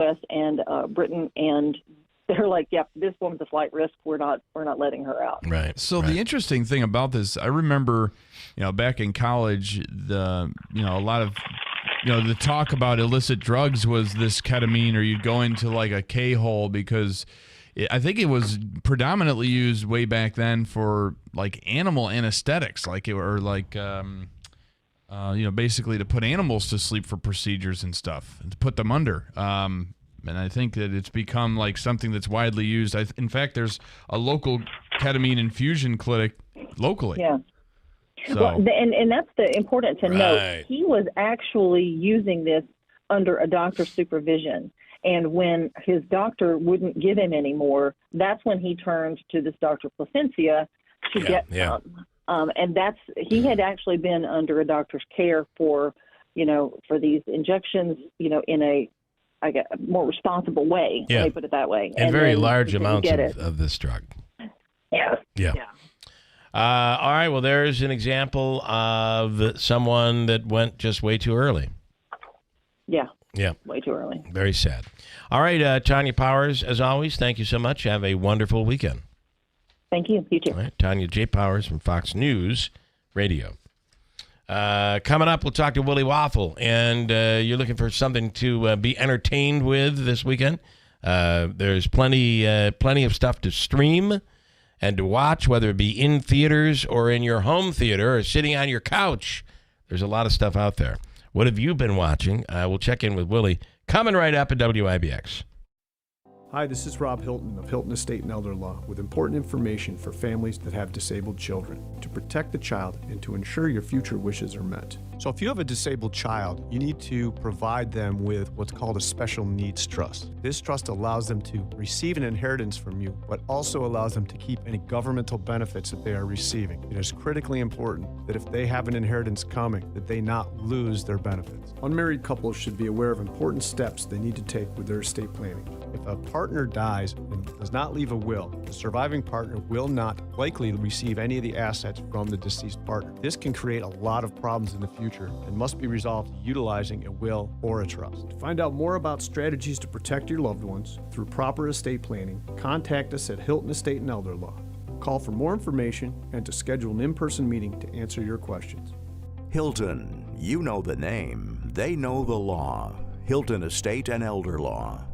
U.S. and Britain, and they're like, "Yep, this woman's a flight risk. We're not letting her out." Right. So the interesting thing about this, I remember, back in college, a lot of, the talk about illicit drugs was this ketamine, or you'd go into like a K-hole because I think it was predominantly used way back then for like animal anesthetics, basically to put animals to sleep for procedures and stuff, and to put them under. And I think that it's become like something that's widely used. In fact, there's a local ketamine infusion clinic locally. Yeah. So, well, and that's the important to note. He was actually using this under a doctor's supervision. And when his doctor wouldn't give him any more, that's when he turned to this Dr. Placencia to get some. And he had actually been under a doctor's care for these injections, in a more responsible way. Yeah. Let me put it that way. And very large amounts of this drug. Yeah. Yeah. All right. Well, there's an example of someone that went just way too early. Yeah. Yeah. Way too early. Very sad. All right, Tanya Powers, as always, thank you so much. Have a wonderful weekend. Thank you. You too. All right, Tanya J. Powers from Fox News Radio. Coming up, we'll talk to Willie Waffle, and you're looking for something to be entertained with this weekend. There's plenty of stuff to stream and to watch, whether it be in theaters or in your home theater or sitting on your couch. There's a lot of stuff out there. What have you been watching? We'll check in with Willie coming right up at WIBX. Hi, this is Rob Hilton of Hilton Estate and Elder Law with important information for families that have disabled children to protect the child and to ensure your future wishes are met. So if you have a disabled child, you need to provide them with what's called a special needs trust. This trust allows them to receive an inheritance from you, but also allows them to keep any governmental benefits that they are receiving. It is critically important that if they have an inheritance coming, that they not lose their benefits. Unmarried couples should be aware of important steps they need to take with their estate planning. If a partner dies and does not leave a will, the surviving partner will not likely receive any of the assets from the deceased partner. This can create a lot of problems in the future and must be resolved utilizing a will or a trust. To find out more about strategies to protect your loved ones through proper estate planning, contact us at Hilton Estate and Elder Law. Call for more information and to schedule an in-person meeting to answer your questions. Hilton, you know the name, they know the law. Hilton Estate and Elder Law.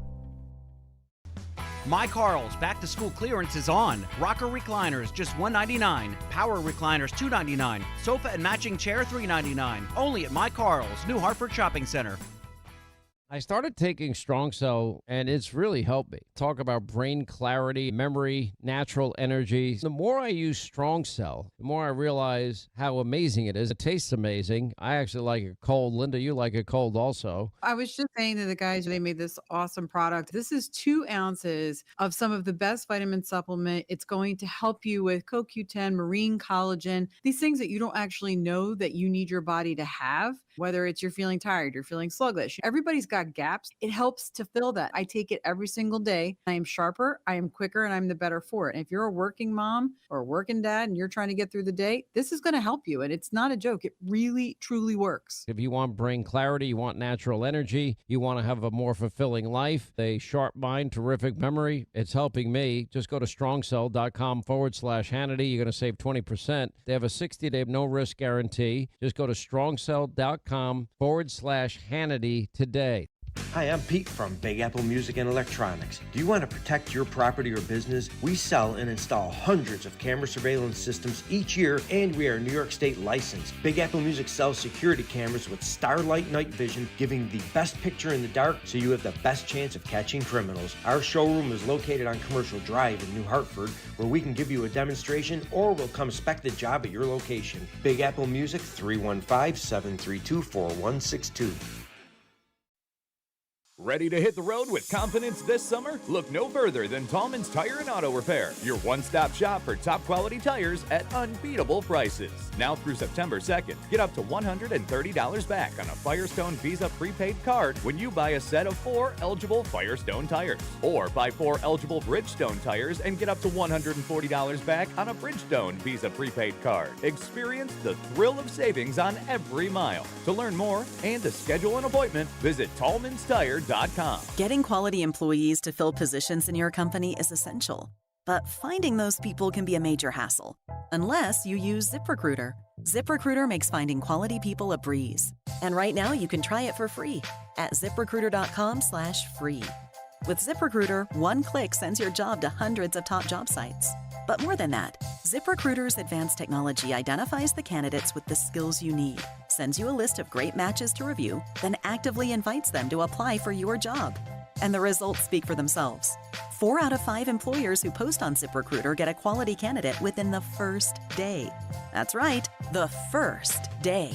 My Carl's back-to-school clearance is on. Rocker recliners, just $199. Power recliners, $299. Sofa and matching chair, $399. Only at My Carl's, New Hartford Shopping Center. I started taking Strong Cell, and it's really helped me. Talk about brain clarity, memory, natural energy. The more I use Strong Cell, the more I realize how amazing it is. It tastes amazing. I actually like it cold. Linda, you like it cold also. I was just saying to the guys, they made this awesome product. This is 2 ounces of some of the best vitamin supplement. It's going to help you with CoQ10, marine collagen, these things that you don't actually know that you need your body to have. Whether it's you're feeling tired, you're feeling sluggish, everybody's got gaps. It helps to fill that. I take it every single day. I am sharper, I am quicker, and I'm the better for it. And if you're a working mom or a working dad and you're trying to get through the day, this is going to help you. And it's not a joke. It really, truly works. If you want brain clarity, you want natural energy, you want to have a more fulfilling life, a sharp mind, terrific memory, it's helping me. Just go to strongcell.com/Hannity. You're going to save 20%. They have a 60-day no-risk guarantee. Just go to strongcell.com/Hannity today. Hi, I'm Pete from Big Apple Music and Electronics. Do you want to protect your property or business? We sell and install hundreds of camera surveillance systems each year, and we are New York State licensed. Big Apple Music sells security cameras with Starlight night vision, giving the best picture in the dark so you have the best chance of catching criminals. Our showroom is located on Commercial Drive in New Hartford, where we can give you a demonstration or we'll come spec the job at your location. Big Apple Music, 315-732-4162. Ready to hit the road with confidence this summer? Look no further than Tallman's Tire and Auto Repair, your one-stop shop for top-quality tires at unbeatable prices. Now through September 2nd, get up to $130 back on a Firestone Visa prepaid card when you buy a set of 4 eligible Firestone tires. Or buy 4 eligible Bridgestone tires and get up to $140 back on a Bridgestone Visa prepaid card. Experience the thrill of savings on every mile. To learn more and to schedule an appointment, visit tallmanstire.com. ZipRecruiter.com. Getting quality employees to fill positions in your company is essential, but finding those people can be a major hassle, unless you use ZipRecruiter. ZipRecruiter makes finding quality people a breeze. And right now you can try it for free at ZipRecruiter.com/free. With ZipRecruiter, one click sends your job to hundreds of top job sites. But more than that, ZipRecruiter's advanced technology identifies the candidates with the skills you need, sends you a list of great matches to review, then actively invites them to apply for your job. And the results speak for themselves. 4 out of 5 employers who post on ZipRecruiter get a quality candidate within the first day. That's right, the first day.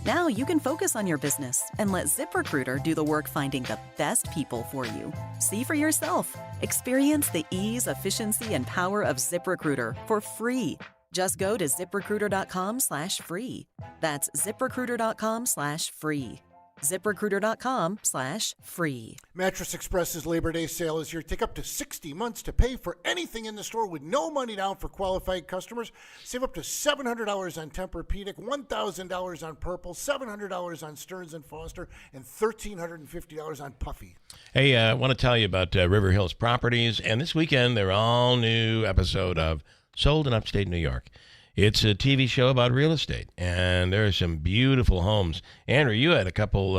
Now you can focus on your business and let ZipRecruiter do the work finding the best people for you. See for yourself. Experience the ease, efficiency, and power of ZipRecruiter for free. Just go to ZipRecruiter.com/free. That's ZipRecruiter.com/free. ZipRecruiter.com/free. Mattress Express's Labor Day sale is here. Take up to 60 months to pay for anything in the store with no money down for qualified customers. Save up to $700 on Tempur-Pedic, $1,000 on Purple, $700 on Stearns & Foster, and $1,350 on Puffy. Hey, I want to tell you about River Hills Properties, and this weekend their all-new episode of Sold in Upstate New York. It's a TV show about real estate, and there are some beautiful homes. Andrew, you had a couple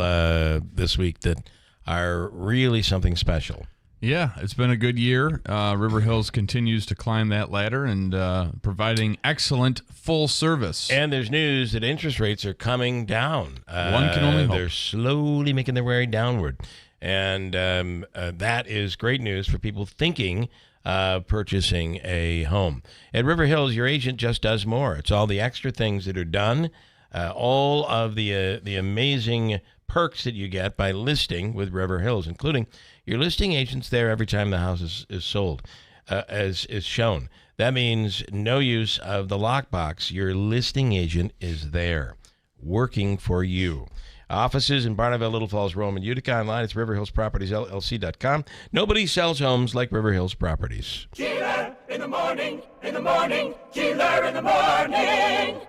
this week that are really something special. Yeah, it's been a good year. River Hills continues to climb that ladder and providing excellent full service. And there's news that interest rates are coming down. One can only hope. They're slowly making their way downward. And that is great news for people thinking purchasing a home. At River Hills, your agent just does more. It's all the extra things that are done, all of the amazing perks that you get by listing with River Hills, including your listing agent's there every time the house is sold, as is shown. That means no use of the lockbox. Your listing agent is there, working for you. Offices in Barneville, Little Falls, Rome, and Utica. Online, it's riverhillspropertiesllc.com. Nobody sells homes like River Hills Properties. Keeler in the morning, Keeler in the morning.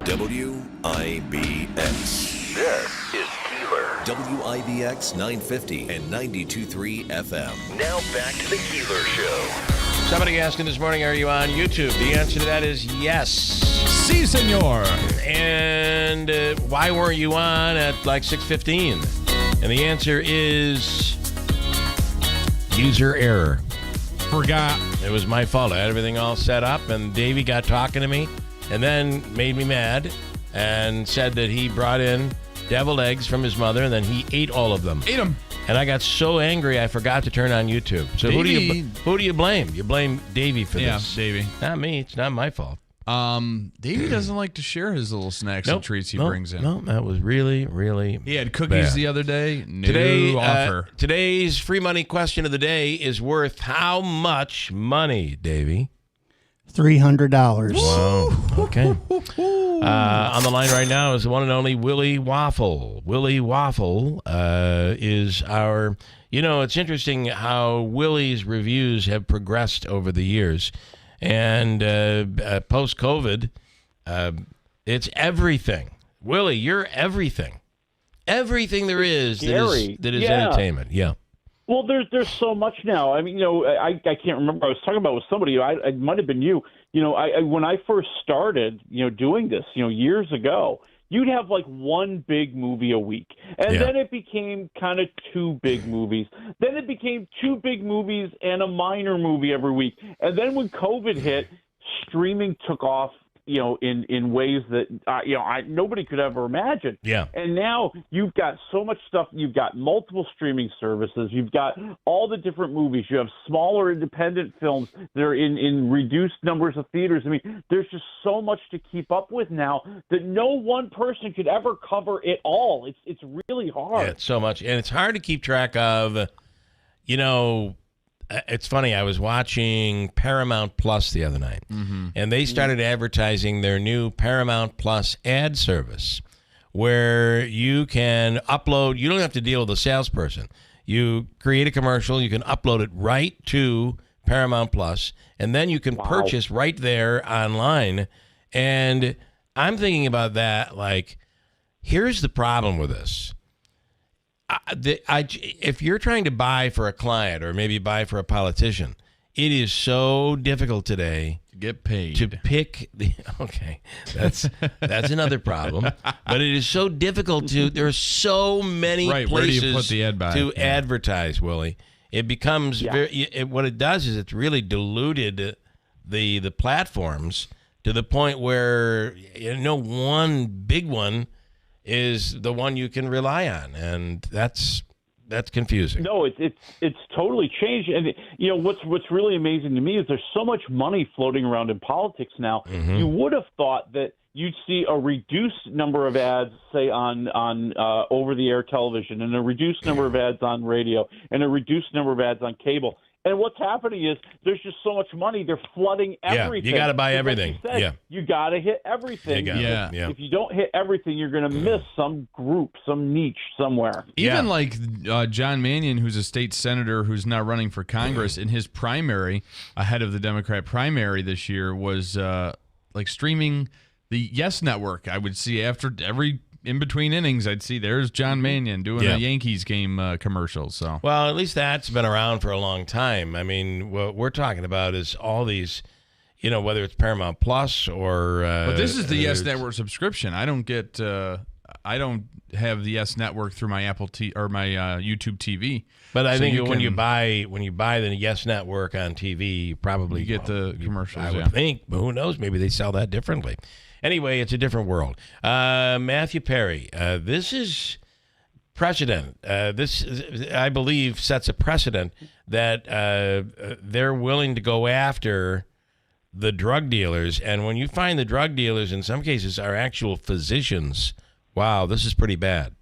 WIBX. This is Keeler. WIBX 950 and 92.3 FM. Now back to the Keeler Show. Somebody asking this morning, are you on YouTube? The answer to that is yes. Si, senor. And why weren't you on at like 6:15? And the answer is user error. Forgot. It was my fault. I had everything all set up, and Davey got talking to me and then made me mad and said that he brought in deviled eggs from his mother, and then he ate all of them. Ate them. And I got so angry I forgot to turn on YouTube. So who do you blame? You blame Davey for this. Yeah, Davey. Not me. It's not my fault. Davey doesn't like to share his little snacks and treats he brings in. No, that was really, really He had cookies bad. The other day. New offer. Today's free money question of the day is worth how much money, Davey? $300. Wow. Okay. On the line right now is the one and only Willie Waffle. Willie Waffle is our... You know, it's interesting how Willie's reviews have progressed over the years. And post-COVID, it's everything. Willie, you're everything. Everything there is that is entertainment. Yeah. Well, there's so much now. I mean, I can't remember. I was talking about with somebody. It might have been you. When I first started, doing this, years ago, you'd have like one big movie a week. And then it became kind of 2 big movies. Then it became 2 big movies and a minor movie every week. And then when COVID hit, streaming took off, in ways that, nobody could ever imagine. Yeah. And now you've got so much stuff. You've got multiple streaming services. You've got all the different movies. You have smaller independent films that are in reduced numbers of theaters. I mean, there's just so much to keep up with now that no one person could ever cover it all. It's really hard. Yeah, it's so much. And it's hard to keep track of, it's funny. I was watching Paramount Plus the other night, and they started advertising their new Paramount Plus ad service where you can upload. You don't have to deal with a salesperson. You create a commercial. You can upload it right to Paramount Plus, and then you can purchase right there online. And I'm thinking about that. Like, here's the problem with this. if you're trying to buy for a client or maybe buy for a politician, it is so difficult today to get paid to pick the. Okay, that's another problem. But it is so difficult to. There are so many right, places where do you put the ad buy? to advertise, Willie. It becomes what it does is it's really diluted the platforms to the point where one big one is the one you can rely on, and that's confusing. No, it's totally changed. And what's really amazing to me is there's so much money floating around in politics now. Mm-hmm. You would have thought that you'd see a reduced number of ads, say on over-the-air television, and a reduced number of ads on radio, and a reduced number of ads on cable. And what's happening is there's just so much money. They're flooding everything. You got to buy everything. Like you said, you got to hit everything. If you don't hit everything, you're going to miss some group, some niche somewhere. Even like John Mannion, who's a state senator who's now running for Congress, in his primary, ahead of the Democrat primary this year, was like streaming the Yes Network. I would see after every in between innings, I'd see there's John Mannion doing a Yankees game commercial. So, well, at least that's been around for a long time. I mean, what we're talking about is all these, whether it's Paramount Plus or. But this is the Yes Network subscription. I don't get. I don't have the Yes Network through my Apple or my YouTube TV. But I think when you buy the Yes Network on TV, you probably get the commercials. I would think, but who knows? Maybe they sell that differently. Anyway, it's a different world. Matthew Perry, this is precedent. This, I believe, sets a precedent that they're willing to go after the drug dealers. And when you find the drug dealers, in some cases, are actual physicians, wow, this is pretty bad.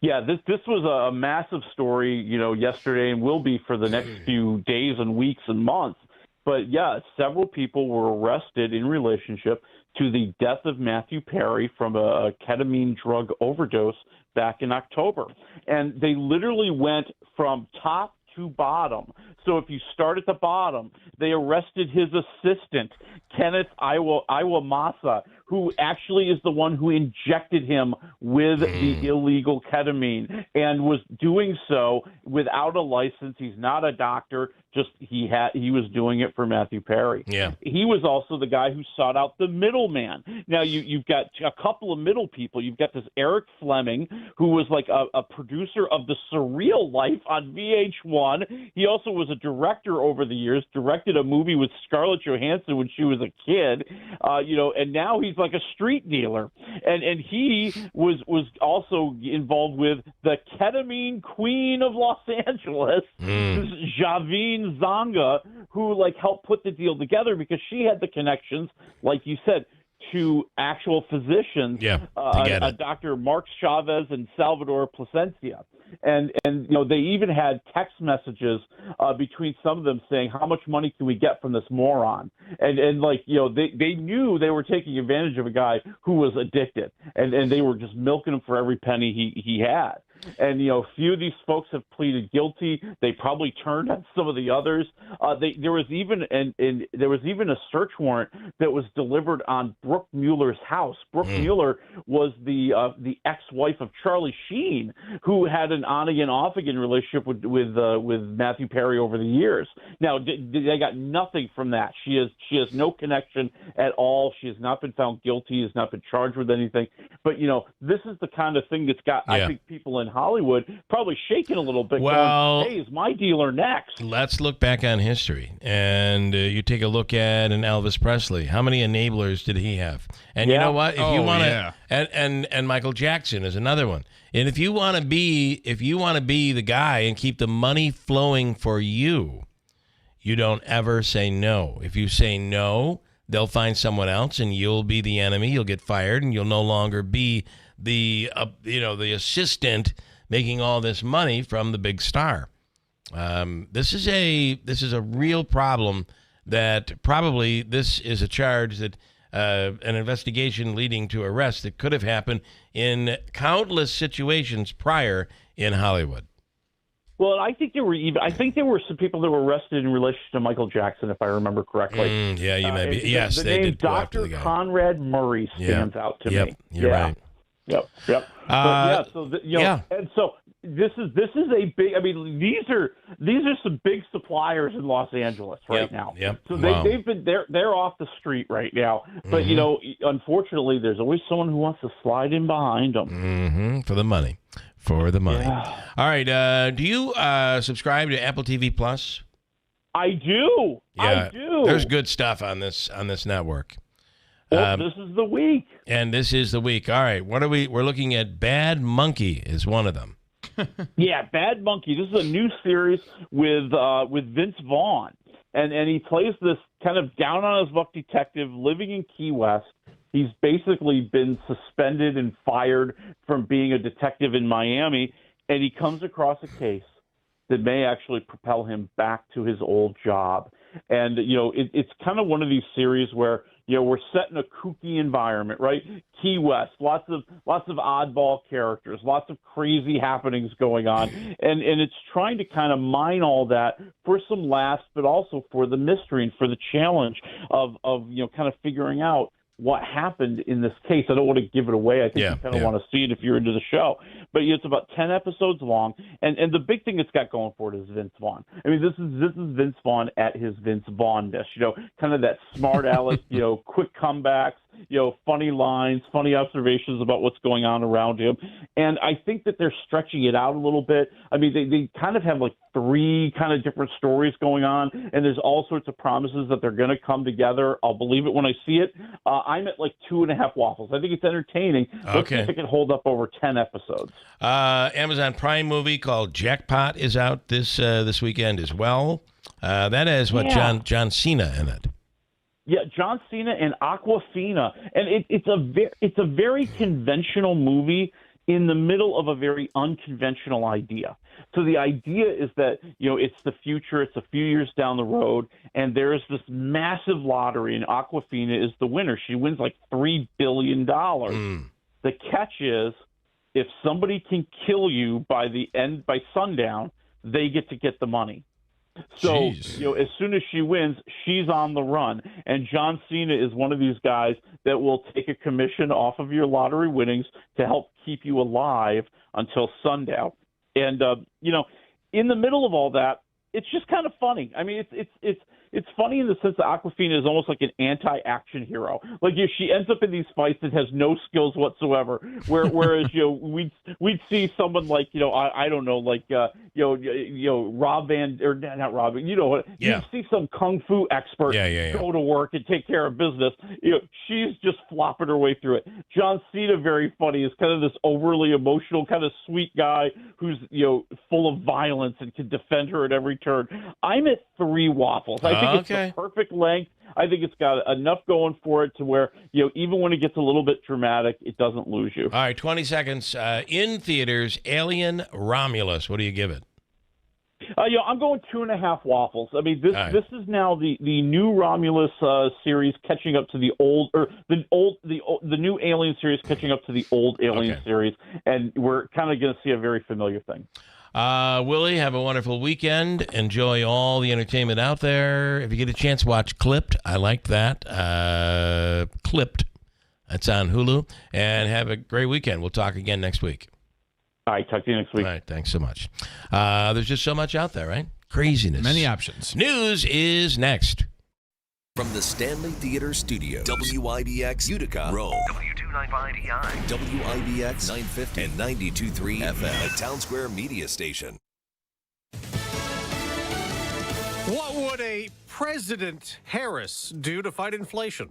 Yeah, this was a massive story, yesterday, and will be for the next few days and weeks and months. But, yeah, several people were arrested in relationship to the death of Matthew Perry from a ketamine drug overdose back in October. And they literally went from top to bottom. So if you start at the bottom, they arrested his assistant, Kenneth Iwamasa, who actually is the one who injected him with the illegal ketamine and was doing so without a license. He's not a doctor. Just he was doing it for Matthew Perry. Yeah. He was also the guy who sought out the middleman. Now you've got a couple of middle people. You've got this Eric Fleming, who was like a producer of The Surreal Life on VH1. He also was a director over the years, directed a movie with Scarlett Johansson when she was a kid, and now he's like a street dealer. And he was also involved with the ketamine queen of Los Angeles, Javine Zonga, who helped put the deal together because she had the connections, like you said, to actual physicians, Dr. Mark Chavez and Salvador Plasencia. And they even had text messages between some of them saying, how much money can we get from this moron? And they knew they were taking advantage of a guy who was addicted, and they were just milking him for every penny he had. And a few of these folks have pleaded guilty. They probably turned on some of the others. There was even a search warrant that was delivered on Brooke Mueller's house. Brooke Mueller was the ex-wife of Charlie Sheen, who had an on-again, off-again relationship with Matthew Perry over the years. Now they got nothing from that. She has no connection at all. She has not been found guilty. Has not been charged with anything. But this is the kind of thing that's got I think people in Hollywood probably shaking a little bit. Well, going, hey, is my dealer next? Let's look back on history, and you take a look at an Elvis Presley. How many enablers did he have? And you know what? If you want to, and Michael Jackson is another one. And if you want to be the guy and keep the money flowing for you, you don't ever say no. If you say no, they'll find someone else, and you'll be the enemy. You'll get fired, and you'll no longer be the assistant making all this money from the big star. This is a real problem. That probably this is a charge that an investigation leading to arrest that could have happened in countless situations prior in Hollywood. Well, I think there were some people that were arrested in relation to Michael Jackson, if I remember correctly. Yeah, you may be. Yes, the they name did go after the Dr. guy. Conrad Murray stands out to me. You're right. Yep. And so this is a big. I mean, these are some big suppliers in Los Angeles right now. Yep. So Wow. they're off the street right now. But unfortunately, there's always someone who wants to slide in behind them for the money. For the money. Yeah. All right. Do you subscribe to Apple TV Plus? I do. Yeah. I do. There's good stuff on this network. Well, this is the week. And this is the week. All right. What are we? We're looking at Bad Monkey is one of them. Yeah, Bad Monkey. This is a new series with Vince Vaughn, and he plays this kind of down on his luck detective living in Key West. He's basically been suspended and fired from being a detective in Miami, and he comes across a case that may actually propel him back to his old job. And it's kind of one of these series where we're set in a kooky environment, right? Key West, lots of oddball characters, lots of crazy happenings going on, and it's trying to kind of mine all that for some laughs, but also for the mystery and for the challenge of kind of figuring out what happened in this case. I don't want to give it away. I think you kind of want to see it if you're into the show. But it's about 10 episodes long, and the big thing it's got going for it is Vince Vaughn. I mean, this is Vince Vaughn at his Vince Vaughn-ness, kind of that smart aleck, quick comebacks, funny lines, funny observations about what's going on around him. And I think that they're stretching it out a little bit. I mean, they kind of have like 3 kind of different stories going on, and there's all sorts of promises that they're going to come together. I'll believe it when I see it. I'm at like 2.5 waffles. I think it's entertaining. Let's see if it can hold up over 10 episodes. Amazon Prime movie called Jackpot is out this weekend as well. That has John Cena in it. Yeah, John Cena and Aquafina, and it's a very conventional movie in the middle of a very unconventional idea. So the idea is that it's the future, it's a few years down the road, and there is this massive lottery, and Aquafina is the winner. She wins like $3 billion. The catch is, if somebody can kill you by sundown, they get the money. So, as soon as she wins, she's on the run. And John Cena is one of these guys that will take a commission off of your lottery winnings to help keep you alive until sundown. And, in the middle of all that, it's just kind of funny. I mean, it's funny in the sense that Aquafina is almost like an anti-action hero. Like she ends up in these fights that has no skills whatsoever. Whereas we'd see someone like I don't know, like Rob Van, or not Rob, you'd see some kung fu expert go to work and take care of business. She's just flopping her way through it. John Cena, very funny, is kind of this overly emotional, kind of sweet guy who's full of violence and can defend her at every turn. I'm at 3 waffles. I think it's the perfect length. I think it's got enough going for it to where, even when it gets a little bit dramatic, it doesn't lose you. All right, 20 seconds. In theaters, Alien Romulus. What do you give it? I'm going 2.5 waffles. I mean, this is now the new Romulus series catching up to the old, or the new Alien series catching up to the old Alien series, and we're kind of going to see a very familiar thing. Willie, have a wonderful weekend. Enjoy all the entertainment out there. If you get a chance, watch Clipped. I liked that. Clipped. That's on Hulu. And have a great weekend. We'll talk again next week. All right. Talk to you next week. All right. Thanks so much. There's just so much out there, right? Craziness. Many options. News is next. From the Stanley Theater Studio, WIBX Utica, Rome. W295EI. WIBX 950 and 92.3 FM. A Town Square media station. What would a President Harris do to fight inflation?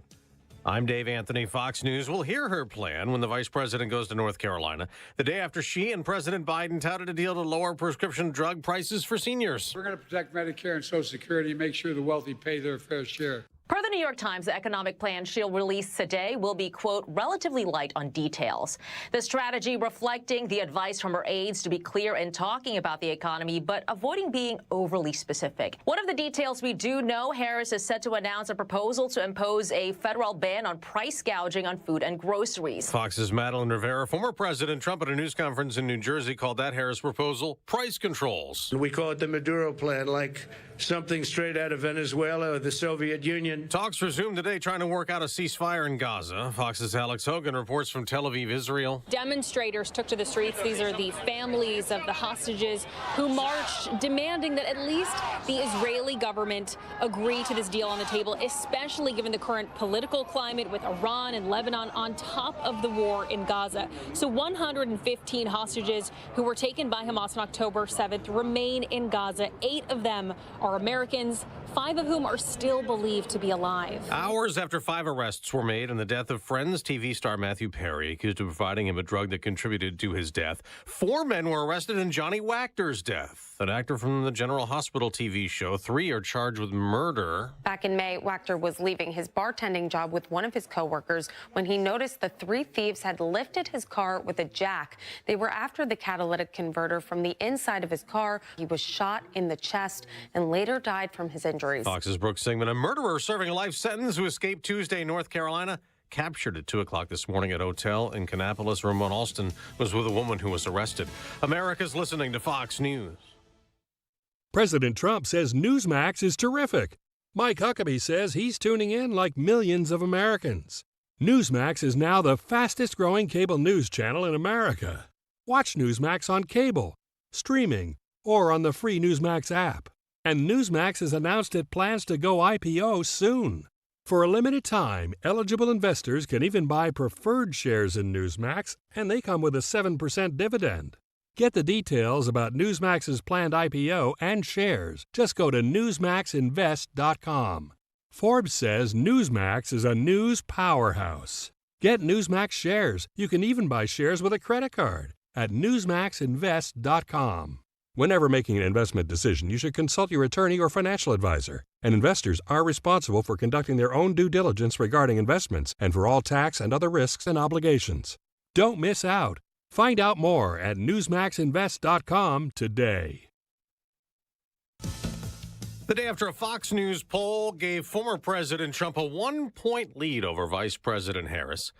I'm Dave Anthony, Fox News. We'll hear her plan when the vice president goes to North Carolina, the day after she and President Biden touted a deal to lower prescription drug prices for seniors. We're going to protect Medicare and Social Security and make sure the wealthy pay their fair share. Per the New York Times, the economic plan she'll release today will be, quote, relatively light on details. The strategy reflecting the advice from her aides to be clear in talking about the economy, but avoiding being overly specific. One of the details we do know, Harris is set to announce a proposal to impose a federal ban on price gouging on food and groceries. Fox's Madeline Rivera, former President Trump at a news conference in New Jersey, called that Harris proposal price controls. We call it the Maduro plan, like something straight out of Venezuela or the Soviet Union. Talk Talks resume today trying to work out a ceasefire in Gaza. Fox's Alex Hogan reports from Tel Aviv, Israel. Demonstrators took to the streets. These are the families of the hostages who marched, demanding that at least the Israeli government agree to this deal on the table, especially given the current political climate with Iran and Lebanon on top of the war in Gaza. So 115 hostages who were taken by Hamas on October 7th remain in Gaza. 8 of them are Americans, 5 of whom are still believed to be alive. Hours after 5 arrests were made in the death of Friends TV star Matthew Perry, accused of providing him a drug that contributed to his death, 4 men were arrested in Johnny Wachter's death. An actor from the General Hospital TV show. 3 are charged with murder. Back in May, Wachter was leaving his bartending job with one of his coworkers when he noticed the 3 thieves had lifted his car with a jack. They were after the catalytic converter from the inside of his car. He was shot in the chest and later died from his injuries. Fox's Brooks Sigmund, a murderer serving a life sentence who escaped Tuesday in North Carolina, captured at 2 o'clock this morning at a hotel in Kannapolis. Ramon Alston was with a woman who was arrested. America's listening to Fox News. President Trump says Newsmax is terrific. Mike Huckabee says he's tuning in like millions of Americans. Newsmax is now the fastest-growing cable news channel in America. Watch Newsmax on cable, streaming, or on the free Newsmax app. And Newsmax has announced it plans to go IPO soon. For a limited time, eligible investors can even buy preferred shares in Newsmax, and they come with a 7% dividend. Get the details about Newsmax's planned IPO and shares. Just go to newsmaxinvest.com. Forbes says Newsmax is a news powerhouse. Get Newsmax shares. You can even buy shares with a credit card at newsmaxinvest.com. Whenever making an investment decision, you should consult your attorney or financial advisor. And investors are responsible for conducting their own due diligence regarding investments and for all tax and other risks and obligations. Don't miss out. Find out more at newsmaxinvest.com today. The day after a Fox News poll gave former President Trump a 1-point lead over Vice President Harris.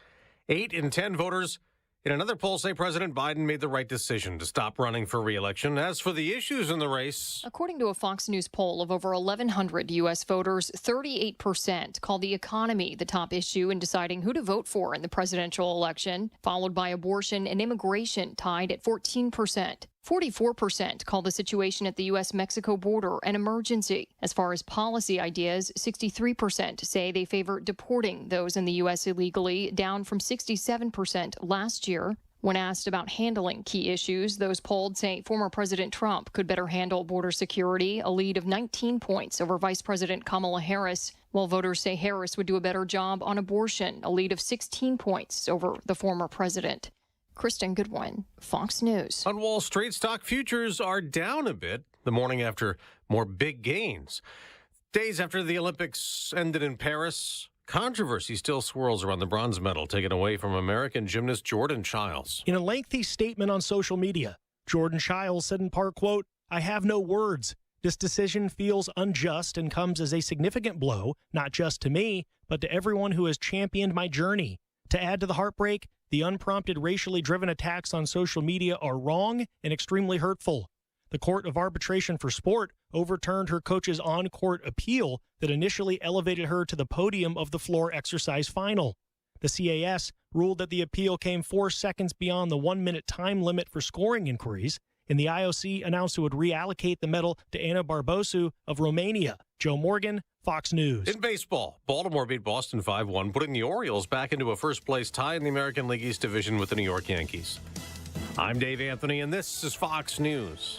8 in 10 voters in another poll say President Biden made the right decision to stop running for re-election. As for the issues in the race, according to a Fox News poll of over 1,100 U.S. voters, 38% call the economy the top issue in deciding who to vote for in the presidential election, followed by abortion and immigration, tied at 14%. 44% call the situation at the U.S.-Mexico border an emergency. As far as policy ideas, 63% say they favor deporting those in the U.S. illegally, down from 67% last year. When asked about handling key issues, those polled say former President Trump could better handle border security, a lead of 19 points over Vice President Kamala Harris, while voters say Harris would do a better job on abortion, a lead of 16 points over the former president. Kristen Goodwin, Fox News. On Wall Street, stock futures are down a bit the morning after more big gains. Days after the Olympics ended in Paris, controversy still swirls around the bronze medal taken away from American gymnast Jordan Chiles. In a lengthy statement on social media, Jordan Chiles said in part, quote, "I have no words. This decision feels unjust and comes as a significant blow, not just to me, but to everyone who has championed my journey. To add to the heartbreak, the unprompted racially driven attacks on social media are wrong and extremely hurtful. The Court of Arbitration for Sport overturned her coach's on-court appeal that initially elevated her to the podium of the floor exercise final. The CAS ruled that the appeal came 4 seconds beyond the 1-minute time limit for scoring inquiries, and the IOC announced it would reallocate the medal to Ana Barbosu of Romania. Joe Morgan, Fox News. In baseball, Baltimore beat Boston 5-1, putting the Orioles back into a first-place tie in the American League East Division with the New York Yankees. I'm Dave Anthony, and this is Fox News.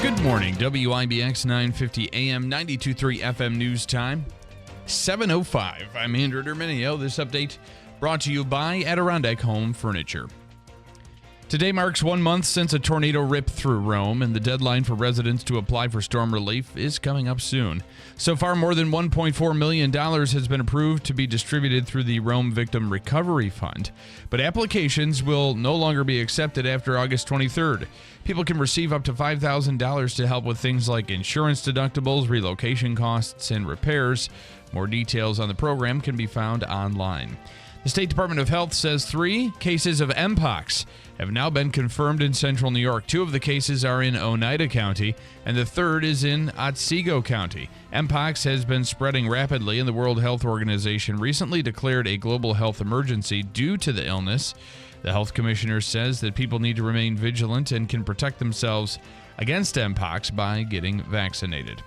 Good morning, WIBX 950 AM, 92.3 FM News Time, 7:05. I'm Andrew Derminio. This update brought to you by Adirondack Home Furniture. Today marks 1 month since a tornado ripped through Rome, and the deadline for residents to apply for storm relief is coming up soon. So far, more than $1.4 million has been approved to be distributed through the Rome Victim Recovery Fund. But applications will no longer be accepted after August 23rd. People can receive up to $5,000 to help with things like insurance deductibles, relocation costs, and repairs. More details on the program can be found online. The State Department of Health says 3 cases of Mpox have now been confirmed in central New York. 2 of the cases are in Oneida County, and the third is in Otsego County. Mpox has been spreading rapidly, and the World Health Organization recently declared a global health emergency due to the illness. The health commissioner says that people need to remain vigilant and can protect themselves against Mpox by getting vaccinated.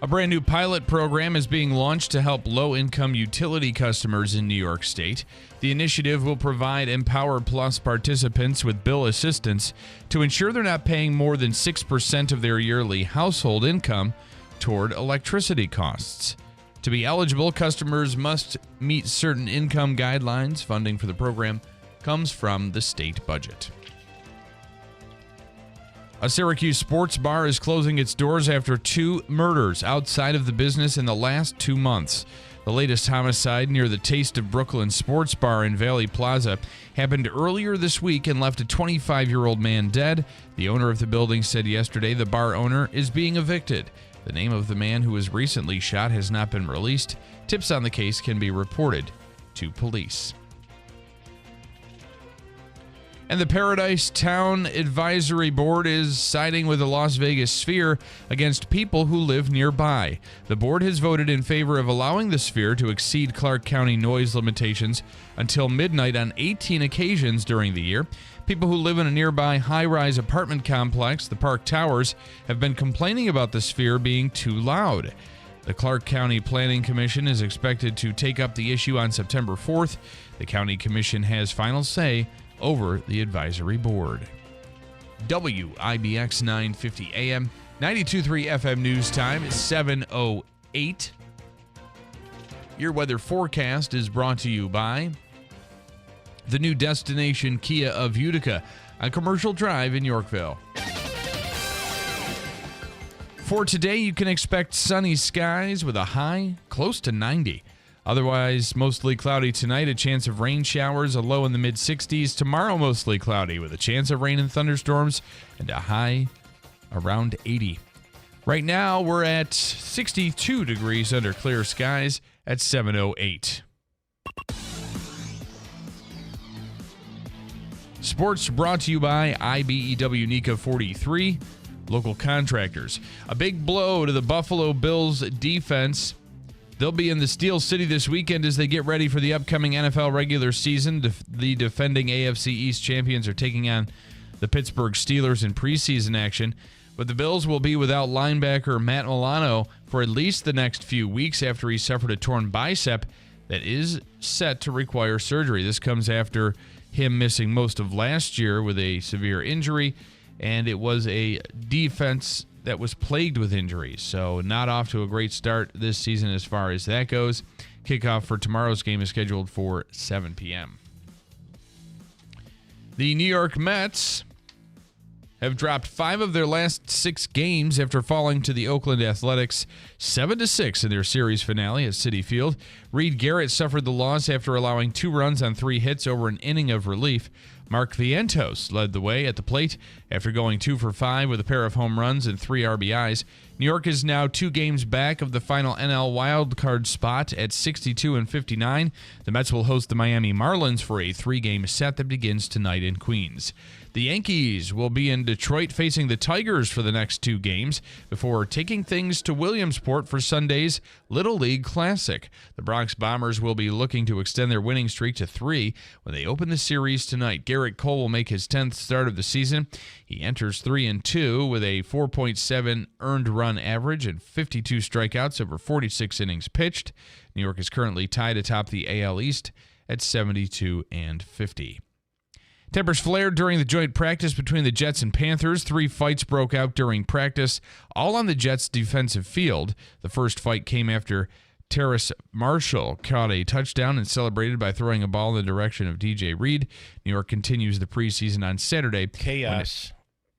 A brand new pilot program is being launched to help low-income utility customers in New York State. The initiative will provide Empower Plus participants with bill assistance to ensure they're not paying more than 6% of their yearly household income toward electricity costs. To be eligible, customers must meet certain income guidelines. Funding for the program comes from the state budget. A Syracuse sports bar is closing its doors after 2 murders outside of the business in the last 2 months. The latest homicide near the Taste of Brooklyn sports bar in Valley Plaza happened earlier this week and left a 25-year-old man dead. The owner of the building said yesterday the bar owner is being evicted. The name of the man who was recently shot has not been released. Tips on the case can be reported to police. And the Paradise Town Advisory Board is siding with the Las Vegas Sphere against people who live nearby. The board has voted in favor of allowing the Sphere to exceed Clark County noise limitations until midnight on 18 occasions during the year. People who live in a nearby high-rise apartment complex, the Park Towers, have been complaining about the Sphere being too loud. The Clark County Planning Commission is expected to take up the issue on September 4th. The county commission has final say over the advisory board. WIBX 950 AM, 92.3 FM news time is 7:08. Your weather forecast is brought to you by the new destination Kia of Utica on Commercial Drive in Yorkville. For today, you can expect sunny skies with a high close to 90. Otherwise, mostly cloudy tonight, a chance of rain showers, a low in the mid-60s. Tomorrow, mostly cloudy with a chance of rain and thunderstorms and a high around 80. Right now, we're at 62 degrees under clear skies at 7:08. Sports brought to you by IBEW NECA 43, local contractors. A big blow to the Buffalo Bills defense. They'll be in the Steel City this weekend as they get ready for the upcoming NFL regular season. The defending AFC East champions are taking on the Pittsburgh Steelers in preseason action. But the Bills will be without linebacker Matt Milano for at least the next few weeks after he suffered a torn bicep that is set to require surgery. This comes after him missing most of last year with a severe injury, and it was a defense that was plagued with injuries. So not off to a great start this season as far as that goes. Kickoff for tomorrow's game is scheduled for 7 p.m. The New York Mets have dropped 5 of their last 6 games after falling to the Oakland Athletics 7-6 in their series finale at Citi Field. Reed Garrett suffered the loss after allowing 2 runs on 3 hits over an inning of relief. Mark Vientos led the way at the plate after going 2 for 5 with a pair of home runs and 3 RBIs. New York is now 2 games back of the final NL wildcard spot at 62-59. The Mets will host the Miami Marlins for a 3-game set that begins tonight in Queens. The Yankees will be in Detroit facing the Tigers for the next 2 games before taking things to Williamsport for Sunday's Little League Classic. The Bronx Bombers will be looking to extend their winning streak to 3 when they open the series tonight. Garrett Cole will make his 10th start of the season. He enters 3-2 with a 4.7 earned run average and 52 strikeouts over 46 innings pitched. New York is currently tied atop the AL East at 72-50. Tempers flared during the joint practice between the Jets and Panthers. 3 fights broke out during practice, all on the Jets' defensive field. The first fight came after Terrace Marshall caught a touchdown and celebrated by throwing a ball in the direction of DJ Reed. New York continues the preseason on Saturday. Chaos.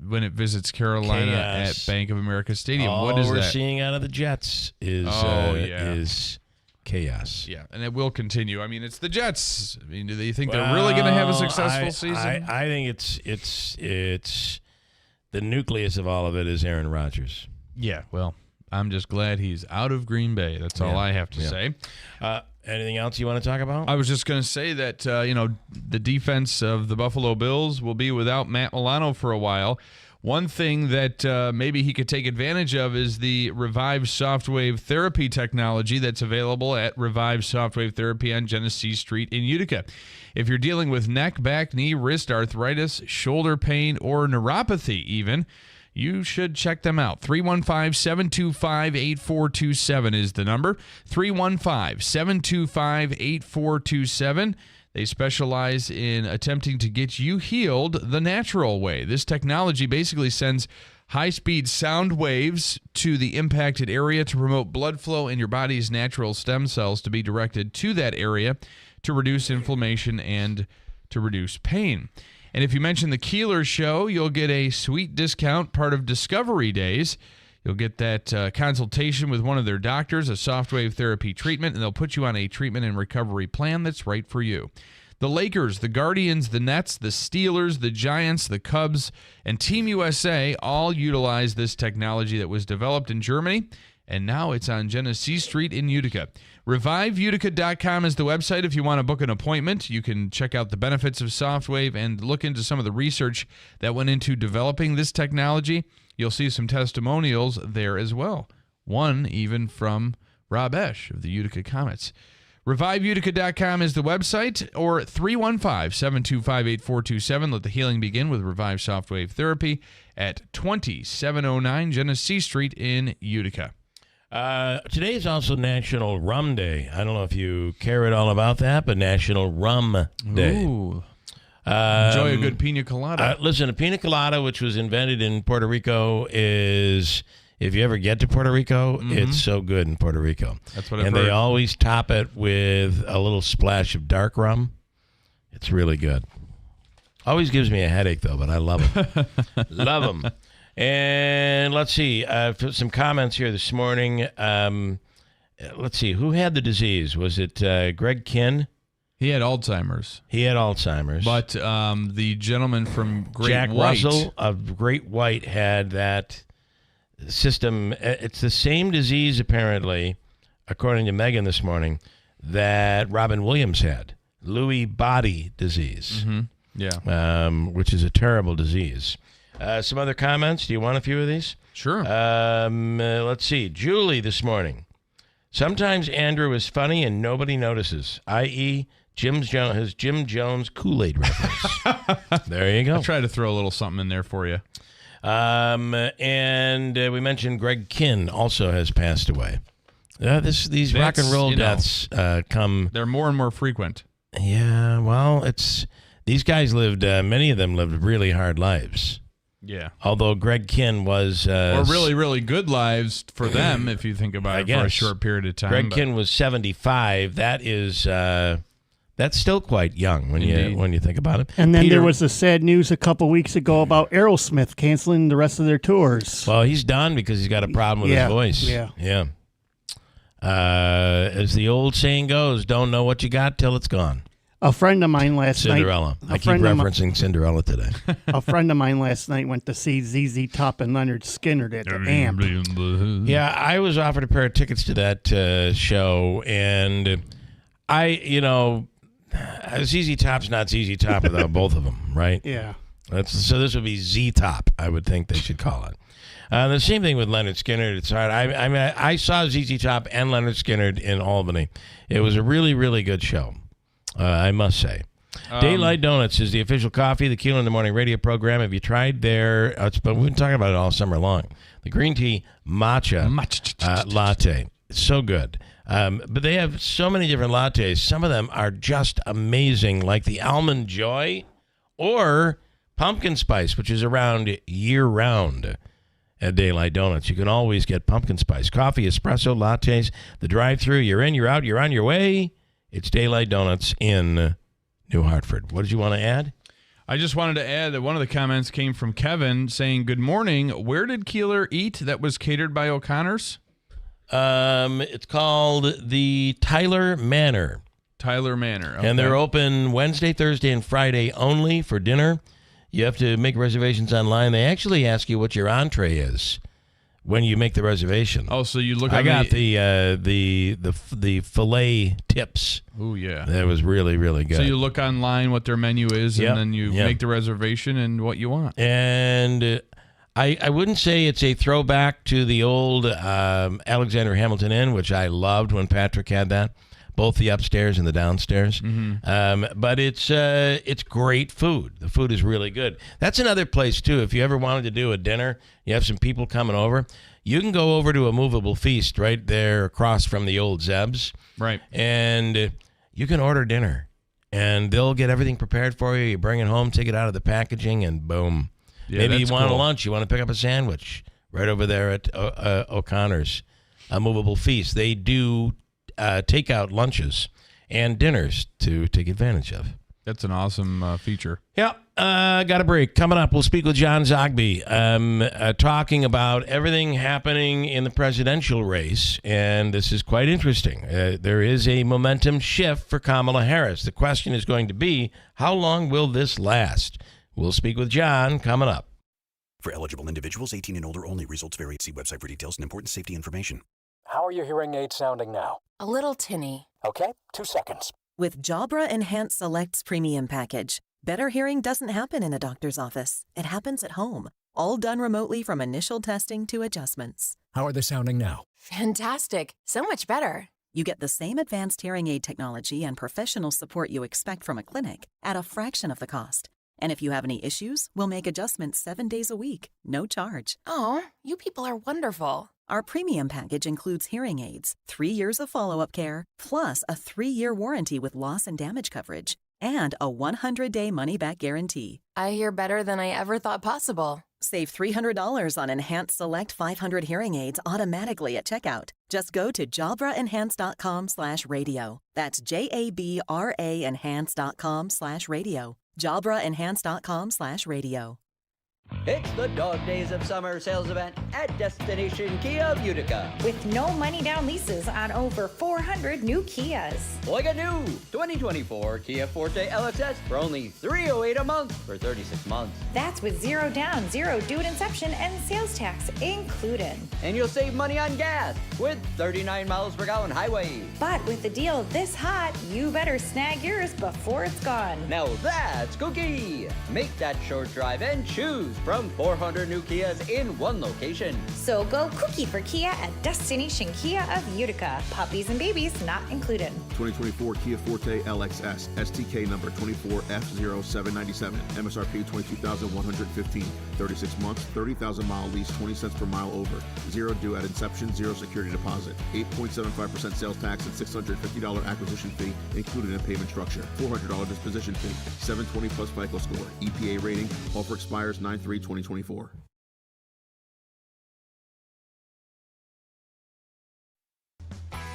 When it visits Carolina at Bank of America Stadium. All what is we're that? seeing out of the Jets is chaos. Yeah, and it will continue. I mean, it's the Jets. I mean, do they think they're really going to have a successful season? I think it's the nucleus of all of it is Aaron Rodgers. Yeah, well, I'm just glad he's out of Green Bay. That's all I have to say. Anything else you want to talk about? I was just going to say that, the defense of the Buffalo Bills will be without Matt Milano for a while. One thing that maybe he could take advantage of is the Revive Softwave Therapy technology that's available at Revive Softwave Therapy on Genesee Street in Utica. If you're dealing with neck, back, knee, wrist arthritis, shoulder pain, or neuropathy even, you should check them out. 315-725-8427 is the number. 315-725-8427. They specialize in attempting to get you healed the natural way. This technology basically sends high-speed sound waves to the impacted area to promote blood flow in your body's natural stem cells to be directed to that area to reduce inflammation and to reduce pain. And if you mention the Keeler Show, you'll get a sweet discount, part of Discovery Days. You'll get that consultation with one of their doctors, a softwave therapy treatment, and they'll put you on a treatment and recovery plan that's right for you. The Lakers, the Guardians, the Nets, the Steelers, the Giants, the Cubs, and Team USA all utilize this technology that was developed in Germany, and now it's on Genesee Street in Utica. ReviveUtica.com is the website if you want to book an appointment. You can check out the benefits of Softwave and look into some of the research that went into developing this technology. You'll see some testimonials there as well. One even from Rob Esch of the Utica Comets. ReviveUtica.com is the website, or 315-725-8427. Let the healing begin with Revive Softwave Therapy at 2709 Genesee Street in Utica. Today is also National Rum Day. I don't know if you care at all about that, but National Rum Day. Ooh. Enjoy a good pina colada. Listen, a pina colada, which was invented in Puerto Rico, is, if you ever get to Puerto Rico, it's so good in Puerto Rico. That's what I've heard. And they always top it with a little splash of dark rum. It's really good. Always gives me a headache, though, but I love them. Love them. And let's see, some comments here this morning. Let's see, who had the disease? Was it Greg Kinn? He had Alzheimer's. But the gentleman from Jack Russell of Great White had that system. It's the same disease, apparently, according to Megan this morning, that Robin Williams had. Lewy body disease. Mm-hmm. Yeah. Which is a terrible disease. Some other comments? Do you want a few of these? Sure. Let's see. Julie this morning. Sometimes Andrew is funny and nobody notices, i.e., his Jim Jones Kool-Aid reference. There you go. I'll try to throw a little something in there for you. And we mentioned Greg Kinn also has passed away. These rock and roll deaths come. They're more and more frequent. Yeah, well, these guys lived, many of them lived really hard lives. Yeah. Although Greg Kinn was... or really, really good lives for them, if you think about it, for a short period of time. Greg Kinn was 75. That is... that's still quite young when you think about it. And then there was the sad news a couple weeks ago about Aerosmith canceling the rest of their tours. Well, he's done because he's got a problem with his voice. Yeah. As the old saying goes, don't know what you got till it's gone. A friend of mine last Cinderella. night... I keep referencing Cinderella today. A friend of mine last night went to see ZZ Top and Leonard Skinner at the AMP. Yeah, I was offered a pair of tickets to that show, and ZZ Top's not ZZ Top without both of them, right? Yeah. So this would be Z Top, I would think they should call it. The same thing with Leonard Skinner. It's hard. I saw ZZ Top and Leonard Skinner in Albany. It was a really, really good show. I must say. Daylight Donuts is the official coffee, the Keeler in the Morning radio program. Have you tried their, we've been talking about it all summer long, the green tea matcha latte. It's so good. But they have so many different lattes. Some of them are just amazing, like the Almond Joy or pumpkin spice, which is around year-round at Daylight Donuts. You can always get pumpkin spice. Coffee, espresso, lattes, the drive-thru. You're in, you're out, you're on your way. It's Daylight Donuts in New Hartford. What did you want to add? I just wanted to add that one of the comments came from Kevin saying, good morning. Where did Keeler eat that was catered by O'Connor's? It's called the Tyler Manor. Tyler Manor. Okay. And they're open Wednesday, Thursday, and Friday only for dinner. You have to make reservations online. They actually ask you what your entree is, when you make the reservation. Oh, so you look. I on got the fillet tips. Oh yeah, that was really, really good. So you look online what their menu is, Yep, and then you yep. make the reservation and what you want. And I wouldn't say it's a throwback to the old Alexander Hamilton Inn, which I loved when Patrick had that, both the upstairs and the downstairs. But it's great food. The food is really good. That's another place, too. If you ever wanted to do a dinner, you have some people coming over, you can go over to a Movable Feast right there across from the old Zeb's. Right. And you can order dinner. And they'll get everything prepared for you. You bring it home, take it out of the packaging, and boom. Yeah, Maybe you that's want a cool. lunch. You want to pick up a sandwich right over there at O'Connor's Movable Feast. They do takeout lunches and dinners to take advantage of. That's an awesome feature. Yeah, got a break. Coming up, we'll speak with John Zogby, talking about everything happening in the presidential race, and this is quite interesting. There is a momentum shift for Kamala Harris. The question is going to be, how long will this last? We'll speak with John coming up. For eligible individuals, 18 and older only. Results vary. See website for details and important safety information. How are your hearing aids sounding now? A little tinny. Okay, 2 seconds. With Jabra Enhanced Selects Premium Package, better hearing doesn't happen in a doctor's office. It happens at home, all done remotely from initial testing to adjustments. How are they sounding now? Fantastic. So much better. You get the same advanced hearing aid technology and professional support you expect from a clinic at a fraction of the cost. And if you have any issues, we'll make adjustments 7 days a week, no charge. Oh, you people are wonderful. Our premium package includes hearing aids, 3 years of follow-up care, plus a 3-year warranty with loss and damage coverage, and a 100-day money-back guarantee. I hear better than I ever thought possible. Save $300 on Enhanced Select 500 hearing aids automatically at checkout. Just go to JabraEnhance.com/radio. That's JABRA Enhance.com/radio. JabraEnhance.com/radio. It's the dog days of summer sales event at Destination Kia of Utica. With no money down leases on over 400 new Kias. Like a new 2024 Kia Forte LXS for only $308 a month for 36 months. That's with 0 down, 0 due at inception, and sales tax included. And you'll save money on gas with 39 miles per gallon highway. But with the deal this hot, you better snag yours before it's gone. Now that's cookie. Make that short drive and choose from 400 new Kias in one location. So go cookie for Kia at Destination Kia of Utica. Puppies and babies not included. 2024 Kia Forte LXS, STK number 24F0797, MSRP $22,115, 36 months, 30,000 mile lease, 20 cents per mile over, 0 due at inception, 0 security deposit, 8.75% sales tax and $650 acquisition fee included in payment structure, $400 disposition fee, 720 plus FICO score, EPA rating, offer expires 9/3/2024.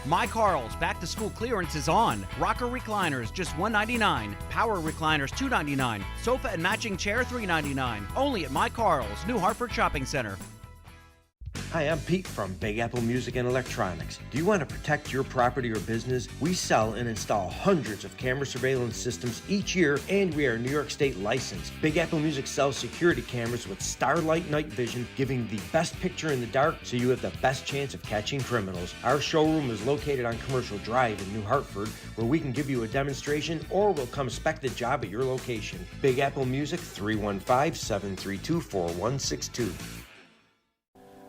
My Carl's back-to-school clearance is on. Rocker recliners, just $199. Power recliners, $299. Sofa and matching chair, $399. Only at My Carl's, New Hartford Shopping Center. Hi, I'm Pete from Big Apple Music and Electronics. Do you want to protect your property or business? We sell and install hundreds of camera surveillance systems each year, and we are New York State licensed. Big Apple Music sells security cameras with Starlight night vision, giving the best picture in the dark so you have the best chance of catching criminals. Our showroom is located on Commercial Drive in New Hartford, where we can give you a demonstration or we'll come spec the job at your location. Big Apple Music, 315-732-4162.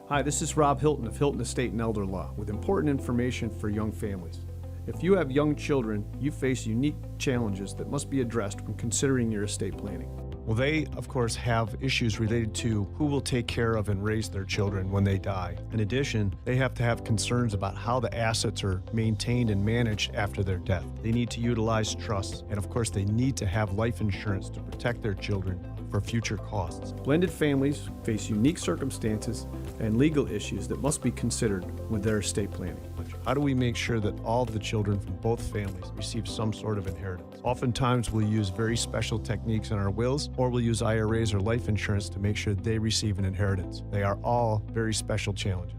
Hi, this is Rob Hilton of Hilton Estate and Elder Law with important information for young families. If you have young children, you face unique challenges that must be addressed when considering your estate planning. Well, they, of course, have issues related to who will take care of and raise their children when they die. In addition, they have to have concerns about how the assets are maintained and managed after their death. They need to utilize trusts, and of course, they need to have life insurance to protect their children for future costs. Blended families face unique circumstances and legal issues that must be considered with their estate planning. How do we make sure that all of the children from both families receive some sort of inheritance? Oftentimes we'll use very special techniques in our wills, or we'll use IRAs or life insurance to make sure they receive an inheritance. They are all very special challenges.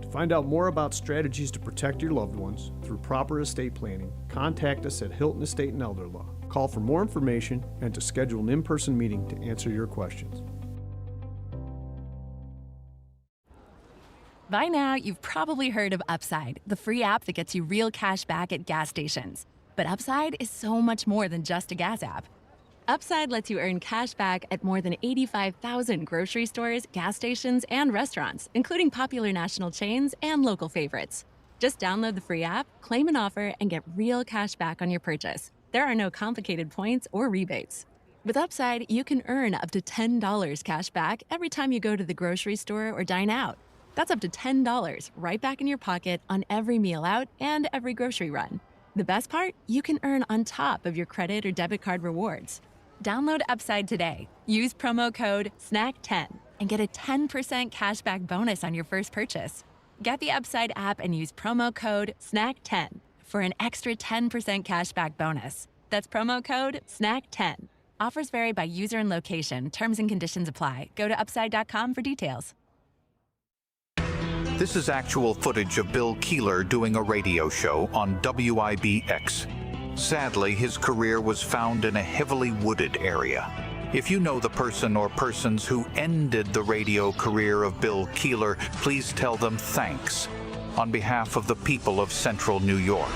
To find out more about strategies to protect your loved ones through proper estate planning, contact us at Hilton Estate and Elder Law. Call for more information and to schedule an in-person meeting to answer your questions. By now, you've probably heard of Upside, the free app that gets you real cash back at gas stations. But Upside is so much more than just a gas app. Upside lets you earn cash back at more than 85,000 grocery stores, gas stations, and restaurants, including popular national chains and local favorites. Just download the free app, claim an offer, and get real cash back on your purchase. There are no complicated points or rebates. With Upside, you can earn up to $10 cash back every time you go to the grocery store or dine out. That's up to $10 right back in your pocket on every meal out and every grocery run. The best part? You can earn on top of your credit or debit card rewards. Download Upside today. Use promo code SNACK10 and get a 10% cashback bonus on your first purchase. Get the Upside app and use promo code SNACK10 for an extra 10% cashback bonus. That's promo code SNACK10. Offers vary by user and location. Terms and conditions apply. Go to upside.com for details. This is actual footage of Bill Keeler doing a radio show on WIBX. Sadly, his career was found in a heavily wooded area. If you know the person or persons who ended the radio career of Bill Keeler, please tell them thanks on behalf of the people of Central New York.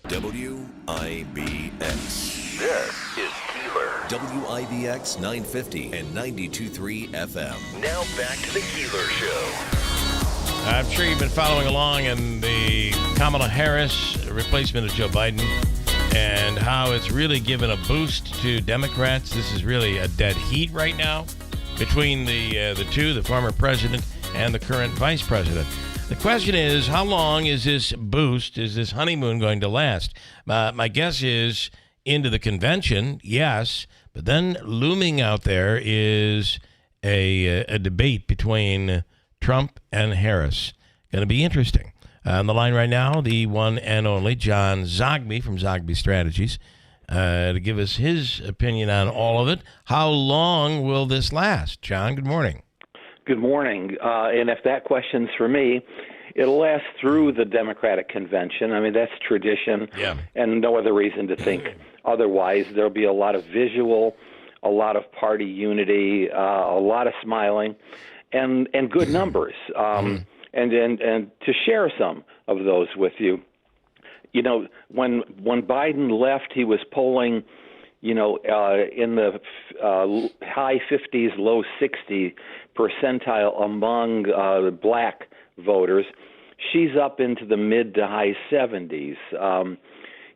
WIBX. This is Keeler. WIBX 950 and 92.3 FM. Now back to the Keeler Show. I'm sure you've been following along in the Kamala Harris replacement of Joe Biden and how it's really given a boost to Democrats. This is really a dead heat right now between the two, the former president and the current vice president. The question is, how long is this boost, is this honeymoon going to last? My guess is into the convention, yes, but then looming out there is a debate between Trump and Harris. Going to be interesting. On the line right now, the one and only John Zogby from Zogby Strategies to give us his opinion on all of it. How long will this last? John, good morning. Good morning. And if that question's for me, it'll last through the Democratic convention. I mean, that's tradition, and no other reason to think otherwise. There'll be a lot of visual, a lot of party unity, a lot of smiling, and good numbers. And to share some of those with you, you know, when Biden left, he was polling, you know, in the high 50s, low 60 percentile among black voters. She's up into the mid to high 70s.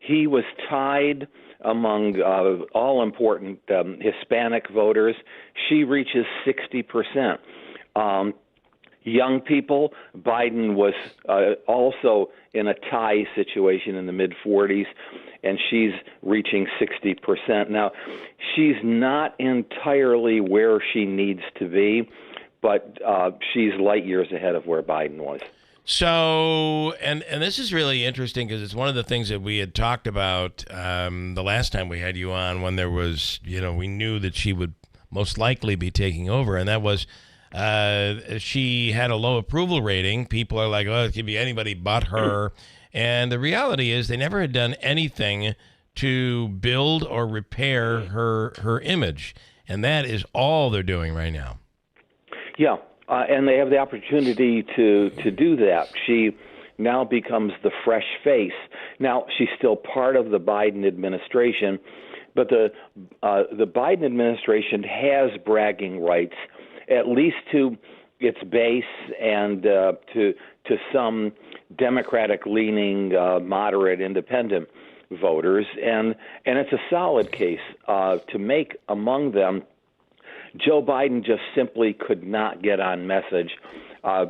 He was tied among all important Hispanic voters. She reaches 60%. Young people, Biden was also in a tie situation in the mid-40s, and she's reaching 60%. Now, she's not entirely where she needs to be, but she's light years ahead of where Biden was. So, and this is really interesting because it's one of the things that we had talked about the last time we had you on, when there was, you know, we knew that she would most likely be taking over, and that was she had a low approval rating. People are like, oh, it could be anybody but her. And the reality is they never had done anything to build or repair her image. And that is all they're doing right now. Yeah, and they have the opportunity to do that. She now becomes the fresh face. Now, she's still part of the Biden administration, but the Biden administration has bragging rights, at least to its base and to some Democratic-leaning, moderate, independent voters, and it's a solid case to make among them. Joe Biden just simply could not get on message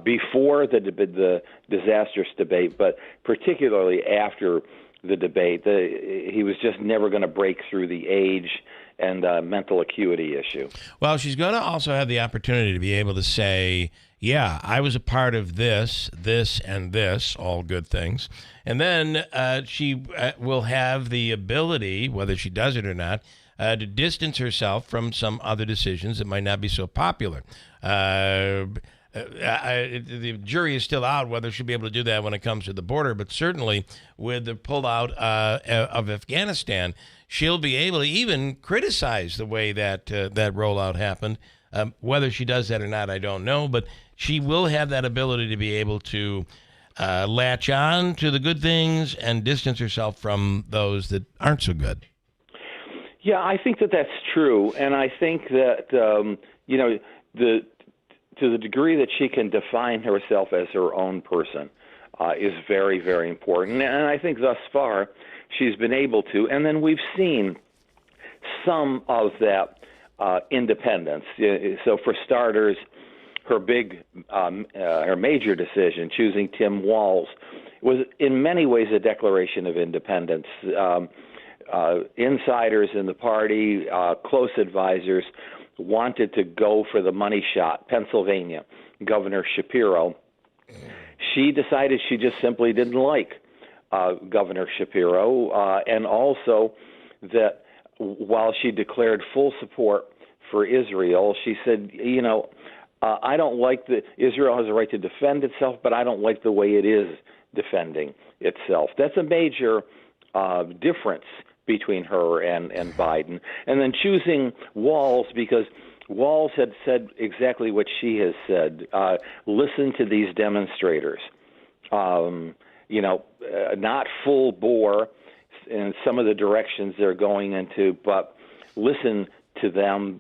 before the disastrous debate, but particularly after the debate. He was just never going to break through the age and mental acuity issue. Well, she's going to also have the opportunity to be able to say, yeah, I was a part of this, and this, all good things. And then she will have the ability, whether she does it or not, to distance herself from some other decisions that might not be so popular. The jury is still out whether she'll be able to do that when it comes to the border, but certainly with the pullout of Afghanistan, she'll be able to even criticize the way that that rollout happened Whether she does that or not, I don't know, but she will have that ability to be able to latch on to the good things and distance herself from those that aren't so good. Yeah, I think that that's true, and I think that to the degree that she can define herself as her own person is very, very important. And I think thus far she's been able to. And then we've seen some of that independence. So for starters, her major decision, choosing Tim Walz, was in many ways a declaration of independence. Insiders in the party, close advisors, wanted to go for the money shot. Pennsylvania, Governor Shapiro. She decided she just simply didn't like Governor Shapiro, and also that while she declared full support for Israel, she said, I don't like Israel has a right to defend itself, but I don't like the way it is defending itself. That's a major difference between her and Biden. And then choosing Walz, because Walz had said exactly what she has said. Listen to these demonstrators. Not full bore in some of the directions they're going into, but listen to them.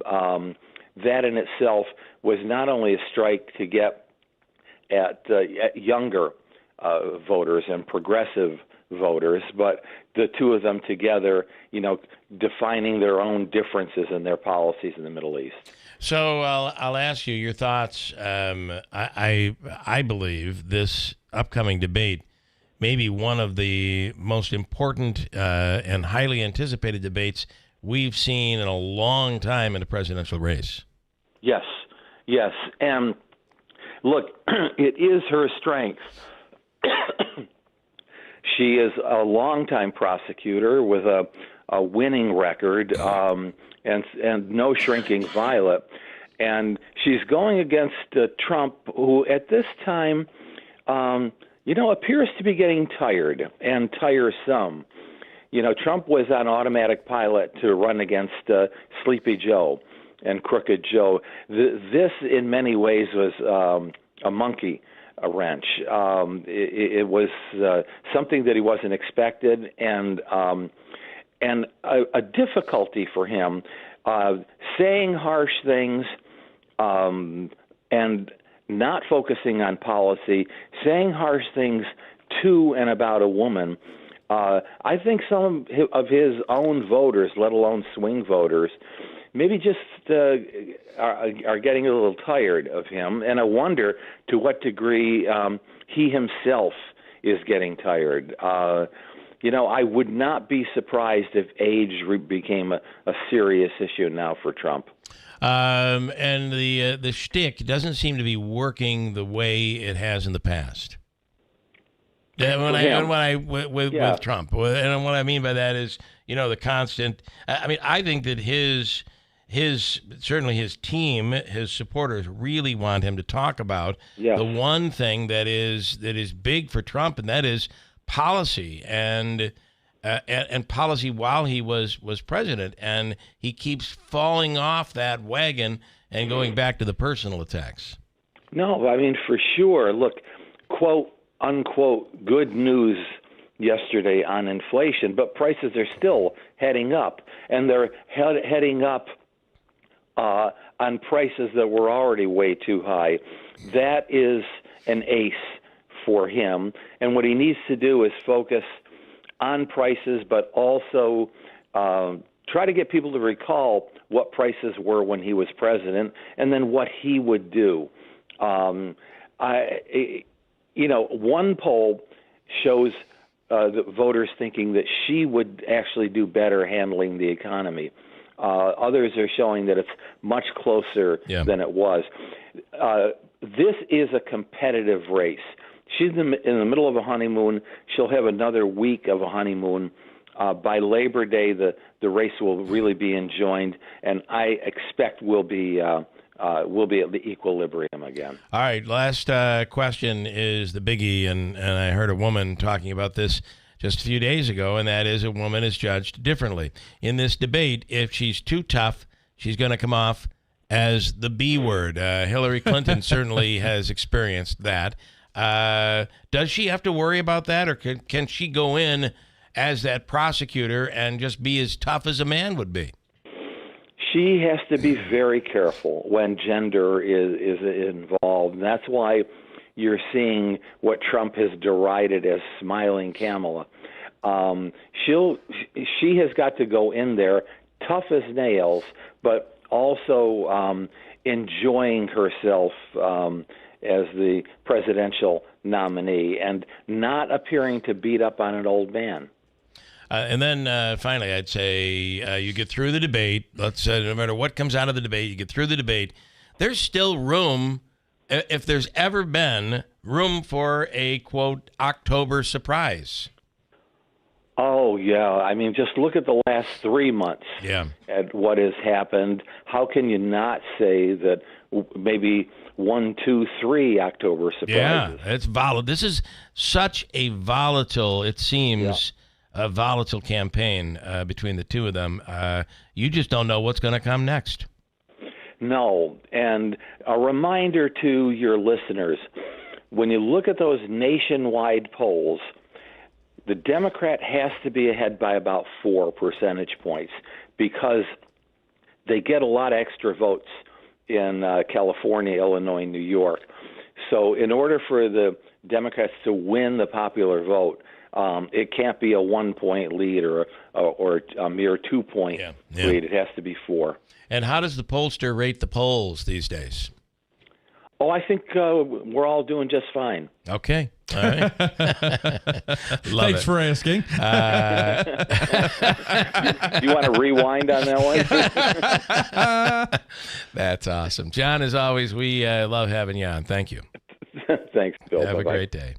That in itself was not only a strike to get at younger voters and progressive voters, but the two of them together, defining their own differences in their policies in the Middle East. So I'll ask you your thoughts. I believe this upcoming debate may be one of the most important and highly anticipated debates we've seen in a long time in the presidential race. Yes. And look, it is her strength. She is a longtime prosecutor with a winning record and no shrinking violet. And she's going against Trump, who at this time, appears to be getting tired and tiresome. Trump was on automatic pilot to run against Sleepy Joe and Crooked Joe. This, in many ways, was a monkey wrench. It was something that he wasn't expected, and a difficulty for him, saying harsh things and not focusing on policy, saying harsh things to and about a woman. I think some of his own voters, let alone swing voters, maybe just are getting a little tired of him, and I wonder to what degree he himself is getting tired. I would not be surprised if age became a serious issue now for Trump. And the shtick doesn't seem to be working the way it has in the past. With Trump, and what I mean by that is, the constant. I think that his certainly his team, his supporters really want him to talk about the one thing that is big for Trump, and that is policy and policy while he was president, and he keeps falling off that wagon and going back to the personal attacks. No, for sure. Look, quote unquote, good news yesterday on inflation, but prices are still heading up, and they're heading up on prices that were already way too high. That is an ace for him, and what he needs to do is focus on prices, but also try to get people to recall what prices were when he was president, and then what he would do. One poll shows the voters thinking that she would actually do better handling the economy. Others are showing that it's much closer than it was. This is a competitive race. She's in the middle of a honeymoon. She'll have another week of a honeymoon. By Labor Day, the race will really be enjoined, and I expect we'll be at the equilibrium again. All right, last question is the biggie, and I heard a woman talking about this just a few days ago, and that is a woman is judged differently. In this debate, if she's too tough, she's going to come off as the B word. Hillary Clinton certainly has experienced that. Does she have to worry about that, or can she go in as that prosecutor and just be as tough as a man would be? She has to be very careful when gender is involved. And that's why you're seeing what Trump has derided as smiling Kamala. She has got to go in there tough as nails, but also enjoying herself as the presidential nominee and not appearing to beat up on an old man. And then finally, I'd say you get through the debate. Let's say no matter what comes out of the debate, you get through the debate. There's still room, if there's ever been room for a, quote, October surprise. Oh, yeah. I mean, just look at the last 3 months at what has happened. How can you not say that maybe 1, 2, 3 October surprises? Yeah, it's volatile. This is such a volatile, it seems, a volatile campaign between the two of them. You just don't know what's going to come next. No. And a reminder to your listeners, when you look at those nationwide polls, the Democrat has to be ahead by about 4 percentage points because they get a lot of extra votes in California, Illinois, New York. So in order for the Democrats to win the popular vote, it can't be a 1-point lead or a mere 2-point lead. It has to be 4. And how does the pollster rate the polls these days? Oh, I think we're all doing just fine. Okay. All right. Thanks for asking. You want to rewind on that one? That's awesome. John, as always, we love having you on. Thank you. Thanks, Bill. Have a great day.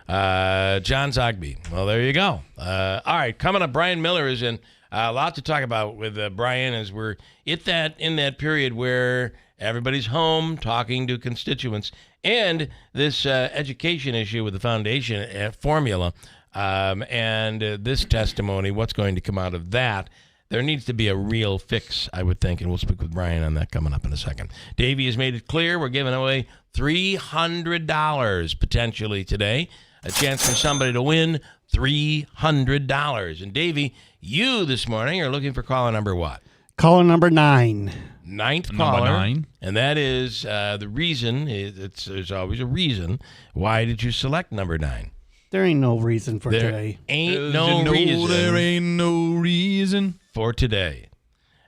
John Zogby. Well, there you go. All right, coming up, Brian Miller is in. A lot to talk about with Brian as we're in that period where everybody's home talking to constituents, and this education issue with the foundation formula, and this testimony, what's going to come out of that. There needs to be a real fix, I would think, and we'll speak with Brian on that coming up in a second. Davey has made it clear we're giving away $300 potentially today, a chance for somebody to win $300. And Davey, you this morning are looking for caller number what? Caller number 9. Ninth Number caller. 9. And that is the reason, there's always a reason. Why did you select number 9? There ain't no reason for today. Ain't no reason. There ain't no reason for today.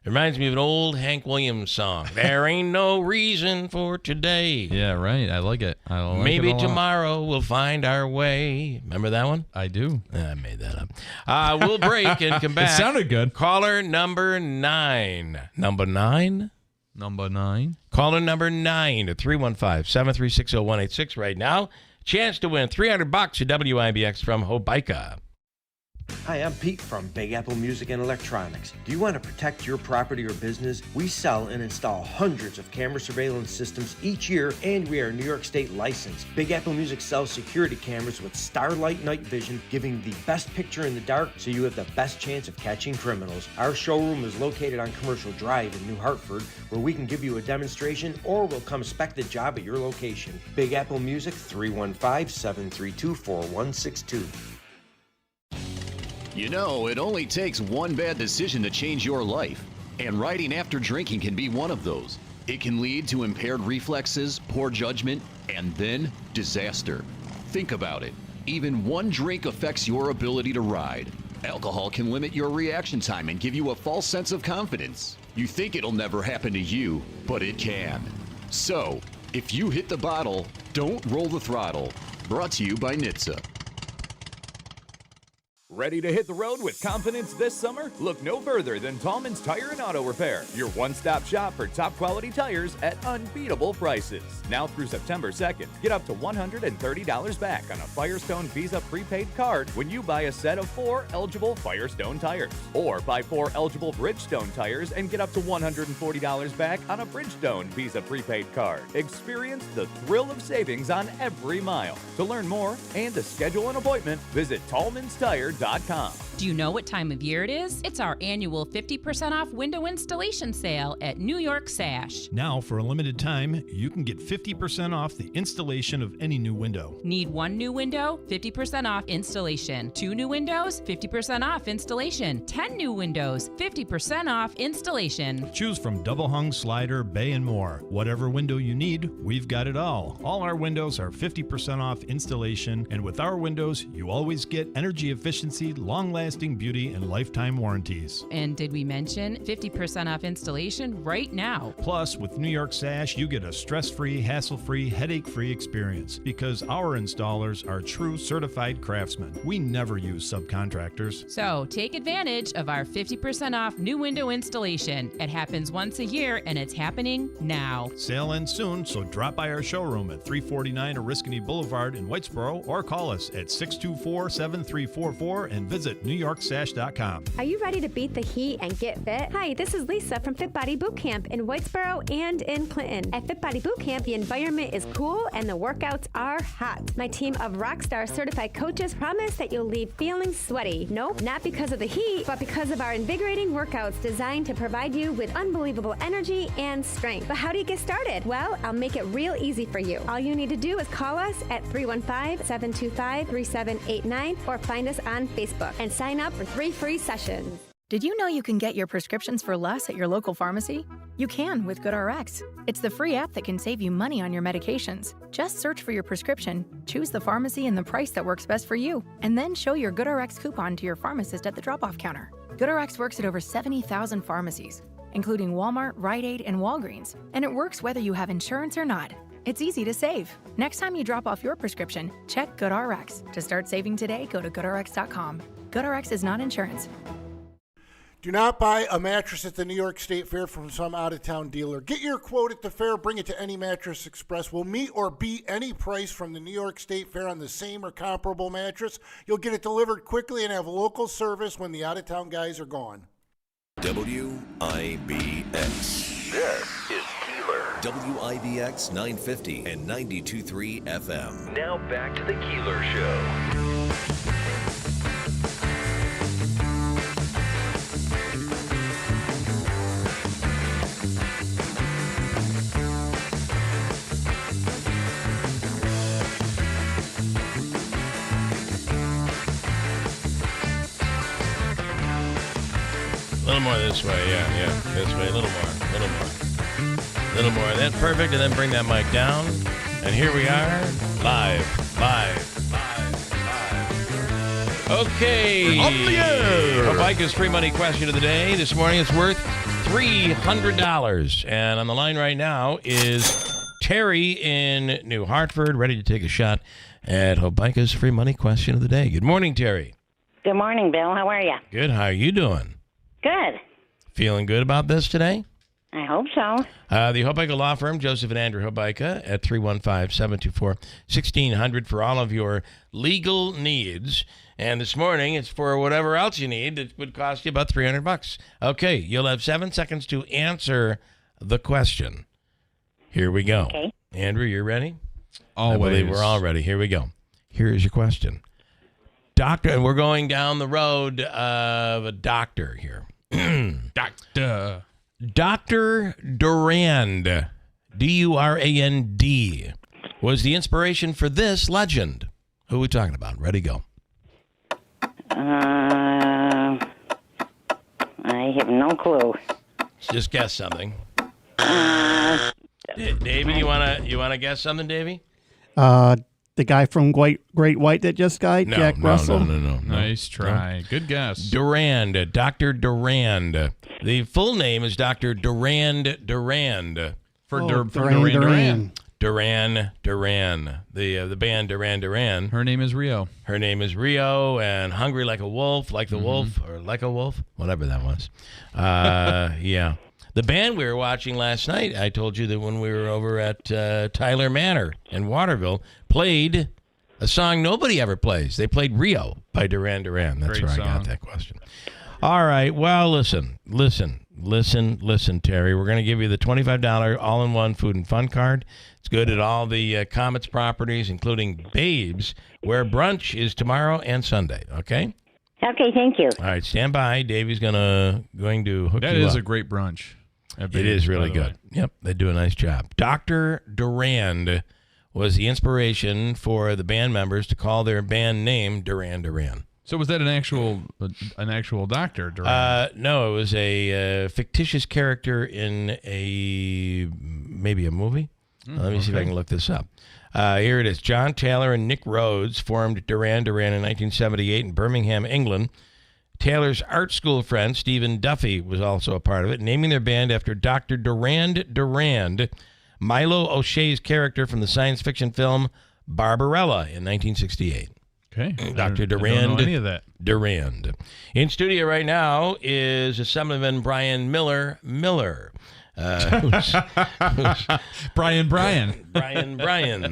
It reminds me of an old Hank Williams song. There ain't no reason for today. Yeah, right. I like it. I like Maybe it a lot. tomorrow we'll find our way. Remember that one? I do. I made that up. We'll break and come back. It sounded good. Caller number 9. Number 9? Number 9. Caller number 9 at 315-736-0186 right now. Chance to win $300 at WIBX from Hobica. Hi, I'm Pete from Big Apple Music and Electronics. Do you want to protect your property or business? We sell and install hundreds of camera surveillance systems each year, and we are New York State licensed. Big Apple Music sells security cameras with Starlight night vision, giving the best picture in the dark so you have the best chance of catching criminals. Our showroom is located on Commercial Drive in New Hartford, where we can give you a demonstration or we'll come spec the job at your location. Big Apple Music, 315-732-4162. You know, it only takes one bad decision to change your life. And riding after drinking can be one of those. It can lead to impaired reflexes, poor judgment, and then disaster. Think about it. Even one drink affects your ability to ride. Alcohol can limit your reaction time and give you a false sense of confidence. You think it'll never happen to you, but it can. So, if you hit the bottle, don't roll the throttle. Brought to you by NHTSA. Ready to hit the road with confidence this summer? Look no further than Tallman's Tire and Auto Repair, your one-stop shop for top-quality tires at unbeatable prices. Now through September 2nd, get up to $130 back on a Firestone Visa prepaid card when you buy a set of 4 eligible Firestone tires. Or buy 4 eligible Bridgestone tires and get up to $140 back on a Bridgestone Visa prepaid card. Experience the thrill of savings on every mile. To learn more and to schedule an appointment, visit tallmanstire.com. WIBX.com. Do you know what time of year it is? It's our annual 50% off window installation sale at New York Sash. Now, for a limited time, you can get 50% off the installation of any new window. Need one new window? 50% off installation. 2 new windows? 50% off installation. 10 new windows? 50% off installation. Choose from double hung, slider, bay, and more. Whatever window you need, we've got it all. All our windows are 50% off installation, and with our windows, you always get energy efficiency, long-lasting beauty, and lifetime warranties. And did we mention 50% off installation right now? Plus, with New York Sash, you get a stress-free, hassle-free, headache-free experience because our installers are true certified craftsmen. We never use subcontractors. So take advantage of our 50% off new window installation. It happens once a year, and it's happening now. Sale ends soon, so drop by our showroom at 349 Oriskany Boulevard in Whitesboro or call us at 624-7344 and visit NewYorkSash.com. Are you ready to beat the heat and get fit? Hi, this is Lisa from Fit Body Boot Camp in Whitesboro and in Clinton. At Fit Body Boot Camp, the environment is cool and the workouts are hot. My team of Rockstar certified coaches promise that you'll leave feeling sweaty. Nope, not because of the heat, but because of our invigorating workouts designed to provide you with unbelievable energy and strength. But how do you get started? Well, I'll make it real easy for you. All you need to do is call us at 315-725-3789 or find us on Facebook and sign up for 3 free sessions. Did you know you can get your prescriptions for less at your local pharmacy? You can with GoodRx. It's the free app that can save you money on your medications. Just search for your prescription, choose the pharmacy and the price that works best for you, and then show your GoodRx coupon to your pharmacist at the drop-off counter. GoodRx works at over 70,000 pharmacies, including Walmart, Rite Aid, and Walgreens, and it works whether you have insurance or not. It's easy to save. Next time you drop off your prescription, check GoodRx. To start saving today, go to GoodRx.com. GoodRx is not insurance. Do not buy a mattress at the New York State Fair from some out-of-town dealer. Get your quote at the fair, bring it to any Mattress Express. We'll meet or beat any price from the New York State Fair on the same or comparable mattress. You'll get it delivered quickly and have local service when the out-of-town guys are gone. WIBX. This is Keeler. WIBX 950 and 92.3 FM. Now back to the Keeler Show. A little more this way, yeah. This way, a little more. That's perfect, and then bring that mic down. And here we are, live. Okay. On the air. WIBX's free money question of the day. This morning it's worth $300. And on the line right now is Terry in New Hartford, ready to take a shot at WIBX's free money question of the day. Good morning, Terry. Good morning, Bill. How are you? Good. How are you doing? Good. Feeling good about this today? I hope so. The Hobeika Law Firm, Joseph and Andrew Hobeika, at 315-724-1600 for all of your legal needs. And this morning, it's for whatever else you need that would cost you about $300. Okay, you'll have 7 seconds to answer the question. Here we go. Okay. Andrew, you're ready? Always. I believe we're all ready. Here we go. Here is your question. Doctor, and we're going down the road of a doctor here. Dr. Durand, D-U-R-A-N-D, was the inspiration for this legend. Who are we talking about? Ready, go. I have no clue. Just guess something. Davey, you wanna guess something, Davey? The guy from Great White that just died, Jack Russell. No. Nice try. Good guess. Durand, Dr. Durand. The full name is Dr. Durand. For Duran. Duran. The band Duran. Her name is Rio. Her name is Rio, and Hungry Like a Wolf, Like the Wolf, or Like a Wolf, whatever that was. Yeah. The band we were watching last night, I told you that when we were over at Tyler Manor in Waterville, played a song nobody ever plays. They played Rio by Duran Duran. That's Great where song. I got that question. All right. Well, listen, Terry. We're going to give you the $25 all-in-one food and fun card. It's good at all the Comets properties, including Babes, where brunch is tomorrow and Sunday. Okay? Okay, thank you. All right, stand by. Davey's going to hook you up. That is a great brunch. It is really good. Yep, they do a nice job. Dr. Durand was the inspiration for the band members to call their band name Duran Duran. So was that an actual doctor? Durand? No, it was a fictitious character in maybe a movie. Let me see if I can look this up. Here it is. John Taylor and Nick Rhodes formed Duran Duran in 1978 in Birmingham, England. Taylor's art school friend, Stephen Duffy, was also a part of it, naming their band after Dr. Durand, Milo O'Shea's character from the science fiction film Barbarella in 1968. Okay. Dr. Durand. I don't know any of that. Durand. In studio right now is Assemblyman Brian Miller. Brian,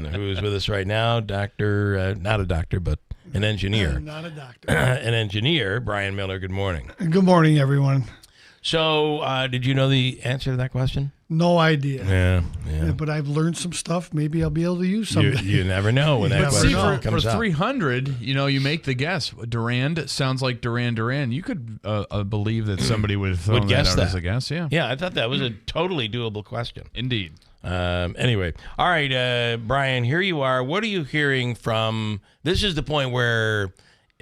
who's with us right now. Doctor, not a doctor, but an engineer. Not a doctor. An engineer, Brian Miller. Good morning. Good morning, everyone. So, did you know the answer to that question? No idea. Yeah. But I've learned some stuff. Maybe I'll be able to use someday. You never know when that question comes for up. 300, you make the guess. Durand sounds like Duran Duran. You could believe that somebody would throw that out as a guess. Yeah. Yeah, I thought that was a totally doable question. Indeed. Anyway, all right, Brian, here you are. What are you hearing from? This is the point where,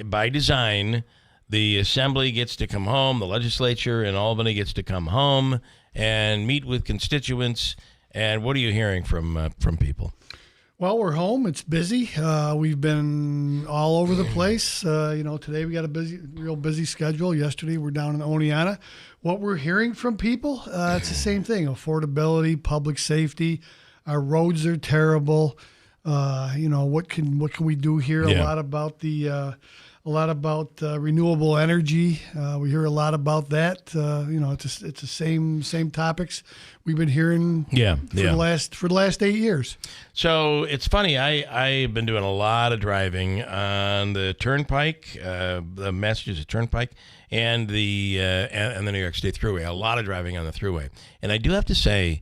by design, the assembly gets to come home, the legislature in Albany gets to come home and meet with constituents. And what are you hearing from people? Well, we're home. It's busy. We've been all over the place. Today we got a real busy schedule. Yesterday we're down in Oneonta. What we're hearing from people, it's the same thing: affordability, public safety. Our roads are terrible. What can we do here? Yeah. A lot about renewable energy. We hear a lot about that. It's the same topics we've been hearing for the last 8 years. So it's funny. I've been doing a lot of driving on the Turnpike, the Massachusetts Turnpike, and the New York State Thruway. A lot of driving on the Thruway, and I do have to say,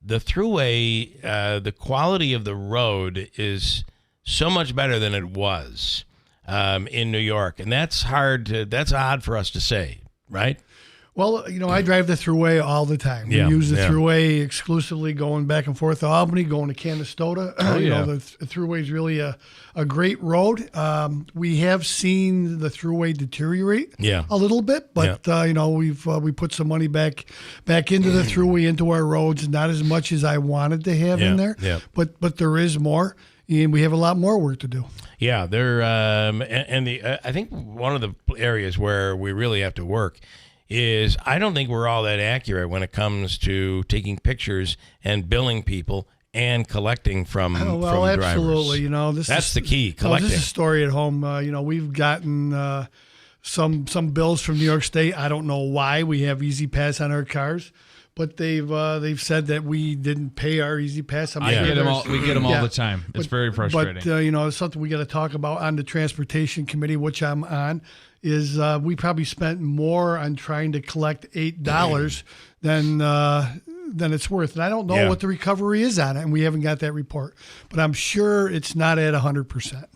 the Thruway, the quality of the road is so much better than it was in New York, and that's odd for us to say, right? Well, I drive the Thruway all the time. We use the Thruway exclusively going back and forth to Albany, going to Canastota. The Thruway is really a great road. We have seen the Thruway deteriorate a little bit, but we put some money back into the Thruway, into our roads, not as much as I wanted to have in there. Yeah. But there is more, and we have a lot more work to do. Yeah, I think one of the areas where we really have to work is I don't think we're all that accurate when it comes to taking pictures and billing people and collecting from drivers. Absolutely. That's the key, collecting. This is a story at home. We've gotten some bills from New York State. I don't know why. We have Easy Pass on our cars, but they've said that we didn't pay our Easy Pass. We get them all the time. It's very frustrating. But something we got to talk about on the Transportation Committee, which I'm on, is we probably spent more on trying to collect $8 than it's worth. And I don't know what the recovery is on it, and we haven't got that report. But I'm sure it's not at 100%.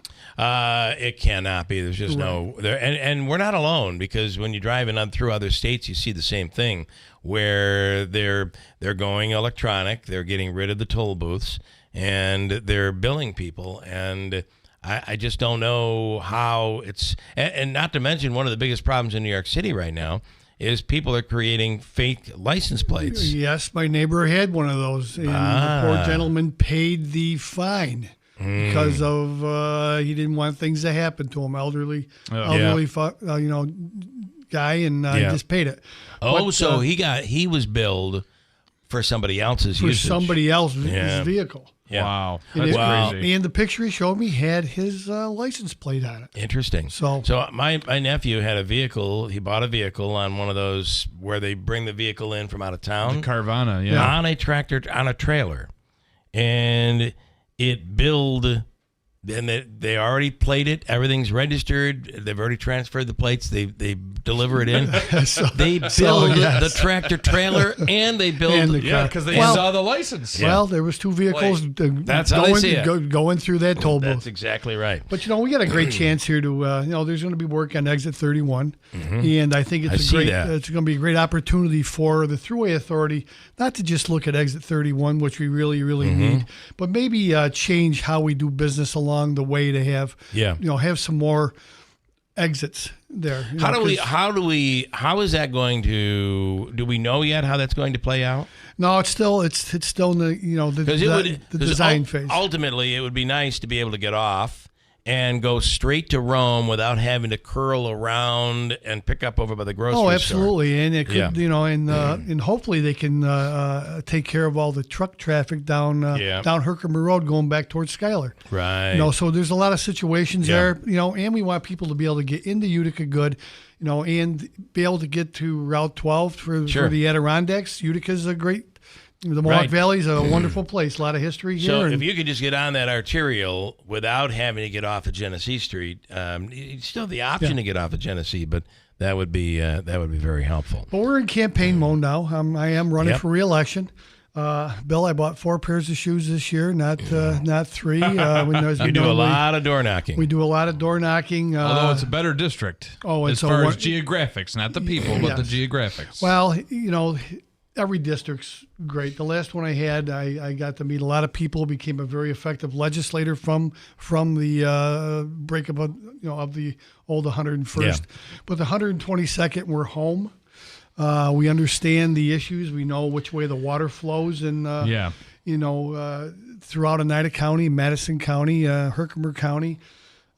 It cannot be. There's just and we're not alone, because when you drive through other states, you see the same thing where they're going electronic, they're getting rid of the toll booths, and they're billing people. And I just don't know how it's, and not to mention, one of the biggest problems in New York City right now is people are creating fake license plates. Yes, my neighbor had one of those, and the poor gentleman paid the fine because of he didn't want things to happen to him. Elderly guy, and he just paid it. So he was billed for somebody else's usage. For somebody else's vehicle. Yeah. Wow. That's crazy. And the picture he showed me had his license plate on it. Interesting. So my nephew had a vehicle. He bought a vehicle on one of those where they bring the vehicle in from out of town. The Carvana, on a tractor, on a trailer. And it billed Then they already plate it. Everything's registered. They've already transferred the plates. They deliver it in. They build the tractor trailer and they build the car. because they saw the license. Well, there was 2 vehicles that's how they see it. Going through that toll booth. That's exactly right. But we got a great chance here to there's going to be work on exit 31, and I think it's going to be a great opportunity for the Thruway Authority not to just look at exit 31, which we really need, but maybe change how we do business along the way to have have some more exits there. How is that going to? Do we know yet how that's going to play out? No, it's still in the design phase. Ultimately, it would be nice to be able to get off and go straight to Rome without having to curl around and pick up over by the grocery store. Oh, absolutely, and it could, and hopefully they can take care of all the truck traffic down Herkimer Road going back towards Schuyler. Right. So there's a lot of situations there, and we want people to be able to get into Utica good, and be able to get to Route 12 for the Adirondacks. Utica's a great. The Mohawk Valley is a wonderful place. A lot of history here. So if you could just get on that arterial without having to get off of Genesee Street, you still have the option to get off of Genesee, but that would be very helpful. But we're in campaign mode now. I am running for re-election. Bill, I bought 4 pairs of shoes this year, not 3. You do a lot of door knocking. We do a lot of door knocking. Although it's a better district. As far as geographics, not the people, but the geographics. Well, every district's great. The last one I had, I got to meet a lot of people, became a very effective legislator from the breakup of the old 101st. Yeah. But the 122nd, we're home. We understand the issues. We know which way the water flows, and throughout Oneida County, Madison County, Herkimer County.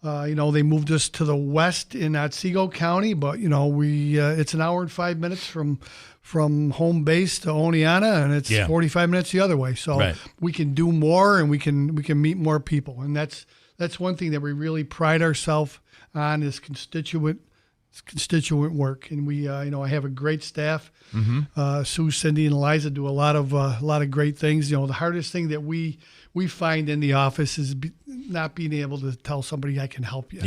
They moved us to the west in Otsego County, but it's an hour and 5 minutes from home base to Oneonta, and it's 45 minutes the other way. So we can do more, and we can meet more people, and that's one thing that we really pride ourselves on is constituent work. And we I have a great staff. Sue, Cindy, and Eliza do a lot of great things. The hardest thing that we find in the office is not being able to tell somebody I can help you.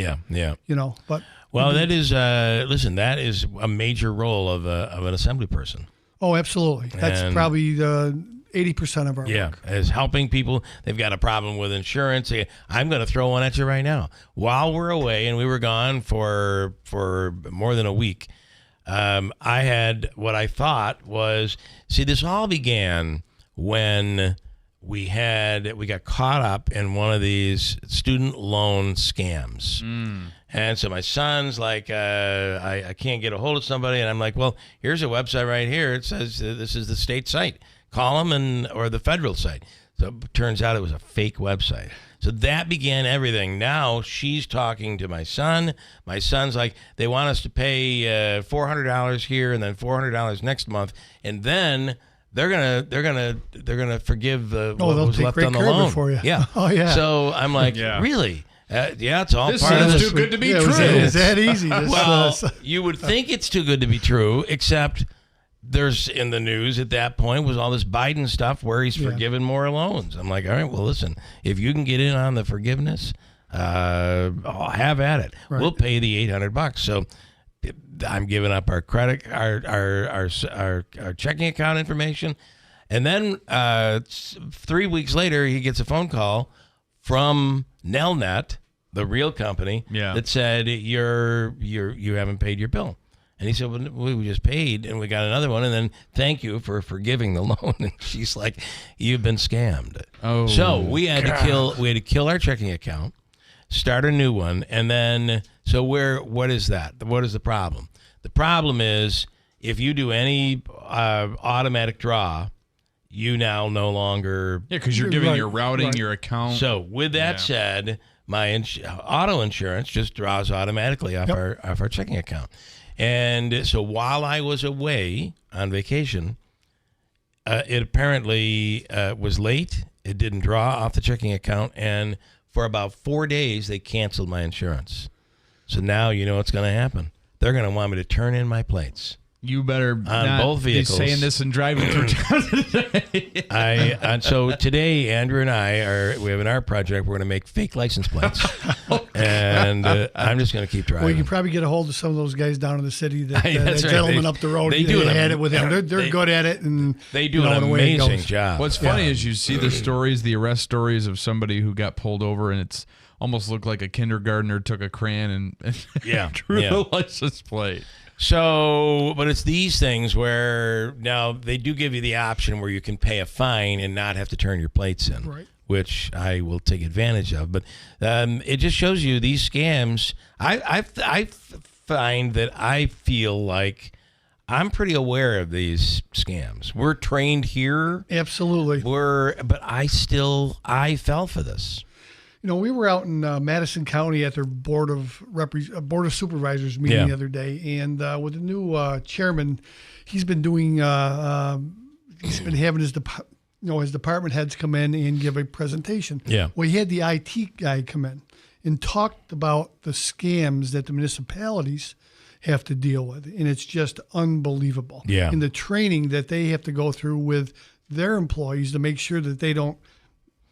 But that is that is a major role of an assembly person. Oh, absolutely. That's probably 80% of our work. Is helping people. They've got a problem with insurance. I'm going to throw one at you right now. While we're away, and we were gone for more than a week, I had what I thought was, this all began when we got caught up in one of these student loan scams. And so my son's like, I can't get a hold of somebody. And I'm like, well, here's a website right here. It says this is the state site. Call them or the federal site. So it turns out it was a fake website. So that began everything. Now she's talking to my son. My son's like, they want us to pay $400 here and then $400 next month. And then they're gonna forgive what was left on the loan for you. Yeah. Oh yeah. So I'm like, really? It's all this part of this. Too good to be true. Is that easy? You would think it's too good to be true, except there's in the news at that point was all this Biden stuff where he's forgiven more loans. I'm like, all right, well, listen, if you can get in on the forgiveness, have at it. Right. We'll pay the $800. So I'm giving up our credit, our checking account information, and then 3 weeks later, he gets a phone call from Nelnet, the real company, that said you haven't paid your bill. And he said, well, we just paid, and we got another one, and then thank you for forgiving the loan. And she's like, you've been scammed. Oh, so we had to kill our checking account, start a new one, and then what is that? What is the problem? The problem is if you do any automatic draw, you now no longer because you're giving your routing, your account. So with that said, my auto insurance just draws automatically off our checking account. And so while I was away on vacation, it apparently was late. It didn't draw off the checking account. And for about 4 days, they canceled my insurance. So now you know what's going to happen. They're going to want me to turn in my plates. You better on not both vehicles. be saying this and driving through town today. And so today, Andrew and we have an art project. We're going to make fake license plates, and I'm just going to keep driving. Well, you can probably get a hold of some of those guys down in the city. That That's right. gentleman up the road. They do had it with him. They're good at it, and they do an amazing job. What's funny is you see the stories, the arrest stories of somebody who got pulled over, and it's almost looked like a kindergartner took a crayon and drew the license plate. So, but it's these things where now they do give you the option where you can pay a fine and not have to turn your plates in, right? Which I will take advantage of. But it just shows you these scams. I find that I feel like I'm pretty aware of these scams. We're trained here. Absolutely. But I fell for this. You know, we were out in Madison County at their Board of Supervisors meeting the other day, and with the new chairman, he's been doing. He's been having his department heads come in and give a presentation. Yeah. Well, he had the IT guy come in and talked about the scams that the municipalities have to deal with, and it's just unbelievable. Yeah. And the training that they have to go through with their employees to make sure that they don't.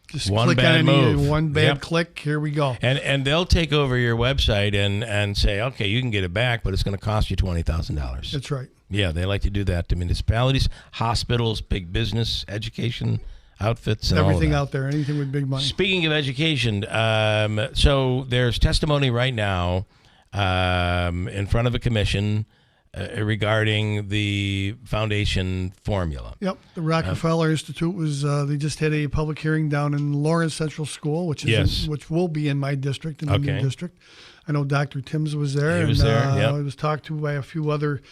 Just one click bad on move. One bad click. Here we go. And they'll take over your website and say, okay, you can get it back, but it's going to cost you $20,000. That's right. Yeah, they like to do that to municipalities, hospitals, big business, education outfits, and everything all out there. Anything with big money. Speaking of education, so there's testimony right now in front of a commission regarding the foundation formula. Yep, the Rockefeller Institute was. They just had a public hearing down in Lawrence Central School, which which will be in my district, in the new district. I know Dr. Timms was there. He was there. I was talked to by a few other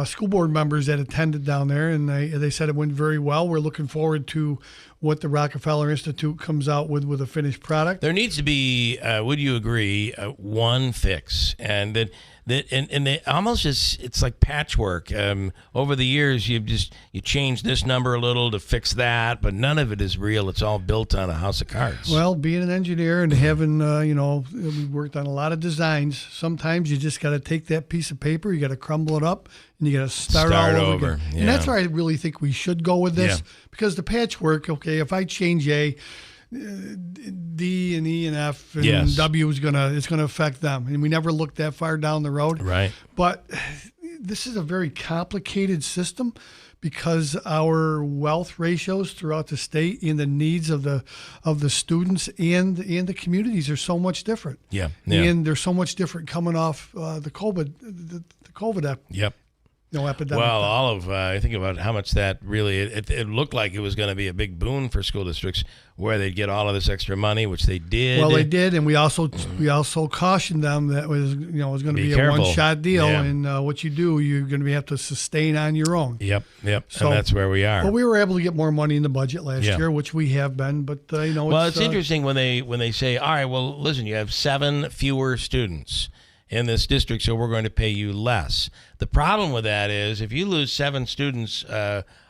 school board members that attended down there, and they said it went very well. We're looking forward to what the Rockefeller Institute comes out with a finished product. There needs to be, would you agree, one fix, and that they almost just, it's like patchwork. Over the years, you change this number a little to fix that, but none of it is real. It's all built on a house of cards. Well, being an engineer and having, we worked on a lot of designs. Sometimes you just got to take that piece of paper, you got to crumble it up, and you got to start all over again. Yeah. And that's where I really think we should go with this, because the patchwork. Okay, if I change A, D and E and F and W it's gonna affect them, and we never looked that far down the road. Right. But this is a very complicated system because our wealth ratios throughout the state and the needs of the students and the communities are so much different. Yeah. And they're so much different coming off the COVID epidemic. Well, all of I think about how much that really it looked like it was going to be a big boon for school districts where they'd get all of this extra money, which they did. Well, they did, and we also cautioned them that it was going to be a one-shot deal, and what you do, you're going to have to sustain on your own. Yep. So, and that's where we are. But we were able to get more money in the budget last year, which we have been. But it's interesting when they say, all right, well, listen, you have 7 fewer students in this district, so we're going to pay you less. The problem with that is if you lose 7 students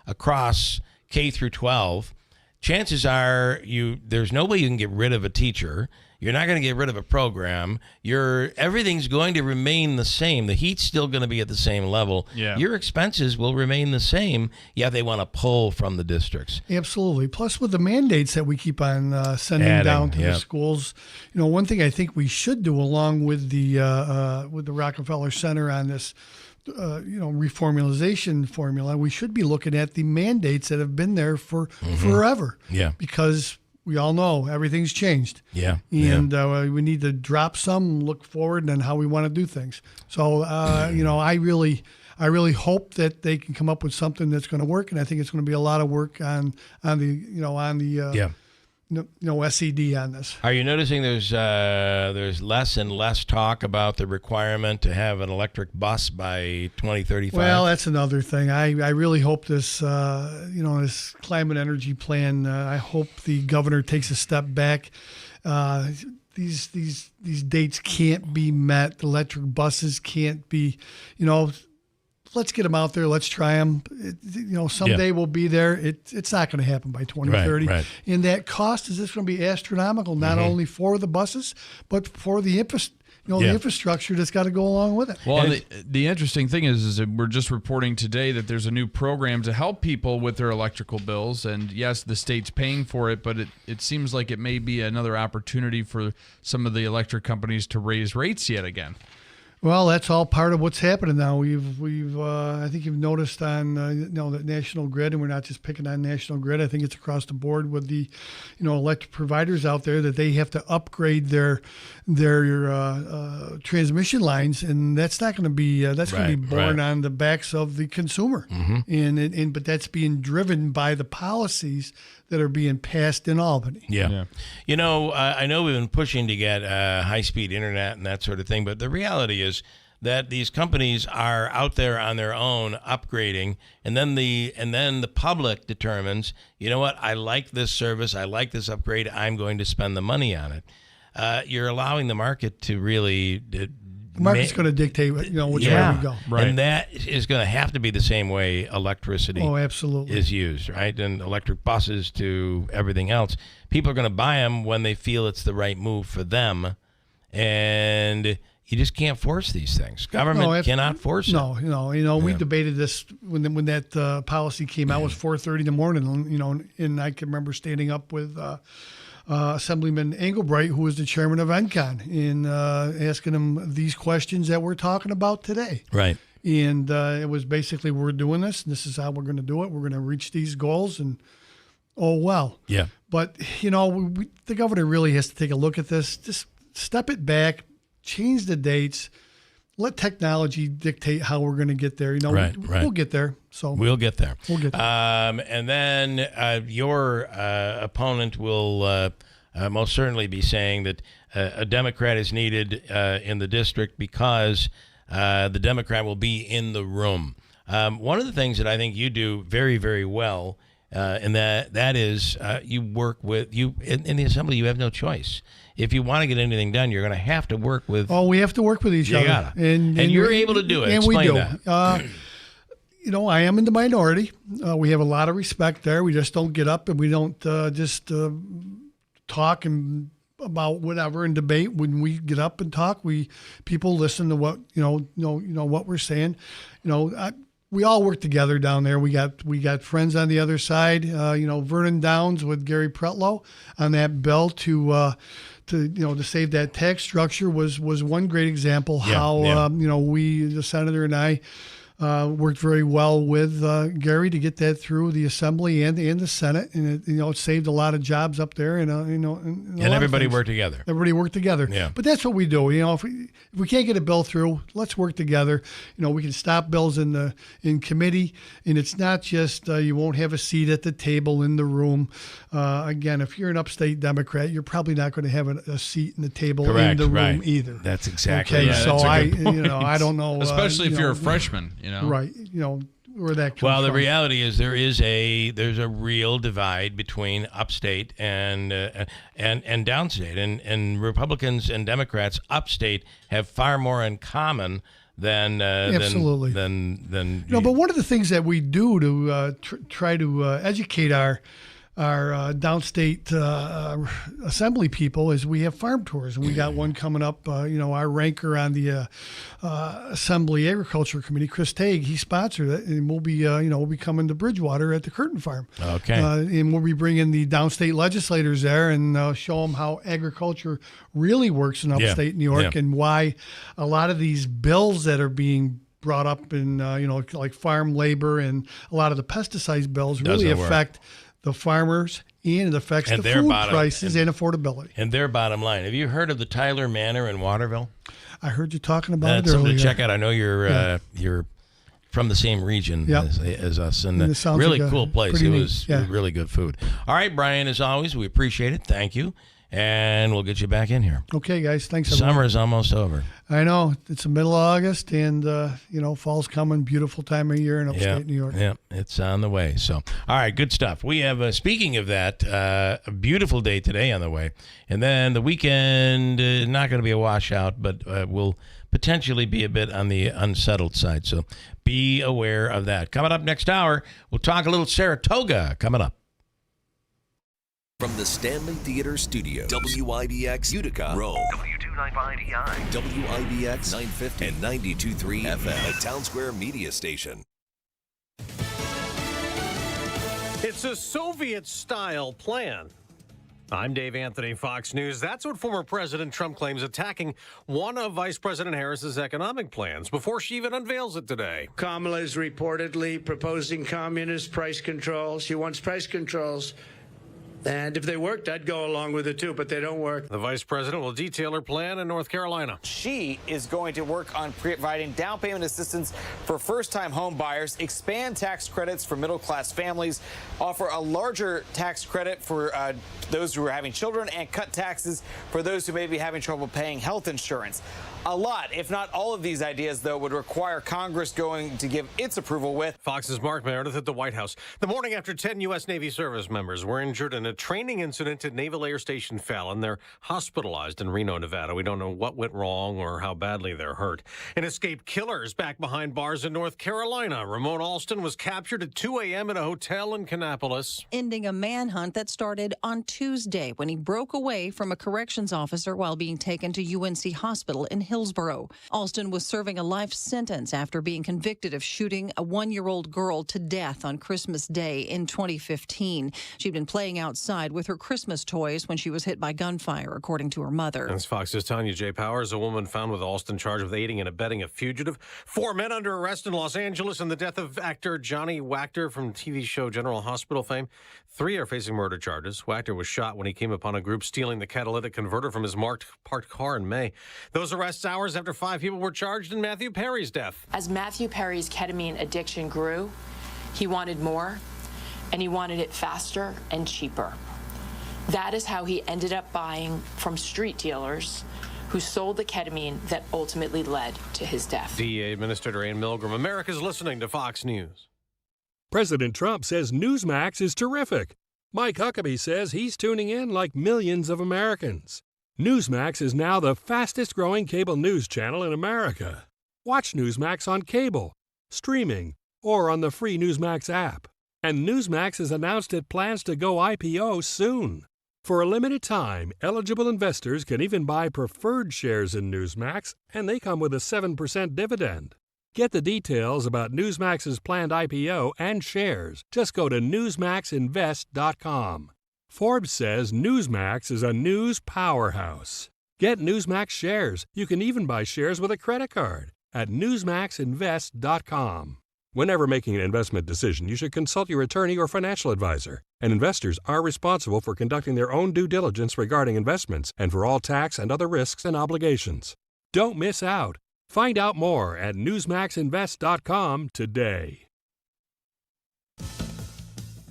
across K through 12, chances are there's no way you can get rid of a teacher. You're not going to get rid of a program. Everything's going to remain the same. The heat's still going to be at the same level. Yeah. Your expenses will remain the same, yet they want to pull from the districts. Absolutely. Plus, with the mandates that we keep on sending down to the schools, one thing I think we should do, along with the Rockefeller Center on this, reformulation formula, we should be looking at the mandates that have been there for forever. Yeah. Because we all know everything's changed. Yeah. And we need to drop some, look forward, and how we want to do things. So, I really hope that they can come up with something that's going to work, and I think it's going to be a lot of work on the SED on this. Are you noticing there's less and less talk about the requirement to have an electric bus by 2035? Well, that's another thing. I really hope this this climate energy plan. I hope the governor takes a step back. These dates can't be met. The electric buses can't be. Let's get them out there. Let's try them. Someday we'll be there. It's not going to happen by 2030. Right. And that cost is just going to be astronomical, not only for the buses, but for the the infrastructure that's got to go along with it. Well, the interesting thing is that we're just reporting today that there's a new program to help people with their electrical bills. And yes, the state's paying for it, but it seems like it may be another opportunity for some of the electric companies to raise rates yet again. Well, that's all part of what's happening now. We've I think you've noticed on the National Grid, and we're not just picking on National Grid. I think it's across the board with the electric providers out there that they have to upgrade their transmission lines, and that's not going to be going to be borne on the backs of the consumer. Mm-hmm. But that's being driven by the policies that are being passed in Albany. Yeah. I know we've been pushing to get high-speed internet and that sort of thing, but the reality is that these companies are out there on their own upgrading, and then the public determines, you know what, I like this service, I like this upgrade, I'm going to spend the money on it. You're allowing the market to really... The market's going to dictate, which way we go. Right. And that is going to have to be the same way electricity absolutely. is used, right? And electric buses to everything else. People are going to buy them when they feel it's the right move for them. And you just can't force these things. Government cannot force it. No. We debated this when that policy came out. It was 4:30 in the morning, and I can remember standing up with Assemblyman Engelbright, who was the chairman of NCON, and asking him these questions that we're talking about today. Right. And it was basically, we're doing this, and this is how we're going to do it. We're going to reach these goals, and Yeah. But, the governor really has to take a look at this. Just step it back, change the dates, let technology dictate how we're going to get there. We'll get there. So we'll get there. And then your opponent will most certainly be saying that a Democrat is needed in the district because the Democrat will be in the room. One of the things that I think you do very, very well, and that is you work with in the assembly. You have no choice. If you want to get anything done, you're going to have to work with. Oh, we have to work with each other. Gotta. And you're able to do it. And Explain we do. that. I am in the minority. We have a lot of respect there. We just don't get up and we don't just talk about whatever and debate. When we get up and talk, people listen to what what we're saying. We all work together down there. We got friends on the other side. Vernon Downs with Gary Pretlow on that bill to save that tax structure was one great example. We, the senator and I, worked very well with Gary to get that through the Assembly and the Senate, and it saved a lot of jobs up there. And everybody worked together. Everybody worked together. Yeah. But that's what we do. If we can't get a bill through, let's work together. We can stop bills in committee, and it's not just you won't have a seat at the table in the room. Again, if you're an upstate Democrat, you're probably not going to have a seat in the table in the room either. That's exactly okay. Right. So I don't know. Especially if you're a freshman. Right. Where that comes well, the from. reality is there's a real divide between upstate and downstate, and Republicans and Democrats upstate have far more in common than absolutely than but one of the things that we do to try to educate our downstate assembly people is we have farm tours, and we got one coming up. Our ranker on the Assembly Agriculture Committee, Chris Tague, he sponsored it, and we'll be coming to Bridgewater at the Curtin Farm. Okay, and we'll be bringing the downstate legislators there and show them how agriculture really works in upstate New York and why a lot of these bills that are being brought up in like farm labor and a lot of the pesticide bills really affect the farmers, and it affects the food prices and affordability. And their bottom line. Have you heard of the Tyler Manor in Waterville? I heard you talking about it earlier. Something to check out. I know you're from the same region as us, and really like cool place. It was really good food. All right, Brian, as always, we appreciate it. Thank you. And we'll get you back in here. Okay, guys. Thanks. Summer is almost over. I know. It's the middle of August, and, fall's coming. Beautiful time of year in upstate New York. Yeah, it's on the way. So, all right, good stuff. We have, speaking of that, a beautiful day today on the way. And then the weekend, not going to be a washout, but will potentially be a bit on the unsettled side. So be aware of that. Coming up next hour, we'll talk a little Saratoga coming up. From the Stanley Theater Studio, WIBX Utica, Rome. W295EI. WIBX 950 and 92.3 FM. A Town Square media station. It's a Soviet-style plan. I'm Dave Anthony, Fox News. That's what former President Trump claims, attacking one of Vice President Harris's economic plans before she even unveils it today. Kamala is reportedly proposing communist price controls. She wants price controls. And if they worked, I'd go along with it, too, but they don't work. The vice president will detail her plan in North Carolina. She is going to work on providing down payment assistance for first-time home buyers, expand tax credits for middle-class families, offer a larger tax credit for those who are having children, and cut taxes for those who may be having trouble paying health insurance. A lot, if not all of these ideas, though, would require Congress going to give its approval with. Fox's Mark Meredith at the White House. The morning after 10 U.S. Navy service members were injured in a training incident at Naval Air Station Fallon. They're hospitalized in Reno, Nevada. We don't know what went wrong or how badly they're hurt. An escaped killer is back behind bars in North Carolina. Ramon Alston was captured at 2 a.m. at a hotel in Kannapolis. Ending a manhunt that started on Tuesday when he broke away from a corrections officer while being taken to UNC Hospital in Hillsborough. Alston was serving a life sentence after being convicted of shooting a 1-year-old girl to death on Christmas Day in 2015. She'd been playing outside with her Christmas toys when she was hit by gunfire, according to her mother. That's Fox's Tanya J. Powers. A woman found with Alston charged with aiding and abetting a fugitive. 4 men under arrest in Los Angeles in the death of actor Johnny Wachter from TV show General Hospital fame. 3 are facing murder charges. Wachter was shot when he came upon a group stealing the catalytic converter from his parked car in May. Those arrests hours after 5 people were charged in Matthew Perry's death. As Matthew Perry's ketamine addiction grew, he wanted more, and he wanted it faster and cheaper. That is how he ended up buying from street dealers who sold the ketamine that ultimately led to his death. DEA Administrator Ann Milgram. America's listening to Fox News. President Trump says Newsmax is terrific. Mike Huckabee says he's tuning in like millions of Americans. Newsmax is now the fastest-growing cable news channel in America. Watch Newsmax on cable, streaming, or on the free Newsmax app. And Newsmax has announced it plans to go IPO soon. For a limited time, eligible investors can even buy preferred shares in Newsmax, and they come with a 7% dividend. Get the details about Newsmax's planned IPO and shares. Just go to newsmaxinvest.com. Forbes says Newsmax is a news powerhouse. Get Newsmax shares. You can even buy shares with a credit card at newsmaxinvest.com. Whenever making an investment decision, you should consult your attorney or financial advisor. And investors are responsible for conducting their own due diligence regarding investments and for all tax and other risks and obligations. Don't miss out. Find out more at newsmaxinvest.com today.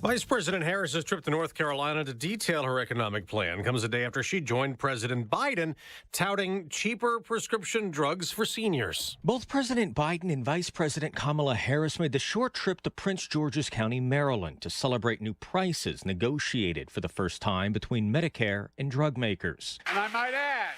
Vice President Harris's trip to North Carolina to detail her economic plan comes a day after she joined President Biden touting cheaper prescription drugs for seniors. Both President Biden and Vice President Kamala Harris made the short trip to Prince George's County, Maryland, to celebrate new prices negotiated for the first time between Medicare and drug makers. And I might add,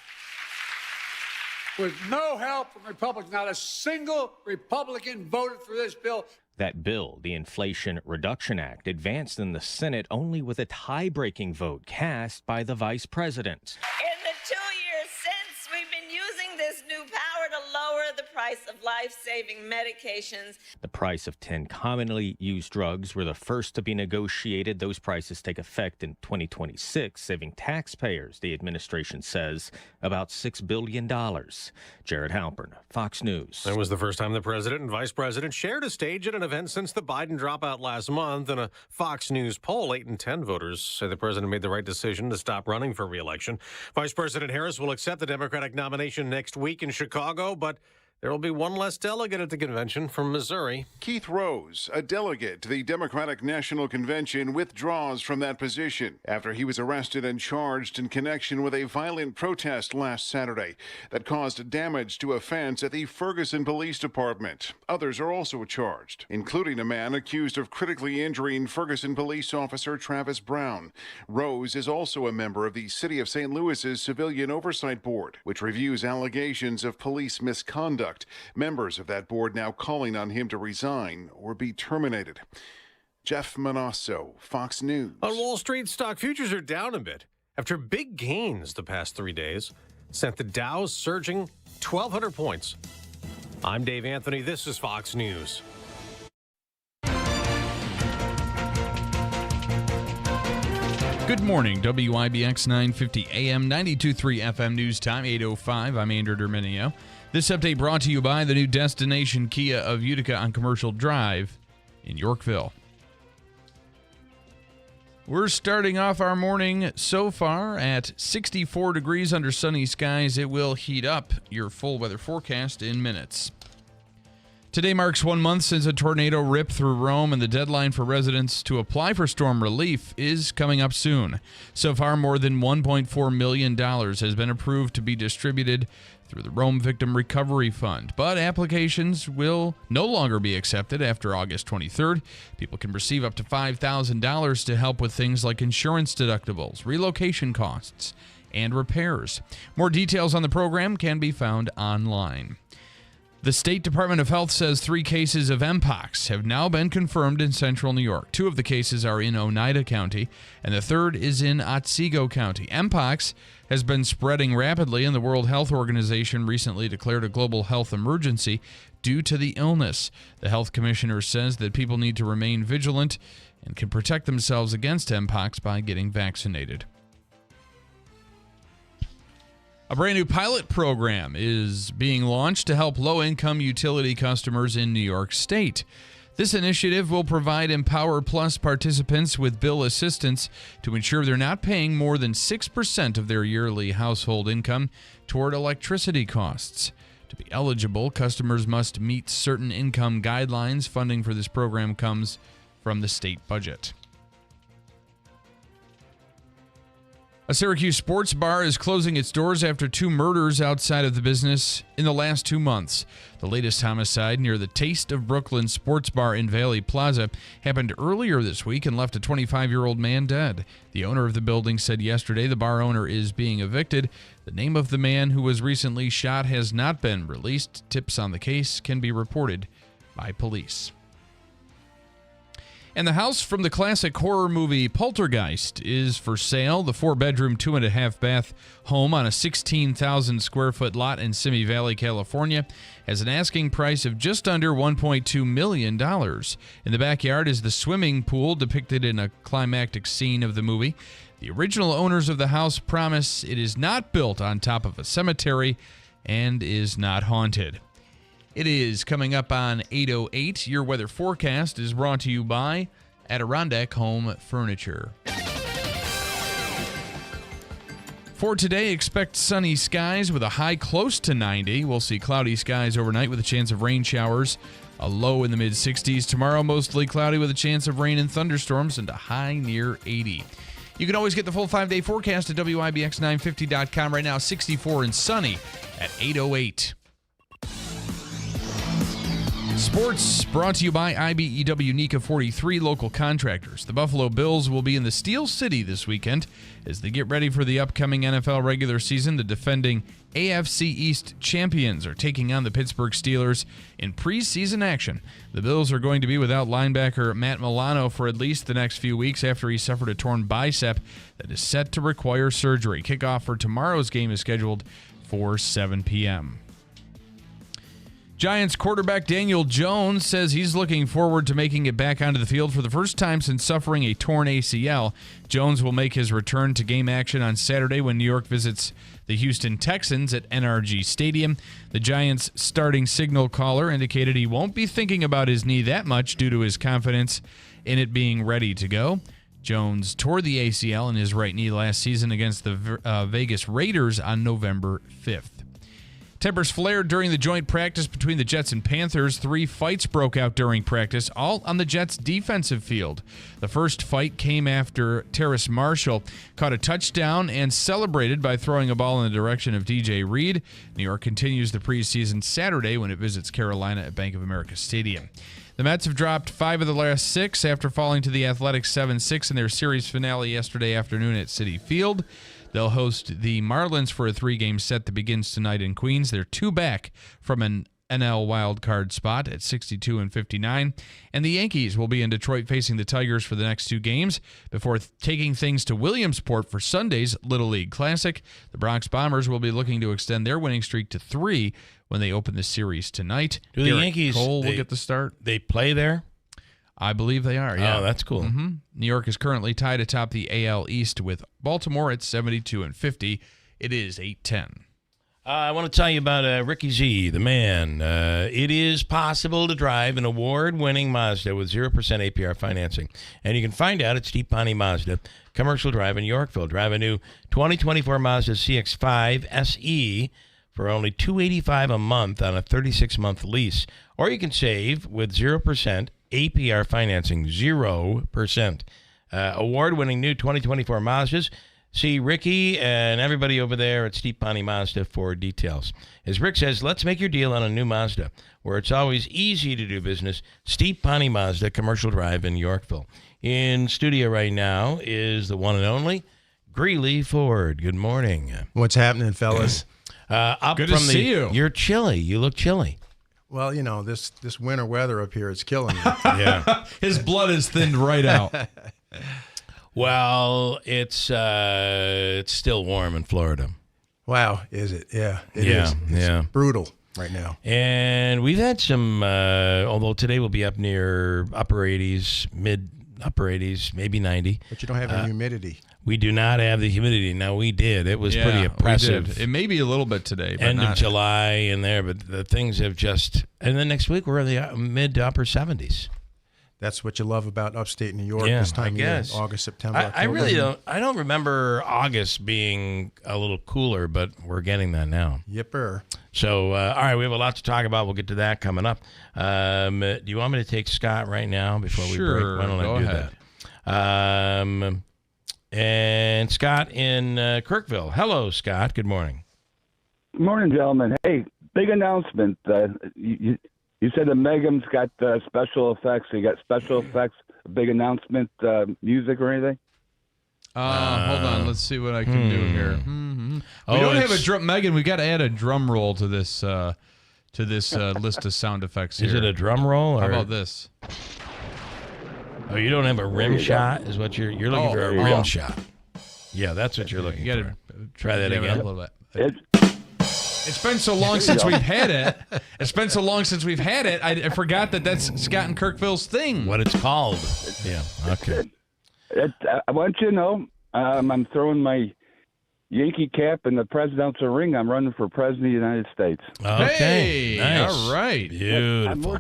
with no help from Republicans, not a single Republican voted for this bill. That bill, the Inflation Reduction Act, advanced in the Senate only with a tie-breaking vote cast by the vice president. In the 2 years since, we've been using this new power to lower the price of life-saving medications. The price of 10 commonly used drugs were the first to be negotiated. Those prices take effect in 2026, saving taxpayers, the administration says, about $6 billion. Jared Halpern, Fox News. It was the first time the president and vice president shared a stage at an event since the Biden dropout last month. In a Fox News poll, 8 in 10 voters say the president made the right decision to stop running for re-election. Vice President Harris will accept the Democratic nomination next week in Chicago, but there will be one less delegate at the convention from Missouri. Keith Rose, a delegate to the Democratic National Convention, withdraws from that position after he was arrested and charged in connection with a violent protest last Saturday that caused damage to a fence at the Ferguson Police Department. Others are also charged, including a man accused of critically injuring Ferguson police officer Travis Brown. Rose is also a member of the City of St. Louis's Civilian Oversight Board, which reviews allegations of police misconduct. Members of that board now calling on him to resign or be terminated. Jeff Manasso, Fox News. On Wall Street, stock futures are down a bit after big gains the past 3 days sent the Dow surging 1,200 points. I'm Dave Anthony. This is Fox News. Good morning, WIBX 950 AM, 92.3 FM News Time, 8:05. I'm Andrew Derminio. This update brought to you by the new Destination Kia of Utica on Commercial Drive in Yorkville. We're starting off our morning so far at 64 degrees under sunny skies. It will heat up. Your full weather forecast in minutes. Today marks 1 month since a tornado ripped through Rome, and the deadline for residents to apply for storm relief is coming up soon. So far, more than $1.4 million has been approved to be distributed through the Rome Victim Recovery Fund. But applications will no longer be accepted after August 23rd. People can receive up to $5,000 to help with things like insurance deductibles, relocation costs, and repairs. More details on the program can be found online. The State Department of Health says 3 cases of Mpox have now been confirmed in central New York. 2 of the cases are in Oneida County, and the 3rd is in Otsego County. Mpox has been spreading rapidly, and the World Health Organization recently declared a global health emergency due to the illness. The health commissioner says that people need to remain vigilant and can protect themselves against Mpox by getting vaccinated. A brand new pilot program is being launched to help low-income utility customers in New York State. This initiative will provide Empower Plus participants with bill assistance to ensure they're not paying more than 6% of their yearly household income toward electricity costs. To be eligible, customers must meet certain income guidelines. Funding for this program comes from the state budget. A Syracuse sports bar is closing its doors after 2 murders outside of the business in the last 2 months. The latest homicide near the Taste of Brooklyn sports bar in Valley Plaza happened earlier this week and left a 25-year-old man dead. The owner of the building said yesterday the bar owner is being evicted. The name of the man who was recently shot has not been released. Tips on the case can be reported by police. And the house from the classic horror movie Poltergeist is for sale. The 4-bedroom, 2.5-bath home on a 16,000-square-foot lot in Simi Valley, California, has an asking price of just under $1.2 million. In the backyard is the swimming pool depicted in a climactic scene of the movie. The original owners of the house promise it is not built on top of a cemetery and is not haunted. It is coming up on 8:08. Your weather forecast is brought to you by Adirondack Home Furniture. For today, expect sunny skies with a high close to 90. We'll see cloudy skies overnight with a chance of rain showers. A low in the mid-60s. Tomorrow, mostly cloudy with a chance of rain and thunderstorms and a high near 80. You can always get the full 5-day forecast at WIBX950.com. Right now, 64 and sunny at 8:08. Sports brought to you by IBEW NECA 43 local contractors. The Buffalo Bills will be in the Steel City this weekend as they get ready for the upcoming NFL regular season. The defending AFC East champions are taking on the Pittsburgh Steelers in preseason action. The Bills are going to be without linebacker Matt Milano for at least the next few weeks after he suffered a torn bicep that is set to require surgery. Kickoff for tomorrow's game is scheduled for 7 p.m. Giants quarterback Daniel Jones says he's looking forward to making it back onto the field for the first time since suffering a torn ACL. Jones will make his return to game action on Saturday when New York visits the Houston Texans at NRG Stadium. The Giants' starting signal caller indicated he won't be thinking about his knee that much due to his confidence in it being ready to go. Jones tore the ACL in his right knee last season against the Vegas Raiders on November 5th. Tempers flared during the joint practice between the Jets and Panthers. 3 fights broke out during practice, all on the Jets' defensive field. The first fight came after Terrace Marshall caught a touchdown and celebrated by throwing a ball in the direction of DJ Reed. New York continues the preseason Saturday when it visits Carolina at Bank of America Stadium. The Mets have dropped 5 of the last 6 after falling to the Athletics 7-6 in their series finale yesterday afternoon at Citi Field. They'll host the Marlins for a 3-game set that begins tonight in Queens. They're 2 back from an NL wildcard spot at 62-59. And the Yankees will be in Detroit facing the Tigers for the next 2 games before taking things to Williamsport for Sunday's Little League Classic. The Bronx Bombers will be looking to extend their winning streak to 3 when they open the series tonight. Do the Garrett Yankees Cole will get the start? They play there? I believe they are, yeah. Oh, that's cool. Mm-hmm. New York is currently tied atop the AL East with Baltimore at 72-50. It is 8-10. I want to tell you about Ricky Z, the man. It is possible to drive an award-winning Mazda with 0% APR financing. And you can find out at Steep Pony Mazda, Commercial Drive in Yorkville. Drive a new 2024 Mazda CX-5 SE for only $285 a month on a 36-month lease. Or you can save with 0% APR financing, 0%. Award-winning new 2024 Mazdas. See Ricky and everybody over there at Steep Pony Mazda for details. As Rick says, let's make your deal on a new Mazda, where it's always easy to do business. Steep Pony Mazda, Commercial Drive in Yorkville. In studio right now is the one and only Greeley Ford. Good morning. What's happening, fellas? Good to see you. You're chilly. You look chilly. Well, you know, this winter weather up here is killing me. Yeah. His blood is thinned right out. Well, it's still warm in Florida. Wow, is it? Yeah, it is. It's brutal right now. And we've had some, although today will be up near upper 80s, mid upper 80s, maybe 90. But you don't have any humidity. We do not have the humidity. Now, we did. It was pretty oppressive. It may be a little bit today. But End of July in there, but the things have just... And then next week, we're in the mid to upper 70s. That's what you love about upstate New York this time of year, August, September, October. I really don't. I don't remember August being a little cooler, but we're getting that now. Yipper. So, all right, we have a lot to talk about. We'll get to that coming up. Do you want me to take Scott right now before we break? Why don't I do that? And Scott in Kirkville. Hello, Scott. Good morning. Good morning, gentlemen. Hey, big announcement. You said the Megan's got special effects. You got special effects, a big announcement, music or anything? Hold on. Let's see what I can do here. Mm-hmm. We don't have a drum. Megan, we got to add a drum roll to this list of sound effects here. Is it a drum roll? Or... How about this? Oh, you don't have a rim shot? Is what you're looking for? A rim shot. Yeah, that's what you're looking for. Try that again. A little bit. It's been so long since we've had it. It's been so long since we've had it. I forgot that's Scott and Kirkville's thing. What it's called. Yeah. Okay. I want you to know, I'm throwing my Yankee cap in the presidential ring. I'm running for president of the United States. Okay. Hey, nice. All right. Beautiful.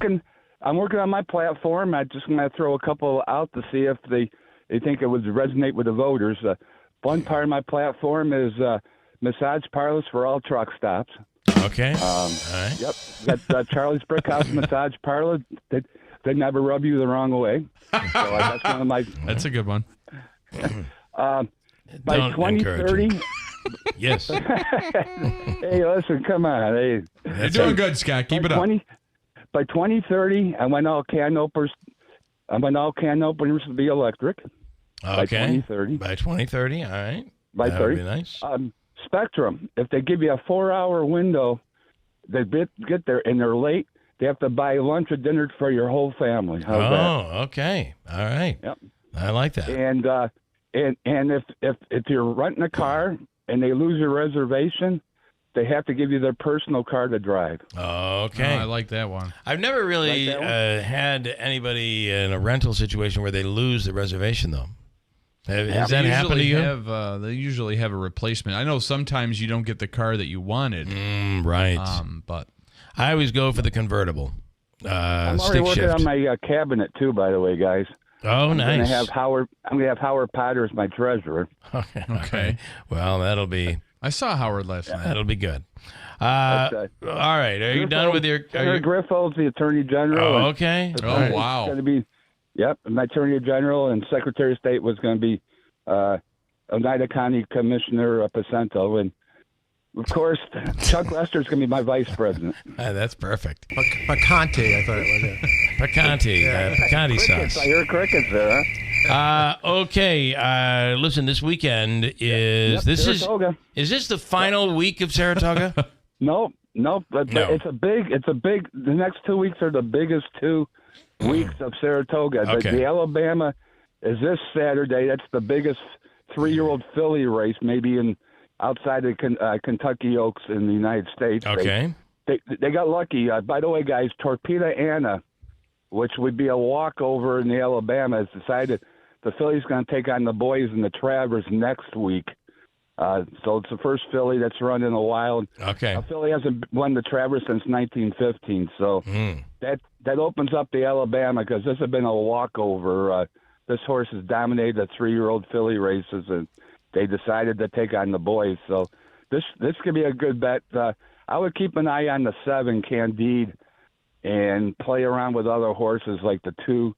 I'm working on my platform. I'm just going to throw a couple out to see if they think it would resonate with the voters. One part of my platform is massage parlors for all truck stops. Okay. All right. Yep. That's Charlie's Brickhouse Massage Parlor. They never rub you the wrong way. So that's one of my. That's a good one. By 2030. Yes. Hey, listen, come on. Hey, you're doing good, Scott. Keep it up. By 2030, I want all can openers to be electric. Okay. By 2030. By 2030. All right. By that 30. would be nice. Spectrum, if they give you a 4-hour window, they get there and they're late, they have to buy lunch or dinner for your whole family. How's that? Okay. All right. Yep. I like that. And if you're renting a car and they lose your reservation, they have to give you their personal car to drive. Okay. I like that one. I've never really had anybody in a rental situation where they lose the reservation, though. Has that happened to you? They usually have a replacement. I know sometimes you don't get the car that you wanted. Right. But I always go for the convertible. I'm already working on my cabinet too, by the way, guys. Oh, nice. I'm gonna have Howard Potter as my treasurer. Okay. Well, that'll be. I saw Howard last night. That'll be good. All right. Are you done with your? Senator Griffith's the Attorney General. Oh, okay. Oh, wow. It's going to be. Yep, my Attorney General and Secretary of State was going to be Oneida County Commissioner Pacento, and of course Chuck Lester's going to be my Vice President. That's perfect. Picante, I thought it was. Picante, picante sauce. I hear crickets there. Huh? Okay. Listen, this weekend is Saratoga. Is this the final week of Saratoga? No, Nope, but it's a big. The next 2 weeks are the biggest 2 weeks of Saratoga. Okay. The Alabama is this Saturday. That's the biggest 3-year-old filly race, maybe outside of Kentucky Oaks in the United States. Okay. They got lucky. By the way, guys, Torpedo Anna, which would be a walkover in the Alabama, has decided the filly's going to take on the boys in the Travers next week. So it's the first filly that's run in a while. Okay. A filly hasn't won the Travers since 1915. So that opens up the Alabama because this has been a walkover. This horse has dominated the 3-year-old filly races, and they decided to take on the boys. So this could be a good bet. I would keep an eye on the 7, Candide, and play around with other horses like the 2,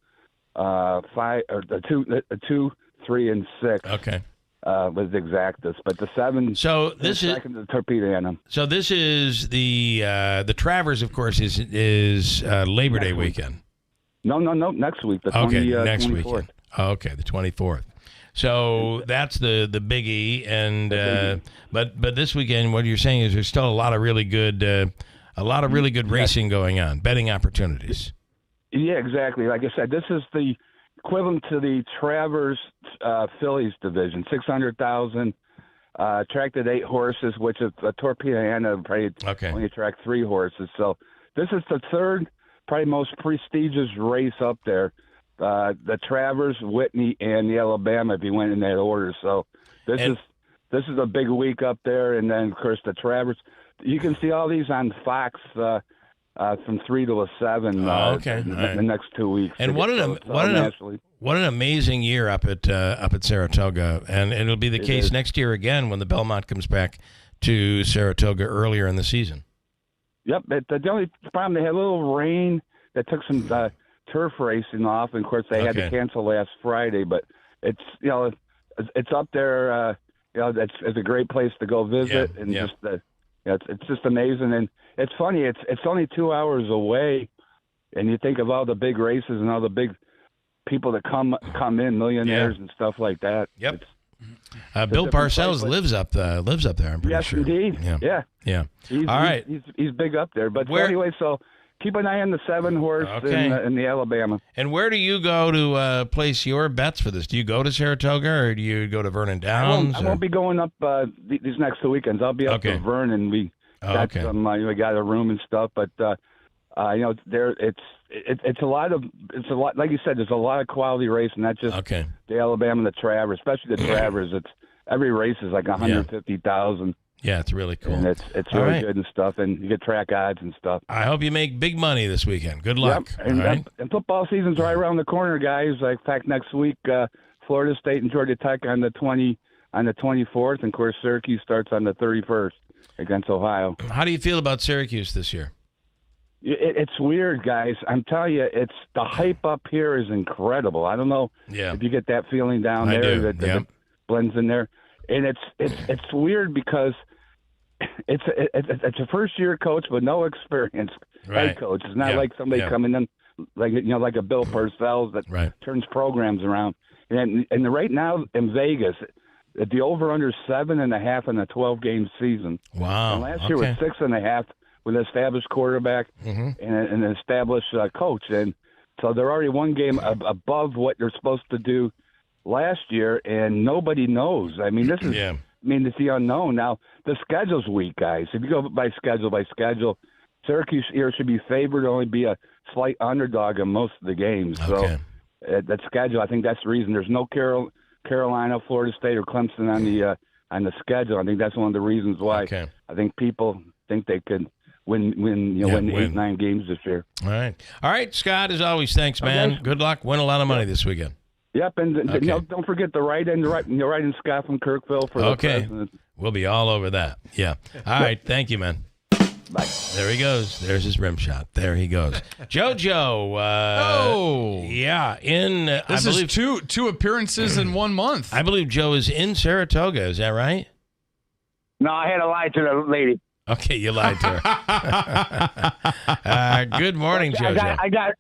5, or the 2, 3, and 6. Okay. With Exactus, but the 7. So this is the Torpedo Anna. So this is the Travers, of course, is Labor Day weekend. No, next week. The next 24th. weekend. Okay, the 24th. So that's the biggie, and but this weekend, what you're saying is there's still a lot of really good racing going on, betting opportunities. Yeah, exactly. Like I said, this is the equivalent to the Travers Phillies division, 600,000. Tracked at 8 horses, which is a Torpedo Anna probably only tracked 3 horses. So this is the third, probably most prestigious race up there. The Travers, Whitney, and the Alabama, if you went in that order. So this is a big week up there, and then of course the Travers. You can see all these on Fox from 3 to 7. The next 2 weeks. And what an amazing year up at Saratoga, and it'll be the case next year again when the Belmont comes back to Saratoga earlier in the season. Yep, the only problem, they had a little rain that took some turf racing off, and of course they had to cancel last Friday. But it's it's up there. It's a great place to go visit, and just it's just amazing. And it's funny. It's only 2 hours away, and you think of all the big races and all the big people that come in, millionaires and stuff like that. Yep. Bill Parcells lives up there. I'm pretty sure. Yes, indeed. Yeah. All right. He's big up there. But anyway, so keep an eye on the 7 horse in the Alabama. And where do you go to place your bets for this? Do you go to Saratoga or do you go to Vernon Downs? I won't be going up these next 2 weekends. I'll be up to Vernon. We got some. We got a room and stuff, but there it's a lot. Like you said, there's a lot of quality racing, not just the Alabama and the Travers, especially the Travers. It's every race is like 150,000. Yeah, it's really cool. And it's really good and stuff, and you get track odds and stuff. I hope you make big money this weekend. Good luck. Yep. And football season's right around the corner, guys. Like, in fact, next week, Florida State and Georgia Tech on the 24th, and of course Syracuse starts on the 31st against Ohio. How do you feel about Syracuse this year? It's weird, guys. I'm telling you, the hype up here is incredible. I don't know if you get that feeling down there that it blends in there, and it's weird because it's a first year coach with no experience head coach. It's not like somebody coming in like a Bill Parcells that turns programs around. And right now in Vegas, the over under 7.5 in a 12-game season. Wow. And last year was 6.5. With an established quarterback and an established coach. And so they're already one game above what they're supposed to do last year, and nobody knows. I mean, this is it's the unknown. Now, the schedule's weak, guys. If you go by schedule, Syracuse here should be favored to only be a slight underdog in most of the games. So that schedule, I think that's the reason. There's no Carolina, Florida State, or Clemson on the schedule. I think that's one of the reasons why I think people think they could win 8-9 games this year. All right, Scott. As always, thanks, man. Okay. Good luck. Win a lot of money this weekend. Yep, and don't forget the write-in Scott from Kirkville for the president. We'll be all over that. Yeah. All right. Thank you, man. Bye. There he goes. There's his rim shot. There he goes. JoJo. This is two appearances in 1 month. I believe Joe is in Saratoga. Is that right? No, I had to lie to the lady. Okay, you lied to her. Good morning, JoJo.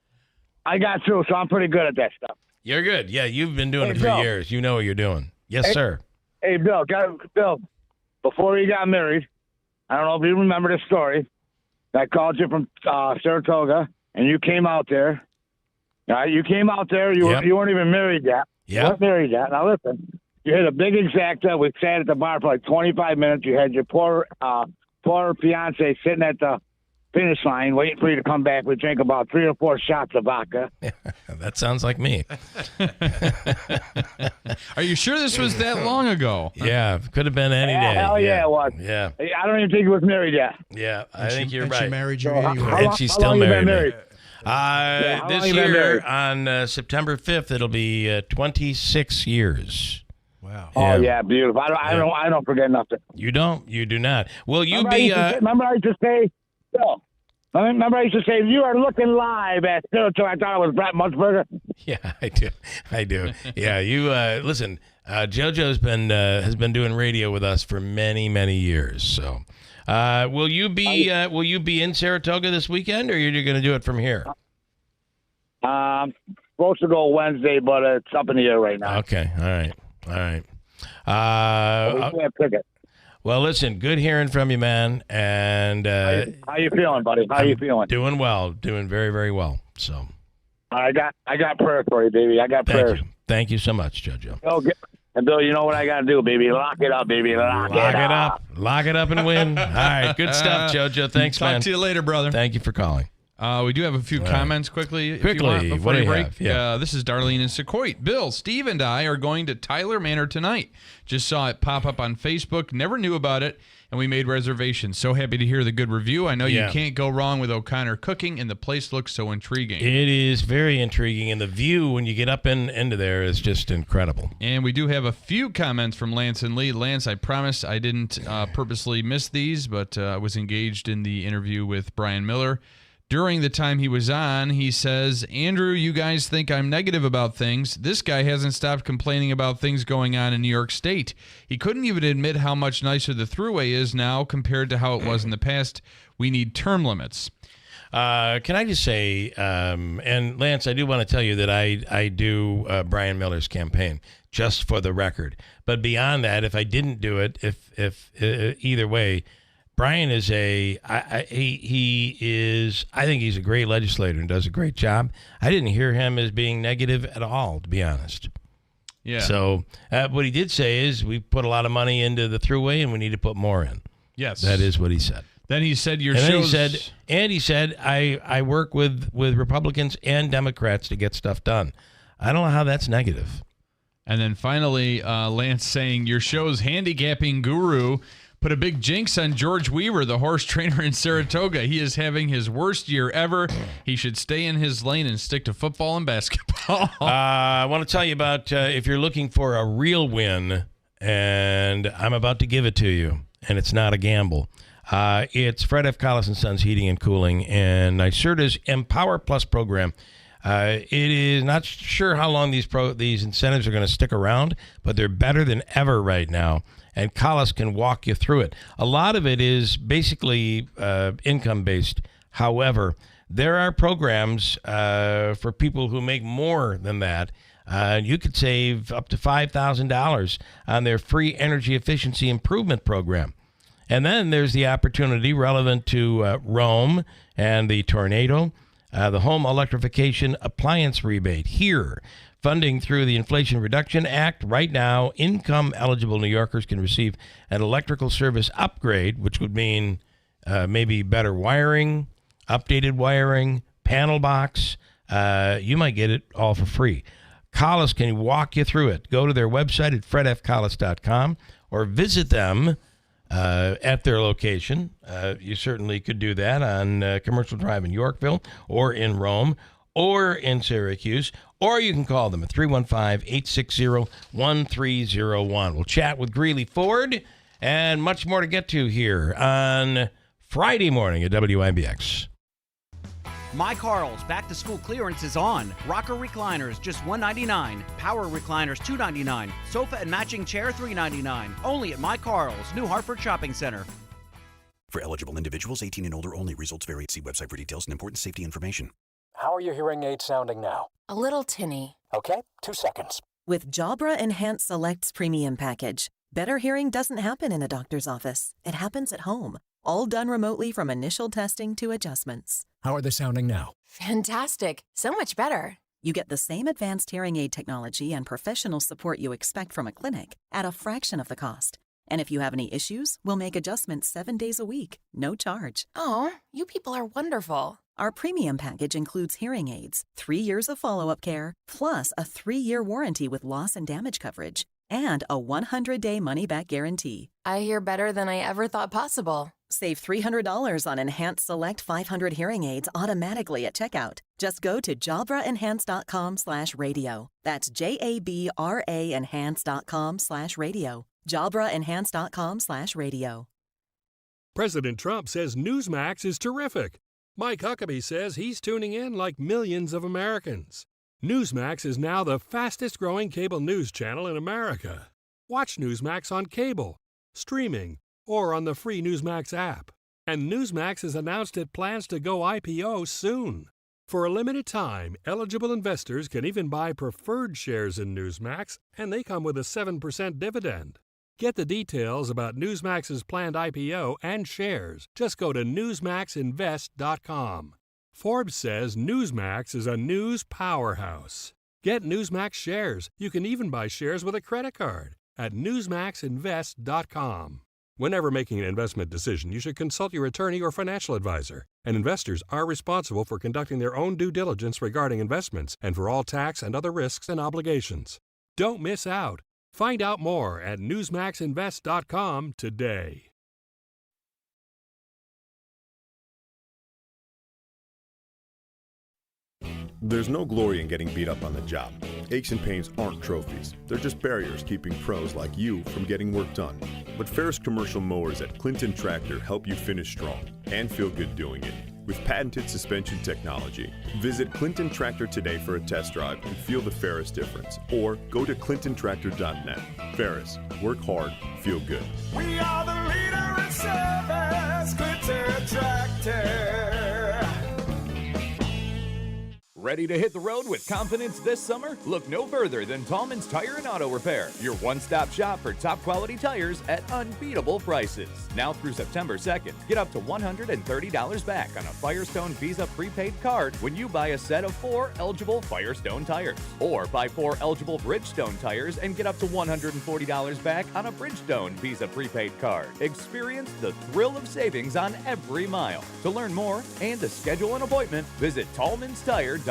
I got through, so I'm pretty good at that stuff. You're good. Yeah, you've been doing it for years. You know what you're doing. Yes, sir. Hey, Bill, before he got married, I don't know if you remember this story, I called you from Saratoga, and you came out there. You came out there. You weren't even married yet. Yeah. You weren't married yet. Now, listen. You hit a big exacta. We sat at the bar for like 25 minutes. You had your poor fiance sitting at the finish line waiting for you to come back. We drank about 3 or 4 shots of vodka. That sounds like me. Are you sure this was that long ago? Yeah, could have been any day. Hell yeah, it was. Yeah. I don't even think he was married yet. Yeah, I think you're and right. She married you So anyway. And she's how still long you been married. married? This year, on September 5th, it'll be 26 years. Wow. Oh yeah, beautiful. I don't forget nothing. You don't? You do not. Will you Remember be? remember I used to say, remember I used to say, you are looking live at Saratoga. I thought it was Brett Munchberger. Yeah, I do. Yeah, you listen. JoJo's has been doing radio with us for many years. So, will you be in Saratoga this weekend, or you're going to do it from here? Supposed to go Wednesday, but it's up in the air right now. Okay, all right. We can't pick it. Well, listen, good hearing from you, man. And how you feeling, buddy? How you feeling? Doing well, doing very well. So, I got prayers for you, baby. I got prayers. Thank you so much, JoJo. And Bill, you know what I got to do, baby? Lock it up, baby. Lock it up. Lock it up and win. All right, good stuff, JoJo. Thanks, man. Talk to you later, brother. Thank you for calling. We do have a few comments quickly. If Quickly, you want, before what do you you break. have? Yeah. This is Darlene in Sequoit. Bill, Steve, and I are going to Tyler Manor tonight. Just saw it pop up on Facebook. Never knew about it, and we made reservations. So happy to hear the good review. I know you can't go wrong with O'Connor cooking, and the place looks so intriguing. It is very intriguing, and the view when you get up into there is just incredible. And we do have a few comments from Lance and Lee. Lance, I promise I didn't purposely miss these, but I was engaged in the interview with Brian Miller. During the time he was on, he says, Andrew, you guys think I'm negative about things. This guy hasn't stopped complaining about things going on in New York State. He couldn't even admit how much nicer the Thruway is now compared to how it was in the past. We need term limits. Can I just say, and Lance, I do want to tell you that I do Brian Miller's campaign, just for the record. But beyond that, if I didn't do it, if either way, Brian is I think he's a great legislator and does a great job. I didn't hear him as being negative at all, to be honest. Yeah. So what he did say is we put a lot of money into the Thruway and we need to put more in. Yes. That is what he said. Then he said your and shows... He said, I work with Republicans and Democrats to get stuff done. I don't know how that's negative. And then finally, Lance saying your show's handicapping guru put a big jinx on George Weaver, the horse trainer in Saratoga. He is having his worst year ever. He should stay in his lane and stick to football and basketball. I want to tell you about if you're looking for a real win, and I'm about to give it to you, and it's not a gamble. It's Fred F. Collis & Sons Heating and Cooling, and NYSERDA's Empower Plus program. It is not sure how long these incentives are going to stick around, but they're better than ever right now. And Collis can walk you through it. A lot of it is basically income-based. However, there are programs for people who make more than that. You could save up to $5,000 on their free energy efficiency improvement program. And then there's the opportunity relevant to Rome and the tornado, the home electrification appliance rebate here. Funding through the Inflation Reduction Act. Right now, income-eligible New Yorkers can receive an electrical service upgrade, which would mean maybe better wiring, updated wiring, panel box. You might get it all for free. Collis can walk you through it. Go to their website at fredfcollis.com or visit them at their location. You certainly could do that on Commercial Drive in Yorkville or in Rome or in Syracuse. Or you can call them at 315-860-1301. We'll chat with Greeley Ford and much more to get to here on Friday morning at WIBX. My Carl's back-to-school clearance is on. Rocker recliners, just $199. Power recliners, $299. Sofa and matching chair, $399. Only at My Carl's, New Hartford Shopping Center. For eligible individuals, 18 and older only. Results vary. See website for details and important safety information. How are your hearing aids sounding now? A little tinny. Okay, 2 seconds. With Jabra Enhanced Selects Premium Package, better hearing doesn't happen in a doctor's office. It happens at home. All done remotely from initial testing to adjustments. How are they sounding now? Fantastic. So much better. You get the same advanced hearing aid technology and professional support you expect from a clinic at a fraction of the cost. And if you have any issues, we'll make adjustments 7 days a week, no charge. Oh, you people are wonderful. Our premium package includes hearing aids, 3 years of follow-up care, plus a 3-year warranty with loss and damage coverage, and a 100-day money-back guarantee. I hear better than I ever thought possible. Save $300 on Enhanced Select 500 hearing aids automatically at checkout. Just go to JabraEnhance.com/radio. That's JABRA Enhance.com/radio. JabraEnhance.com/radio. President Trump says Newsmax is terrific. Mike Huckabee says he's tuning in like millions of Americans. Newsmax is now the fastest-growing cable news channel in America. Watch Newsmax on cable, streaming, or on the free Newsmax app. And Newsmax has announced it plans to go IPO soon. For a limited time, eligible investors can even buy preferred shares in Newsmax, and they come with a 7% dividend. Get the details about Newsmax's planned IPO and shares. Just go to newsmaxinvest.com. Forbes says Newsmax is a news powerhouse. Get Newsmax shares. You can even buy shares with a credit card at newsmaxinvest.com. Whenever making an investment decision, you should consult your attorney or financial advisor. And investors are responsible for conducting their own due diligence regarding investments and for all tax and other risks and obligations. Don't miss out. Find out more at newsmaxinvest.com today. There's no glory in getting beat up on the job. Aches and pains aren't trophies. They're just barriers keeping pros like you from getting work done. But Ferris commercial mowers at Clinton Tractor help you finish strong and feel good doing it with patented suspension technology. Visit Clinton Tractor today for a test drive and feel the Ferris difference. Or go to clintontractor.net. Ferris, work hard, feel good. We are the leader in service, Clinton Tractor. Ready to hit the road with confidence this summer? Look no further than Tallman's Tire and Auto Repair, your one-stop shop for top-quality tires at unbeatable prices. Now through September 2nd, get up to $130 back on a Firestone Visa prepaid card when you buy a set of 4 eligible Firestone tires. Or buy 4 eligible Bridgestone tires and get up to $140 back on a Bridgestone Visa prepaid card. Experience the thrill of savings on every mile. To learn more and to schedule an appointment, visit tallmanstire.com.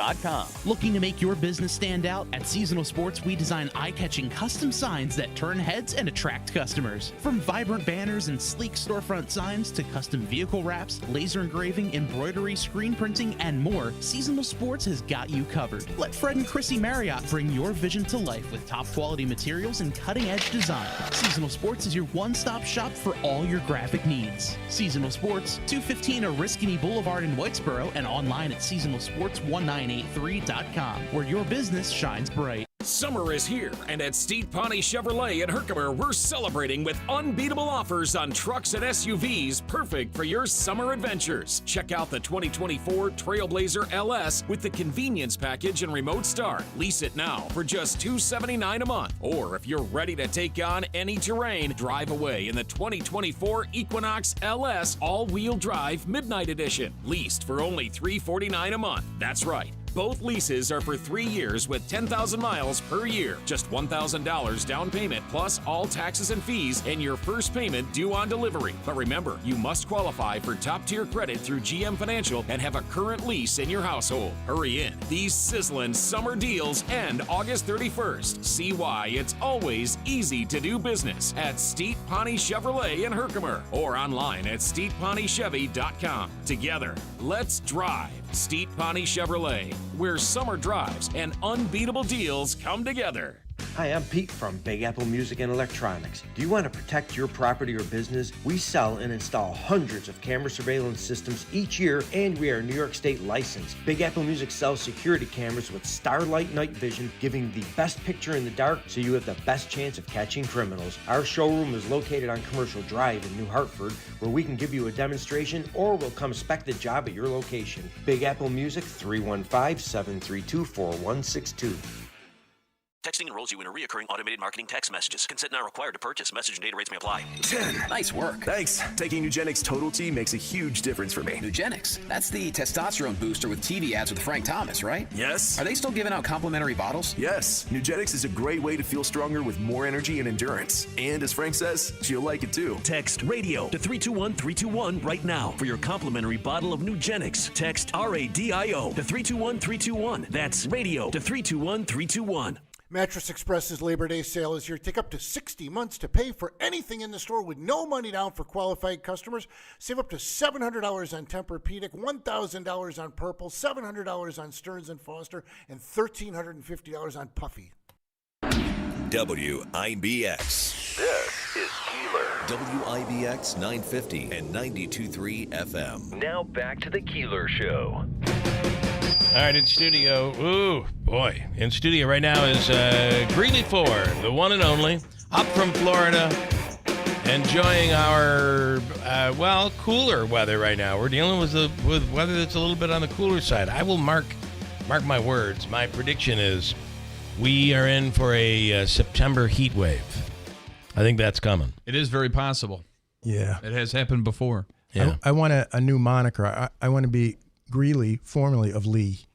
Looking to make your business stand out? At Seasonal Sports, we design eye-catching custom signs that turn heads and attract customers. From vibrant banners and sleek storefront signs to custom vehicle wraps, laser engraving, embroidery, screen printing, and more, Seasonal Sports has got you covered. Let Fred and Chrissy Marriott bring your vision to life with top-quality materials and cutting-edge design. Seasonal Sports is your one-stop shop for all your graphic needs. Seasonal Sports, 215 Oriskany Boulevard in Whitesboro, and online at seasonalsports1983.com, where your business shines bright. Summer is here, and at Steed Pawnee Chevrolet in Herkimer, we're celebrating with unbeatable offers on trucks and SUVs perfect for your summer adventures. Check out the 2024 Trailblazer LS with the convenience package and remote start. Lease it now for just $279 a month. Or if you're ready to take on any terrain, drive away in the 2024 Equinox LS all-wheel drive Midnight Edition. Leased for only $349 a month. That's right. Both leases are for 3 years with 10,000 miles per year. Just $1,000 down payment plus all taxes and fees and your first payment due on delivery. But remember, you must qualify for top-tier credit through GM Financial and have a current lease in your household. Hurry in. These sizzling summer deals end August 31st. See why it's always easy to do business at Steed Pawnee Chevrolet in Herkimer or online at SteedPawneeChevy.com. Together, let's drive Steed Pawnee Chevrolet, where summer drives and unbeatable deals come together. Hi, I'm Pete from Big Apple Music and Electronics. Do you want to protect your property or business? We sell and install hundreds of camera surveillance systems each year, and we are New York State licensed. Big Apple Music sells security cameras with Starlight night vision, giving the best picture in the dark so you have the best chance of catching criminals. Our showroom is located on Commercial Drive in New Hartford, where we can give you a demonstration or we'll come spec the job at your location. Big Apple Music, 315-732-4162. Texting enrolls you in a recurring automated marketing text messages. Consent not required to purchase. Message and data rates may apply. 10. Nice work. Thanks. Taking Nugenix Total T makes a huge difference for me. Nugenix? That's the testosterone booster with TV ads with Frank Thomas, right? Yes. Are they still giving out complimentary bottles? Yes. Nugenix is a great way to feel stronger with more energy and endurance. And as Frank says, you'll like it too. Text radio to 321-321 right now for your complimentary bottle of Nugenix. Text RADIO to 321-321. That's radio to 321-321. Mattress Express's Labor Day sale is here. Take up to 60 months to pay for anything in the store with no money down for qualified customers. Save up to $700 on Tempur-Pedic, $1,000 on Purple, $700 on Stearns & Foster, and $1,350 on Puffy. WIBX. This is Keeler. WIBX 950 and 92.3 FM. Now back to the Keeler Show. All right, in studio, in studio right now is Greeley Ford, the one and only, up from Florida, enjoying our, cooler weather right now. We're dealing with weather that's a little bit on the cooler side. I will mark my words. My prediction is we are in for a September heat wave. I think that's coming. It is very possible. Yeah. It has happened before. Yeah. I want a new moniker. I want to be Greeley, formerly of Lee.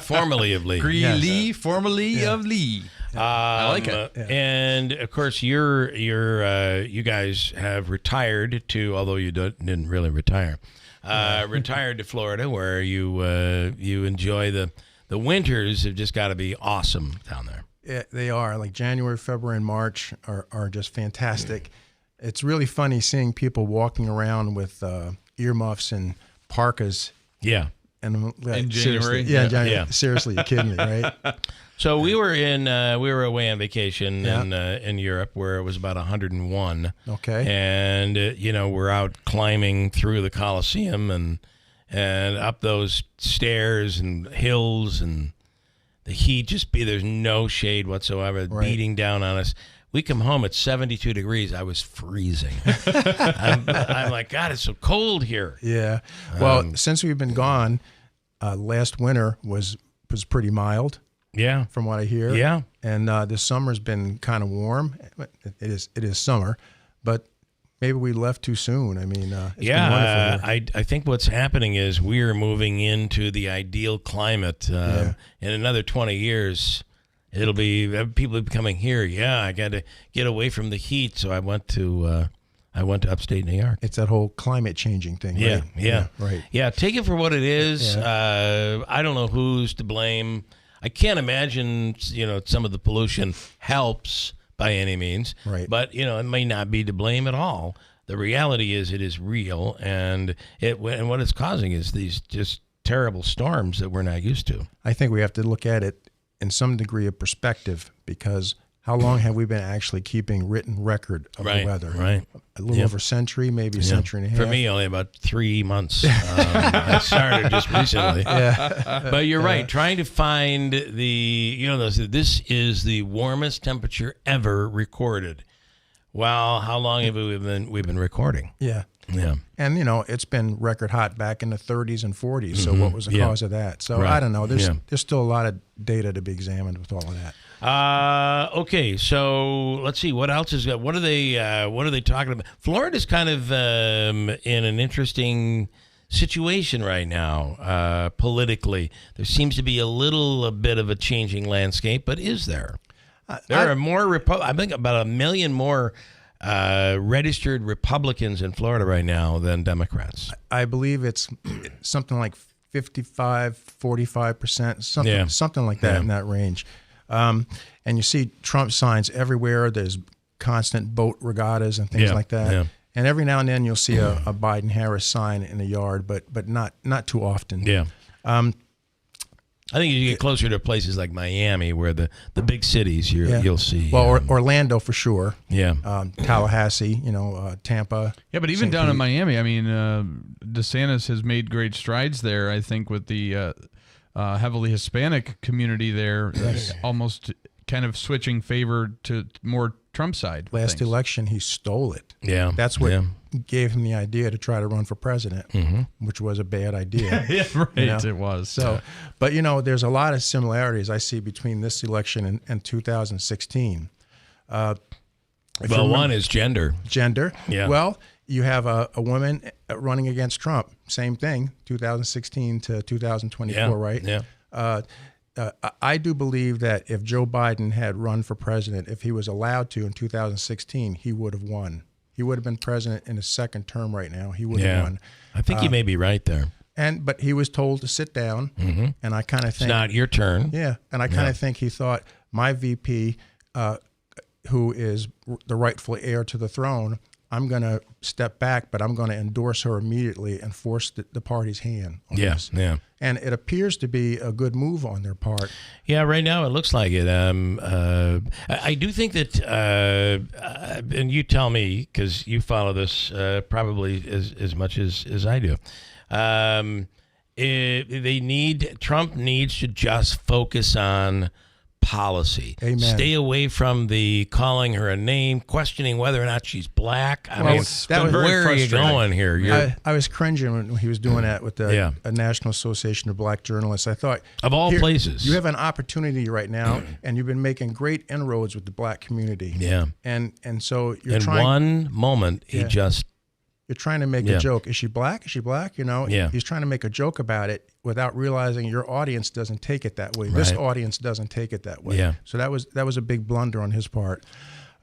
Formerly of Lee. Greeley, yes. Formerly of Lee. I like it. And of course, you guys have retired to, although you didn't really retire, retired to Florida, where you enjoy the winters. Have just got to be awesome down there. Yeah, they are. Like January, February, and March are just fantastic. It's really funny seeing people walking around with earmuffs and parkas. Yeah. And in January? Yeah, January. Yeah. Seriously, you're kidding me, right? So we were away on vacation in Europe where it was about 101. Okay. And we're out climbing through the Colosseum and up those stairs and hills, and the heat there's no shade whatsoever, beating down on us. We come home at 72 degrees. I was freezing. I'm like, God, it's so cold here. Yeah. Well, since we've been gone, last winter was pretty mild. Yeah. From what I hear. Yeah. And this summer's been kind of warm. It is summer, but maybe we left too soon. I mean, it's been wonderful here. I think what's happening is we're moving into the ideal climate. In another 20 years. It'll be people will be coming here. Yeah, I got to get away from the heat, so I went to upstate New York. It's that whole climate changing thing. Yeah, right? yeah, right. Yeah, take it for what it is. Yeah. I don't know who's to blame. I can't imagine some of the pollution helps by any means. Right. But it may not be to blame at all. The reality is it is real, and what it's causing is these just terrible storms that we're not used to. I think we have to look at it in some degree of perspective, because how long have we been actually keeping written record of the weather? Right. A little over a century, maybe a century and a half. For me, only about 3 months. I started just recently. Yeah. But you're right. Trying to find this is the warmest temperature ever recorded. Well, how long have we've been recording? Yeah. Yeah. And, it's been record hot back in the 30s and 40s. So what was the cause of that? So I don't know. There's still a lot of data to be examined with all of that. Okay, so let's see. What else is what are they talking about? Florida's kind of in an interesting situation right now politically. There seems to be a bit of a changing landscape, but is there? There are more I think about 1 million more registered Republicans in Florida right now than Democrats. I believe it's something like 45%, something like that in that range. And you see Trump signs everywhere. There's constant boat regattas and things like that. Yeah. And every now and then you'll see a Biden-Harris sign in the yard, but not too often. Yeah. I think you get closer to places like Miami, where the big cities you'll see. Well, Orlando for sure. Yeah. Tallahassee, Tampa. Yeah, but even down in Miami, I mean, DeSantis has made great strides there. I think with the heavily Hispanic community there, almost kind of switching favor to more Trump's side. Last election, he stole it. Yeah. That's what gave him the idea to try to run for president, which was a bad idea. Yeah, right. You know? It was. So, but there's a lot of similarities I see between this election and 2016. One is gender. Gender. Yeah. Well, you have a woman running against Trump. Same thing, 2016 to 2024, right? Yeah. I do believe that if Joe Biden had run for president, if he was allowed to in 2016, he would have won. He would have been president in his second term right now. He would have won. I think you may be right there. But he was told to sit down, and I kind of think it's not your turn. Yeah, and I kind of think he thought my VP, who is the rightful heir to the throne, I'm going to step back, but I'm going to endorse her immediately and force the party's hand on this. Yeah. And it appears to be a good move on their part. Yeah, right now it looks like it. I do think that, and you tell me, because you follow this probably as much as I do. Trump needs to just focus on policy. Amen. Stay away from the calling her a name, questioning whether or not she's black. I mean, where are you going here? I was cringing when he was doing that with the National Association of Black Journalists. I thought, of all places, you have an opportunity right now, and you've been making great inroads with the black community. Yeah, and so you're in one moment he just. You're trying to make a joke. Is she black? Is she black? He's trying to make a joke about it without realizing your audience doesn't take it that way. Right. This audience doesn't take it that way. Yeah. So that was a big blunder on his part.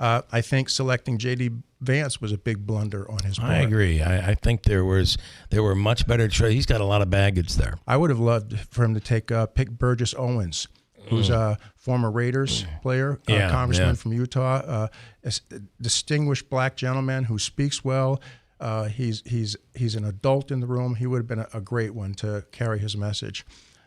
I think selecting J.D. Vance was a big blunder on his part. I agree. I think there were much better choices. He's got a lot of baggage there. I would have loved for him to pick Burgess Owens, who's a former Raiders player, congressman from Utah, a distinguished black gentleman who speaks well. He's an adult in the room. He would have been a great one to carry his message.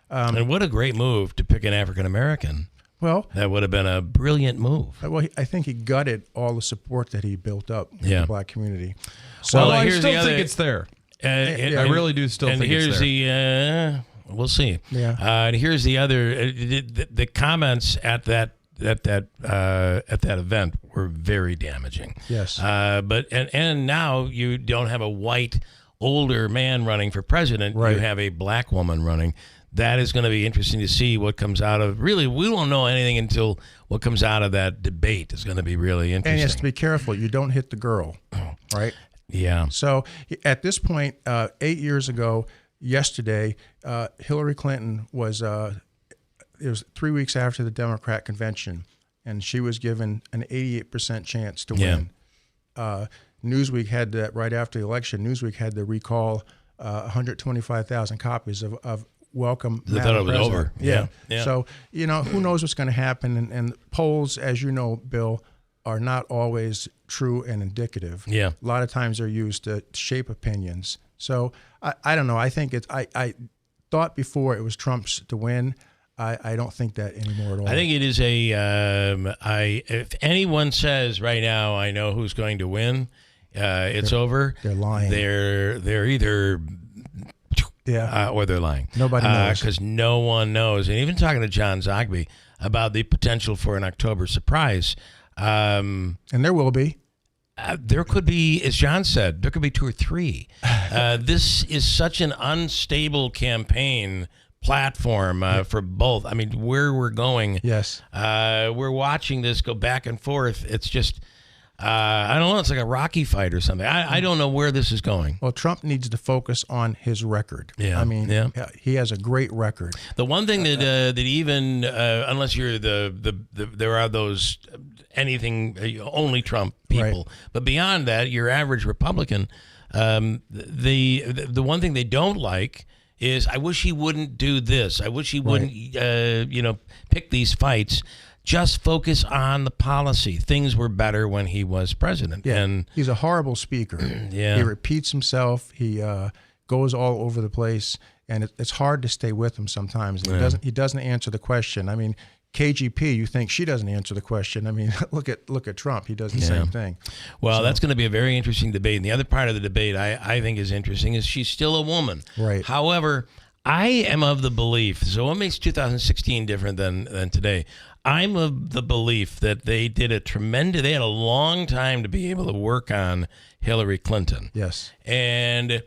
And what a great move to pick an African American. Well, that would have been a brilliant move. Well, I think he gutted all the support that he built up in the black community. So I still think it's there. I really do still think it's there. We'll see. Yeah. And here's the other the comments at that event were very damaging. Yes. But now you don't have a white older man running for president. Right. You have a black woman running. That is going to be interesting to see what comes out of. Really, we won't know anything until what comes out of that debate is going to be really interesting. And you have to be careful. You don't hit the girl, right? Yeah. So at this point, 8 years ago, yesterday, Hillary Clinton was. It was 3 weeks after the Democrat convention, and she was given an 88% chance to win. Newsweek had that right after the election. Newsweek had to recall 125,000 copies of Welcome. They thought it was over. Yeah. So, who knows what's going to happen. And polls, as you know, Bill, are not always true and indicative. Yeah. A lot of times they're used to shape opinions. So, I don't know. I think I thought before it was Trump's to win. I don't think that anymore at all. I think it is if anyone says right now, I know who's going to win, it's over. They're lying. They're either or they're lying. Nobody knows. Because no one knows. And even talking to John Zogby about the potential for an October surprise. And there will be. There could be, as John said, there could be 2 or 3. This is such an unstable campaign platform for both. I mean, where we're going. Yes. We're watching this go back and forth. It's just, I don't know, it's like a Rocky fight or something. I don't know where this is going. Well, Trump needs to focus on his record. Yeah. I mean, he has a great record. The one thing that even, unless you're there are those anything, only Trump people. Right. But beyond that, your average Republican, the one thing they don't like is, I wish he wouldn't do this. I wish he wouldn't, pick these fights. Just focus on the policy. Things were better when he was president. Yeah. And he's a horrible speaker. Yeah. He repeats himself. He goes all over the place, and it's hard to stay with him sometimes. He doesn't answer the question. I mean, KGP, you think she doesn't answer the question. I mean, look at Trump. He does the same thing. Well, that's going to be a very interesting debate. And the other part of the debate I think is interesting is she's still a woman. Right. However, I am of the belief, so what makes 2016 different than today? I'm of the belief that they did they had a long time to be able to work on Hillary Clinton. Yes. And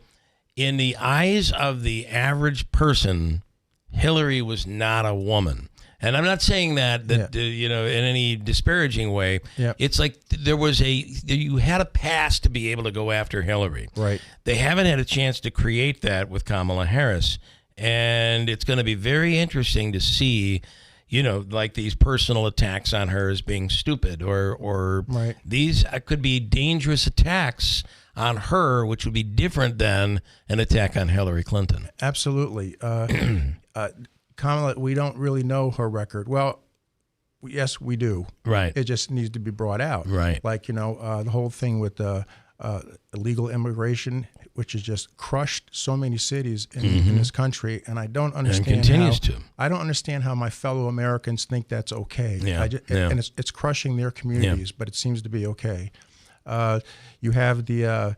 in the eyes of the average person, Hillary was not a woman. And I'm not saying that in any disparaging way. Yeah. It's like you had a pass to be able to go after Hillary. Right. They haven't had a chance to create that with Kamala Harris. And it's going to be very interesting to see, like these personal attacks on her as being stupid or right. These could be dangerous attacks on her, which would be different than an attack on Hillary Clinton. Absolutely. Kamala, we don't really know her record. Well, yes, we do. Right. It just needs to be brought out. Right. Like, the whole thing with illegal immigration, which has just crushed so many cities in this country, and I don't understand. And continues to. I don't understand how my fellow Americans think that's okay. Yeah. And it's crushing their communities, but it seems to be okay. You have the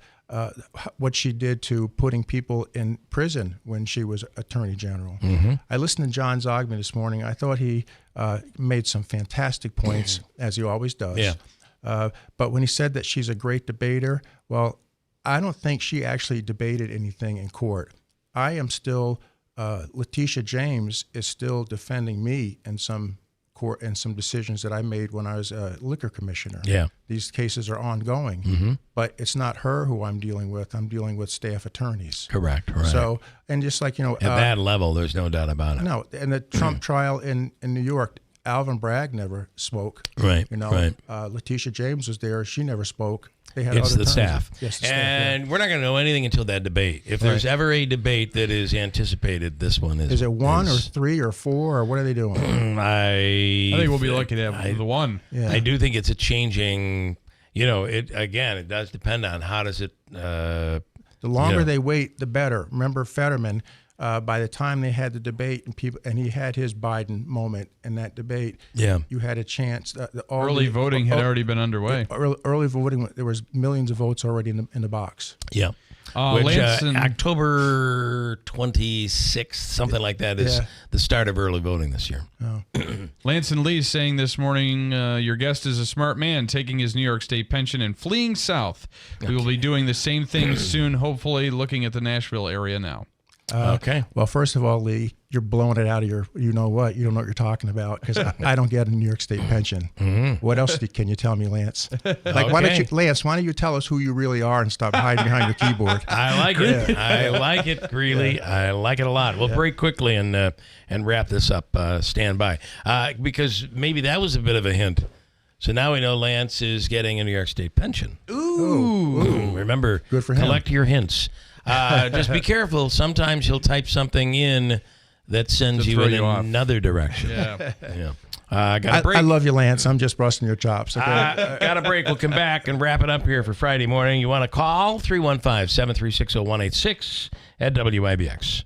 what she did to putting people in prison when she was Attorney General. Mm-hmm. I listened to John Zogman this morning. I thought he made some fantastic points, as he always does. Yeah. But when he said that she's a great debater, well, I don't think she actually debated anything in court. I am still, Letitia James is still defending me in some court and some decisions that I made when I was a liquor commissioner. Yeah. These cases are ongoing, Mm-hmm. but it's not her who I'm dealing with. I'm dealing with staff attorneys. Correct. Right. So, and just like, at that level, there's no doubt about it. No, and the Trump trial in New York, Alvin Bragg never spoke. Right. Right. Letitia James was there. She never spoke. They had It's other the times. staff. Yes, the staff, and we're not going to know anything until that debate. If there's ever a debate that is anticipated, this one is. Is it one or three or four, or what are they doing? I think we'll be lucky to have the one. Yeah. I do think it's a changing. It does depend on how does it. The longer they wait, the better. Remember Fetterman. By the time they had the debate and he had his Biden moment in that debate, you had a chance. Early voting had already been underway. Early voting, there was millions of votes already in the box. Yeah. Which October 26th, something like that, is the start of early voting this year. Oh. Lance and Lee saying this morning, your guest is a smart man taking his New York State pension and fleeing south. We will be doing the same thing soon, hopefully looking at the Nashville area now. Okay. Well, first of all, Lee, you're blowing it out of your, you know what? You don't know what you're talking about because I don't get a New York State pension. Mm-hmm. What else can you tell me, Lance? Why don't you, Lance? Why don't you tell us who you really are and stop hiding behind your keyboard? I like it. I like it, Greeley. I like it a lot. We'll break quickly and wrap this up. Stand by because maybe that was a bit of a hint. So now we know Lance is getting a New York State pension. Ooh. Remember, good for him. Collect your hints. Just be careful. Sometimes he'll type something in that sends you in another direction. Yeah. Got a break. I love you, Lance. I'm just busting your chops. Okay? Got a break. We'll come back and wrap it up here for Friday morning. You want to call 315-736-0186 at WIBX.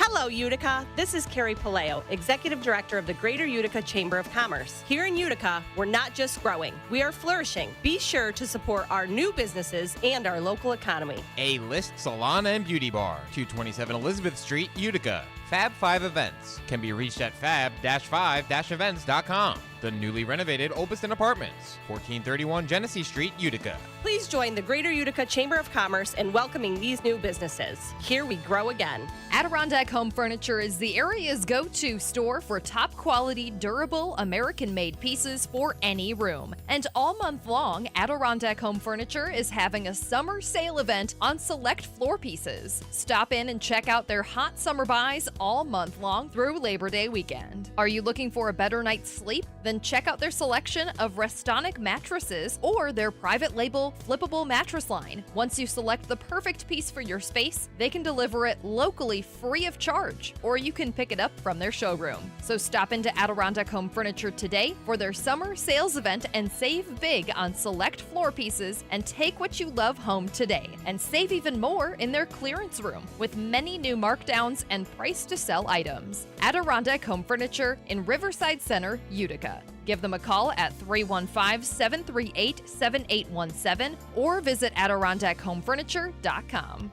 Hello, Utica. This is Carrie Paleo, Executive Director of the Greater Utica Chamber of Commerce. Here in Utica, we're not just growing, we are flourishing. Be sure to support our new businesses and our local economy. A-List Salon and Beauty Bar, 227 Elizabeth Street, Utica. Fab 5 Events can be reached at fab-5-events.com. The newly renovated Olbiston Apartments, 1431 Genesee Street, Utica. Please join the Greater Utica Chamber of Commerce in welcoming these new businesses. Here we grow again. Adirondack Home Furniture is the area's go-to store for top quality, durable, American-made pieces for any room. And all month long, Adirondack Home Furniture is having a summer sale event on select floor pieces. Stop in and check out their hot summer buys all month long through Labor Day weekend. Are you looking for a better night's sleep? Then check out their selection of Restonic mattresses or their private label flippable mattress line. Once you select the perfect piece for your space, they can deliver it locally free of charge, or you can pick it up from their showroom. So stop into Adirondack Home Furniture today for their summer sales event and save big on select floor pieces and take what you love home today. And save even more in their clearance room with many new markdowns and price to sell items. Adirondack Home Furniture in Riverside Center, Utica. Give them a call at 315-738-7817 or visit AdirondackHomeFurniture.com.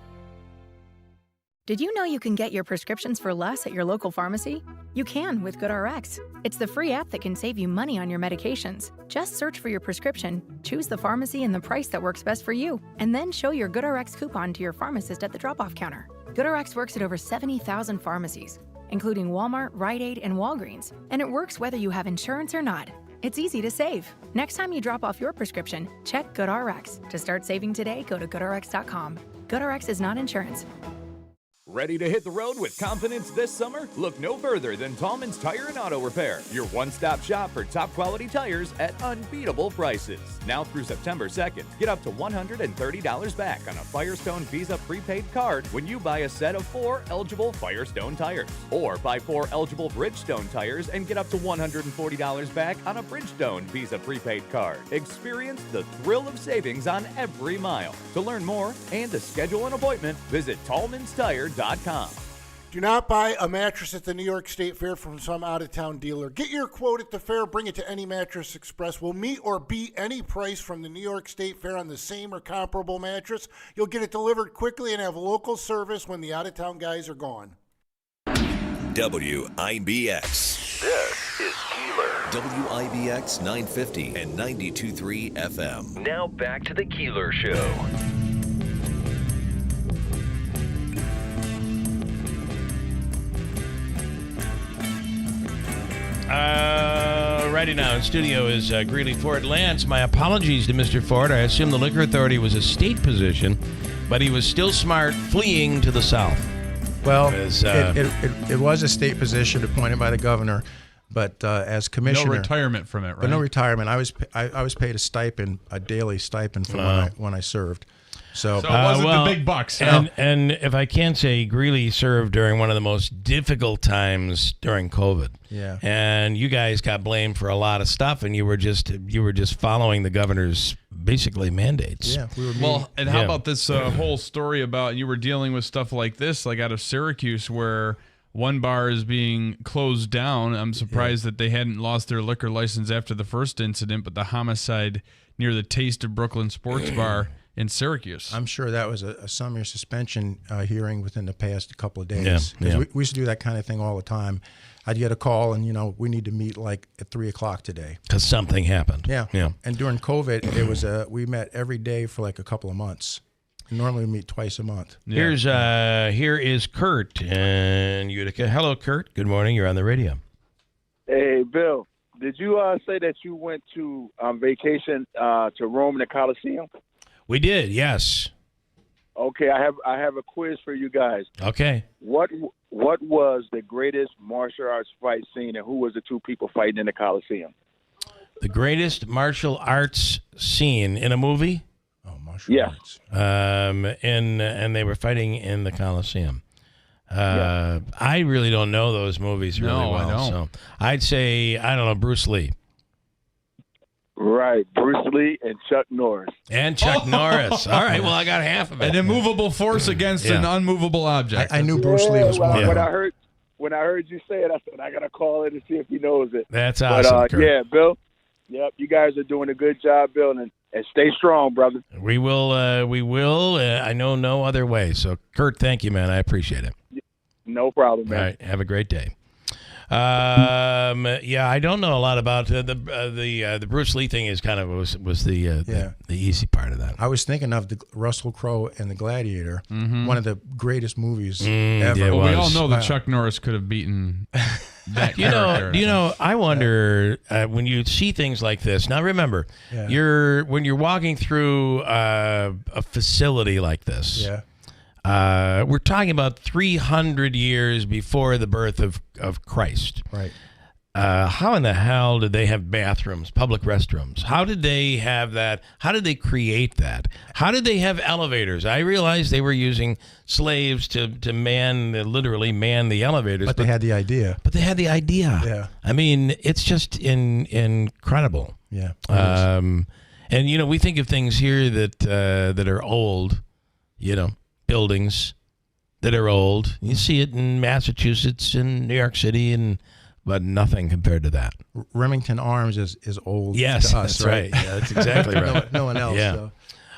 Did you know you can get your prescriptions for less at your local pharmacy? You can with GoodRx. It's the free app that can save you money on your medications. Just search for your prescription, choose the pharmacy and the price that works best for you, and then show your GoodRx coupon to your pharmacist at the drop-off counter. GoodRx works at over 70,000 pharmacies, including Walmart, Rite Aid, and Walgreens, and it works whether you have insurance or not. It's easy to save. Next time you drop off your prescription, check GoodRx. To start saving today, go to GoodRx.com. GoodRx is not insurance. Ready to hit the road with confidence this summer? Look no further than Tallman's Tire and Auto Repair, your one-stop shop for top quality tires at unbeatable prices. Now through September 2nd, get up to $130 back on a Firestone Visa prepaid card when you buy a set of 4 eligible Firestone tires. Or buy 4 eligible Bridgestone tires and get up to $140 back on a Bridgestone Visa prepaid card. Experience the thrill of savings on every mile. To learn more and to schedule an appointment, visit tallmanstire.com. Do not buy a mattress at the New York State Fair from some out-of-town dealer. Get your quote at the fair, bring it to any Mattress Express. We'll meet or beat any price from the New York State Fair on the same or comparable mattress. You'll get it delivered quickly and have local service when the out-of-town guys are gone. WIBX. This is Keeler. WIBX 950 and 92.3 FM. Now back to the Keeler Show. Righty now in studio is Greeley Ford. Lance, my apologies to Mr. Ford. I assume the liquor authority was a state position, but he was still smart fleeing to the south. Well, it was a state position appointed by the governor, but as commissioner, no retirement from it, right? But no retirement. I was paid a stipend, a daily stipend for when I served. So it wasn't the big bucks. And if I can say, Greeley served during one of the most difficult times during COVID. Yeah. And you guys got blamed for a lot of stuff, and you were just following the governor's basically mandates. Yeah. How about this whole story about you were dealing with stuff like this, like out of Syracuse, where one bar is being closed down. I'm surprised that they hadn't lost their liquor license after the first incident, but the homicide near the Taste of Brooklyn Sports Bar in Syracuse. I'm sure that was a summer suspension hearing within the past couple of days. Yeah. We used to do that kind of thing all the time. I'd get a call and, we need to meet like at 3 o'clock today. Because something happened. Yeah. Yeah. And during COVID, it was we met every day for like a couple of months. Normally we meet twice a month. Yeah. Here is Kurt in Utica. Hello, Kurt. Good morning. You're on the radio. Hey, Bill. Did you say that you went to vacation to Rome and the Colosseum? We did, yes. Okay, I have a quiz for you guys. Okay. What was the greatest martial arts fight scene, and who was the two people fighting in the Colosseum? The greatest martial arts scene in a movie? Oh, martial arts. And they were fighting in the Colosseum. I really don't know those movies really well. I don't. So I'd say, I don't know, Bruce Lee. Right, Bruce Lee and Chuck Norris. And Chuck Norris. All right, well, I got half of it. An immovable force against an unmovable object. I knew Bruce Lee was one. When I heard you say it, I said I gotta call in and see if he knows it. That's awesome, Kurt. Yeah, Bill. Yep, you guys are doing a good job, Bill, and stay strong, brother. We will. I know no other way. So, Kurt, thank you, man. I appreciate it. No problem, man. All right, have a great day. I don't know a lot about the Bruce Lee thing. Is kind of was the easy part of that. I was thinking of the Russell Crowe and the Gladiator, one of the greatest movies ever. Yeah, we all know that Chuck Norris could have beaten that character. I wonder when you see things like this. Now, remember, when you're walking through a facility like this. Yeah. We're talking about 300 years before the birth of Christ. Right. How in the hell did they have bathrooms, public restrooms? How did they have that? How did they create that? How did they have elevators? I realized they were using slaves to literally man the elevators. But they had the idea. Yeah. I mean, it's just incredible. Yeah. And, we think of things here that are old, buildings that are old. You see it in Massachusetts and New York City, but nothing compared to that. Remington Arms is old yes, to us, that's right? Yeah, that's exactly right. No one else. Yeah. So.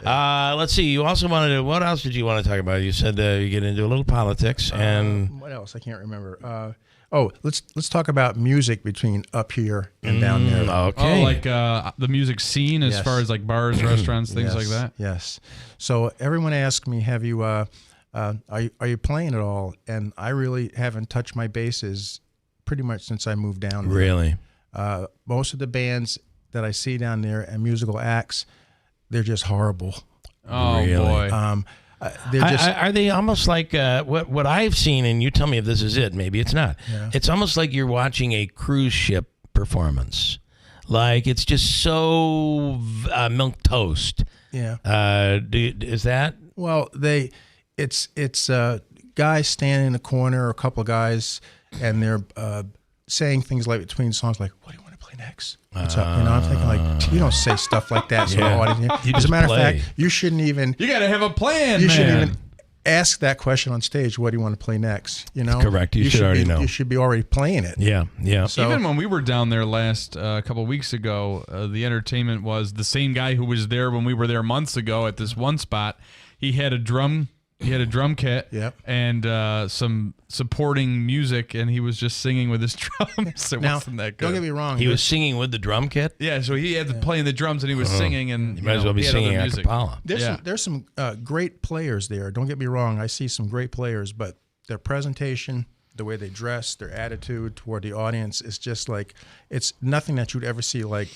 Let's see. You also wanted to. What else did you want to talk about? You said you get into a little politics and what else? I can't remember. Let's talk about music between up here and down there. Okay. Oh, like the music scene as far as like bars, restaurants, things like that. Yes. So everyone asks me, "Have you? Are you playing at all?" And I really haven't touched my bases pretty much since I moved down there. Really? Most of the bands that I see down there and musical acts, they're just horrible. Oh boy. They're just, are they almost like what I've seen, and you tell me if this is it, maybe it's not. Yeah. It's almost like you're watching a cruise ship performance. Like it's just so milk toast. Yeah. Is that? Well, it's guys standing in the corner, or a couple of guys, and they're saying things like between songs like, "What do you want to play next? What's up?" I'm thinking like, you don't say stuff like that. So the audience, as a matter of fact, you shouldn't even. You got to have a plan. You shouldn't even ask that question on stage. What do you want to play next? That's correct. You should already know. You should be already playing it. Yeah. So, even when we were down there last couple of weeks ago, the entertainment was the same guy who was there when we were there months ago at this one spot. He had a drum kit and some supporting music, and he was just singing with his drums. It wasn't that good. Don't get me wrong. He was singing with the drum kit? Yeah, so he had to play the drums, and he was singing. And you might as well be singing a cappella. There's some great players there. Don't get me wrong. I see some great players, but their presentation, the way they dress, their attitude toward the audience is just like, it's nothing that you'd ever see like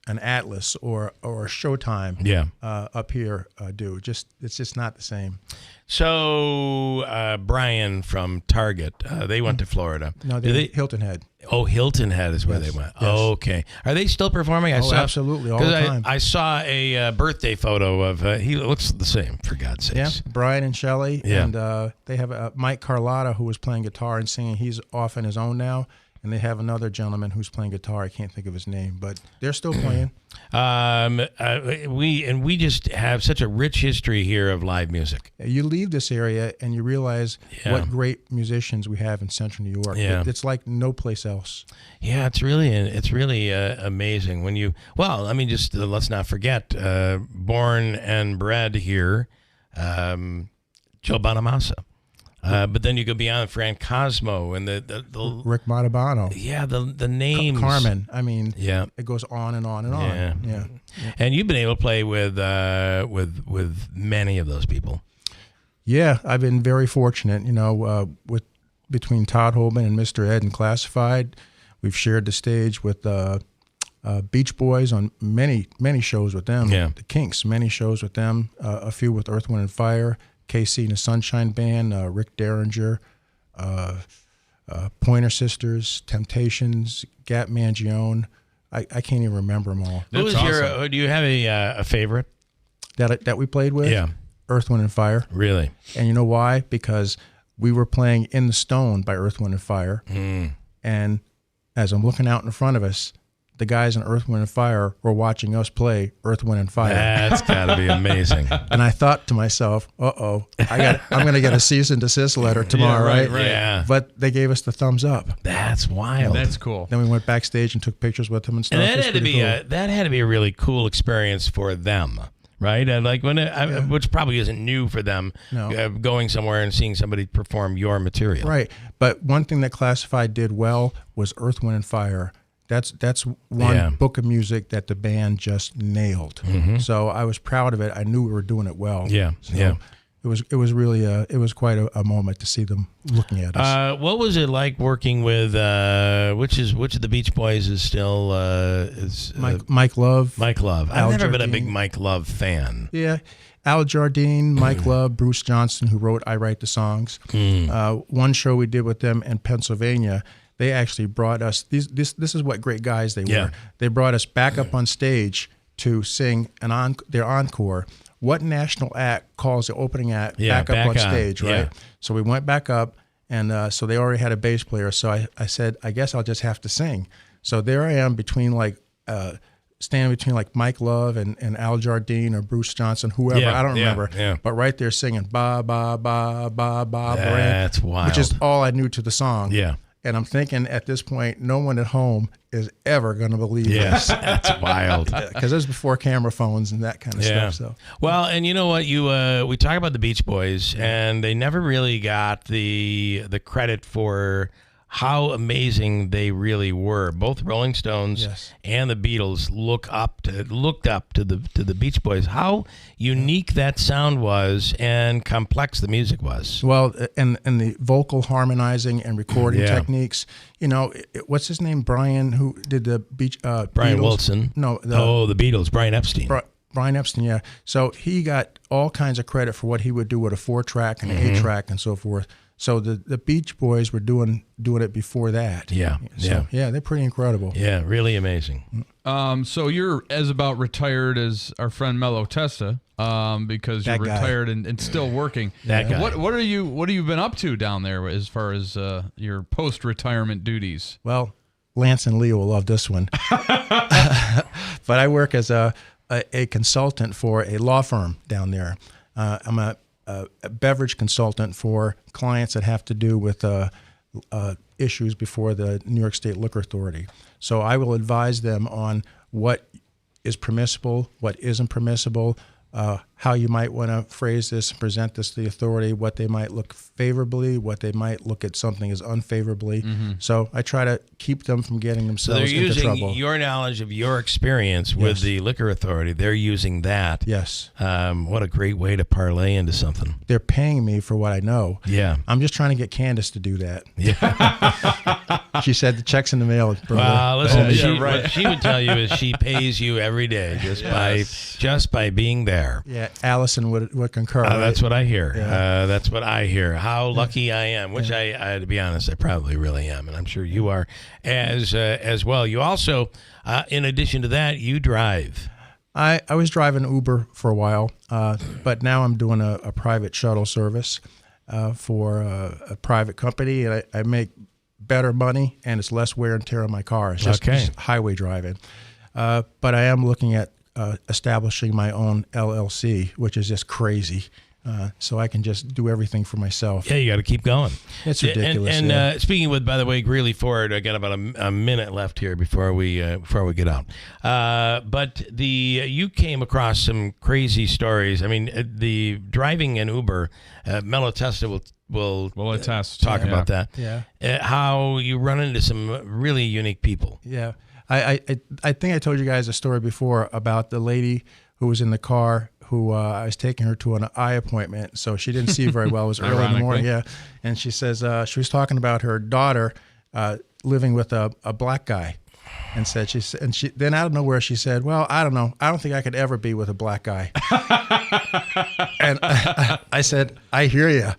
an Atlas or a Showtime up here do. It's just not the same. So Brian from Target, they went to Florida. No, they Hilton Head. Oh, Hilton Head is where they went. Yes. Okay. Are they still performing? Absolutely, all the time. I saw a birthday photo of, he looks the same, for God's sakes. Yeah, Brian and Shelley. Yeah. And they have Mike Carlotta, who was playing guitar and singing. He's off on his own now. And they have another gentleman who's playing guitar. I can't think of his name, but they're still playing. We just have such a rich history here of live music. You leave this area and you realize what great musicians we have in Central New York. Yeah. It's like no place else. Yeah, it's really amazing when you. Well, I mean, just let's not forget, born and bred here, Joe Bonamassa. But then you go beyond Frank Cosmo and the Rick Montalbano. Yeah, the names. Carmen. I mean, it goes on and on and on. Yeah. And you've been able to play with many of those people. Yeah, I've been very fortunate. With between Todd Holman and Mr. Ed and Classified, we've shared the stage with Beach Boys on many shows with them. Yeah. The Kinks, many shows with them. A few with Earth, Wind and Fire. KC and the Sunshine Band, Rick Derringer, Pointer Sisters, Temptations, Gap Mangione. I can't even remember them all. Who was awesome. Do you have a favorite that we played with? Yeah, Earth, Wind and Fire. Really? And you know why? Because we were playing "In the Stone" by Earth, Wind and Fire, and as I'm looking out in front of us, the guys in Earth, Wind and Fire were watching us play Earth, Wind and Fire. That's got to be amazing. And I thought to myself, I'm going to get a cease and desist letter tomorrow, right? Yeah. But they gave us the thumbs up. That's wild. That's cool. Then we went backstage and took pictures with them and stuff. And that had to be a really cool experience for them, right? Like which probably isn't new for them, going somewhere and seeing somebody perform your material. Right. But one thing that Classified did well was Earth, Wind and Fire. That's one book of music that the band just nailed. Mm-hmm. So I was proud of it. I knew we were doing it well. Yeah, so It was really it was quite a moment to see them looking at us. What was it like working with which of the Beach Boys is still Mike Love? Mike Love. I've never been a big Mike Love fan. Yeah. Al Jardine, Mike Love, Bruce Johnston, who wrote I Write the Songs. One show we did with them in Pennsylvania, they actually brought us, this is what great guys they were. They brought us back up on stage to sing their encore. What national act calls the opening act back up on stage, right? Yeah. So we went back up, and so they already had a bass player. So I said, I guess I'll just have to sing. So there I am standing between like Mike Love and Al Jardine or Bruce Johnson, whoever, I don't remember. Yeah. But right there singing ba ba ba ba ba. That's wild. Which is all I knew to the song. Yeah. And I'm thinking at this point, no one at home is ever going to believe Yes, this. that's wild. Because this was before camera phones and that kind of stuff. So. Well, and you know what? We talk about the Beach Boys, and they never really got the credit for how amazing they really were. Both Rolling Stones and the Beatles looked up to the Beach Boys. How unique that sound was and complex the music was. Well, and the vocal harmonizing and recording techniques. You know, what's his name? Brian, who did the Brian Beatles? Wilson. No, the Beatles. Brian Epstein. Brian Epstein, yeah. So he got all kinds of credit for what he would do with a 4-track and an 8-track and so forth. So the Beach Boys were doing it before that. Yeah, they're pretty incredible. Yeah, really amazing. So you're as about retired as our friend Mello Testa, because you're retired and still working. That guy. What are you been up to down there as far as your post-retirement duties? Well, Lance and Leo will love this one. But I work as a consultant for a law firm down there. I'm a beverage consultant for clients that have to do with issues before the New York State Liquor Authority. So I will advise them on what is permissible, what isn't permissible, how you might want to phrase this and present this to the authority, what they might look favorably, what they might look at something as unfavorably. So I try to keep them from getting themselves into trouble. They're using your knowledge of your experience with the liquor authority. They're using that. Yes. What a great way to parlay into something. They're paying me for what I know. Yeah. I'm just trying to get Candace to do that. Yeah. She said the check's in the mail. Well, listen, what she would tell you is she pays you every day just by being there. Yeah, Allison would concur. Right? That's what I hear. Yeah. That's what I hear. How lucky I am, which I, to be honest, I probably really am, and I'm sure you are as well. You also, in addition to that, you drive. I was driving Uber for a while, but now I'm doing a private shuttle service for a private company, and I make better money, and it's less wear and tear on my car. It's just highway driving. But I am looking at establishing my own LLC, which is just crazy. So I can just do everything for myself. Yeah, you got to keep going. It's ridiculous. And speaking with, by the way, Greeley Ford, I got about a minute left here before we get out. But you came across some crazy stories. I mean, the driving in Uber, Mello Testa will attest. Talk about that. Yeah. How you run into some really unique people. Yeah. I think I told you guys a story before about the lady who was in the car who I was taking her to an eye appointment, so she didn't see very well. It was early in the morning, and she says she was talking about her daughter living with a black guy, and said she then out of nowhere she said, "Well, I don't know. I don't think I could ever be with a black guy." And I said, "I hear you."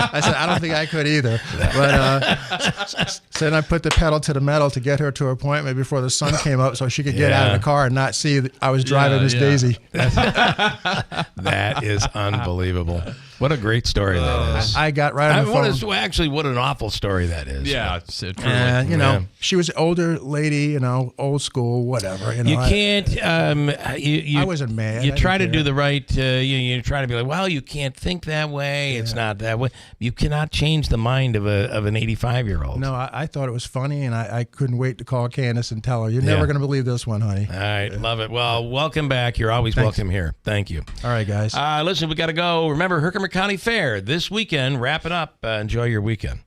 I said, "I don't think I could either." But so then I put the pedal to the metal to get her to her appointment before the sun came up, so she could get out of the car and not see that I was driving Miss Daisy. That is unbelievable. What a great story that is. I got right on the phone. Actually, what an awful story that is. Yeah, it's truly. She was an older lady, old school, whatever. You can't. I wasn't mad. You try to do the right. You try to be like, well, you can't think that way. Yeah. It's not that way. You cannot change the mind of an 85-year-old. No, I thought it was funny, and I couldn't wait to call Candace and tell her, "You're never going to believe this one, honey." All right, love it. Well, welcome back. You're always welcome here. Thank you. All right, guys. Listen, we got to go. Remember, Herkimer County Fair this weekend. Wrap it up. Enjoy your weekend.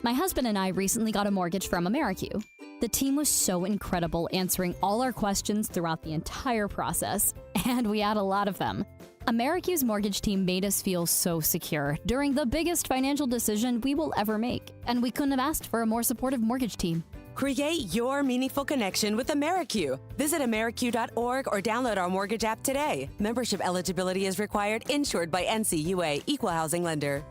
My husband and I recently got a mortgage from AmeriQ. The team was so incredible, answering all our questions throughout the entire process, and we had a lot of them. AmeriQ's mortgage team made us feel so secure during the biggest financial decision we will ever make, and we couldn't have asked for a more supportive mortgage team. Create your meaningful connection with AmeriQ. Visit AmeriQ.org or download our mortgage app today. Membership eligibility is required, insured by NCUA, Equal Housing Lender.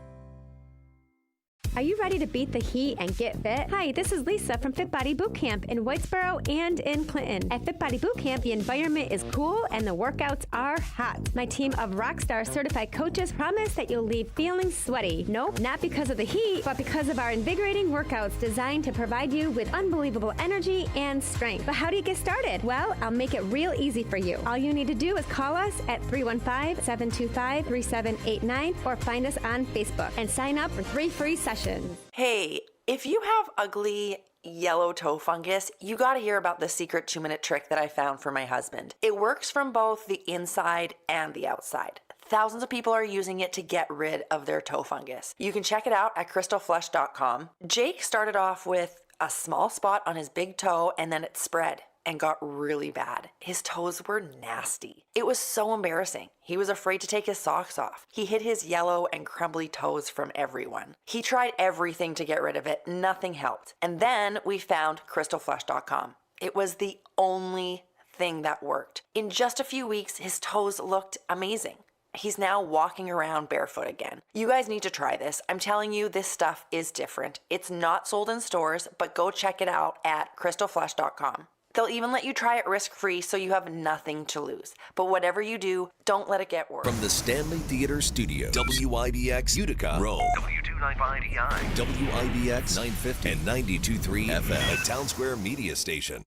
Are you ready to beat the heat and get fit? Hi, this is Lisa from Fit Body Bootcamp in Whitesboro and in Clinton. At Fit Body Bootcamp, the environment is cool and the workouts are hot. My team of Rockstar certified coaches promise that you'll leave feeling sweaty. Nope, not because of the heat, but because of our invigorating workouts designed to provide you with unbelievable energy and strength. But how do you get started? Well, I'll make it real easy for you. All you need to do is call us at 315-725-3789 or find us on Facebook and sign up for 3 free sessions. solutions. Hey, if you have ugly yellow toe fungus, you gotta hear about the secret 2-minute trick that I found for my husband. It works from both the inside and the outside. Thousands of people are using it to get rid of their toe fungus. You can check it out at crystalflesh.com. Jake started off with a small spot on his big toe and then it spread and got really bad. His toes were nasty. It was so embarrassing. He was afraid to take his socks off. He hid his yellow and crumbly toes from everyone. He tried everything to get rid of it. Nothing helped. And then we found crystalflesh.com. It was the only thing that worked. In just a few weeks, his toes looked amazing. He's now walking around barefoot again. You guys need to try this. I'm telling you, this stuff is different. It's not sold in stores, but go check it out at crystalflesh.com. They'll even let you try it risk-free so you have nothing to lose. But whatever you do, don't let it get worse. From the Stanley Theater Studios, WIBX Utica, Rome, W295EI, WIBX 950 and 92.3 FM, a Town Square media station.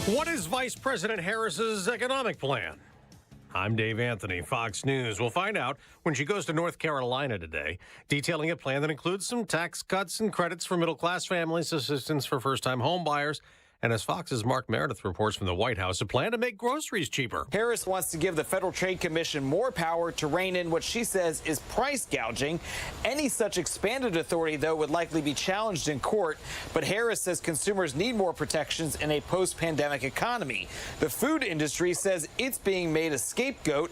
What is Vice President Harris's economic plan? I'm Dave Anthony, Fox News. We'll find out when she goes to North Carolina today, detailing a plan that includes some tax cuts and credits for middle-class families, assistance for first-time home buyers, and as Fox's Mark Meredith reports from the White House, a plan to make groceries cheaper. Harris wants to give the Federal Trade Commission more power to rein in what she says is price gouging. Any such expanded authority, though, would likely be challenged in court. But Harris says consumers need more protections in a post-pandemic economy. The food industry says it's being made a scapegoat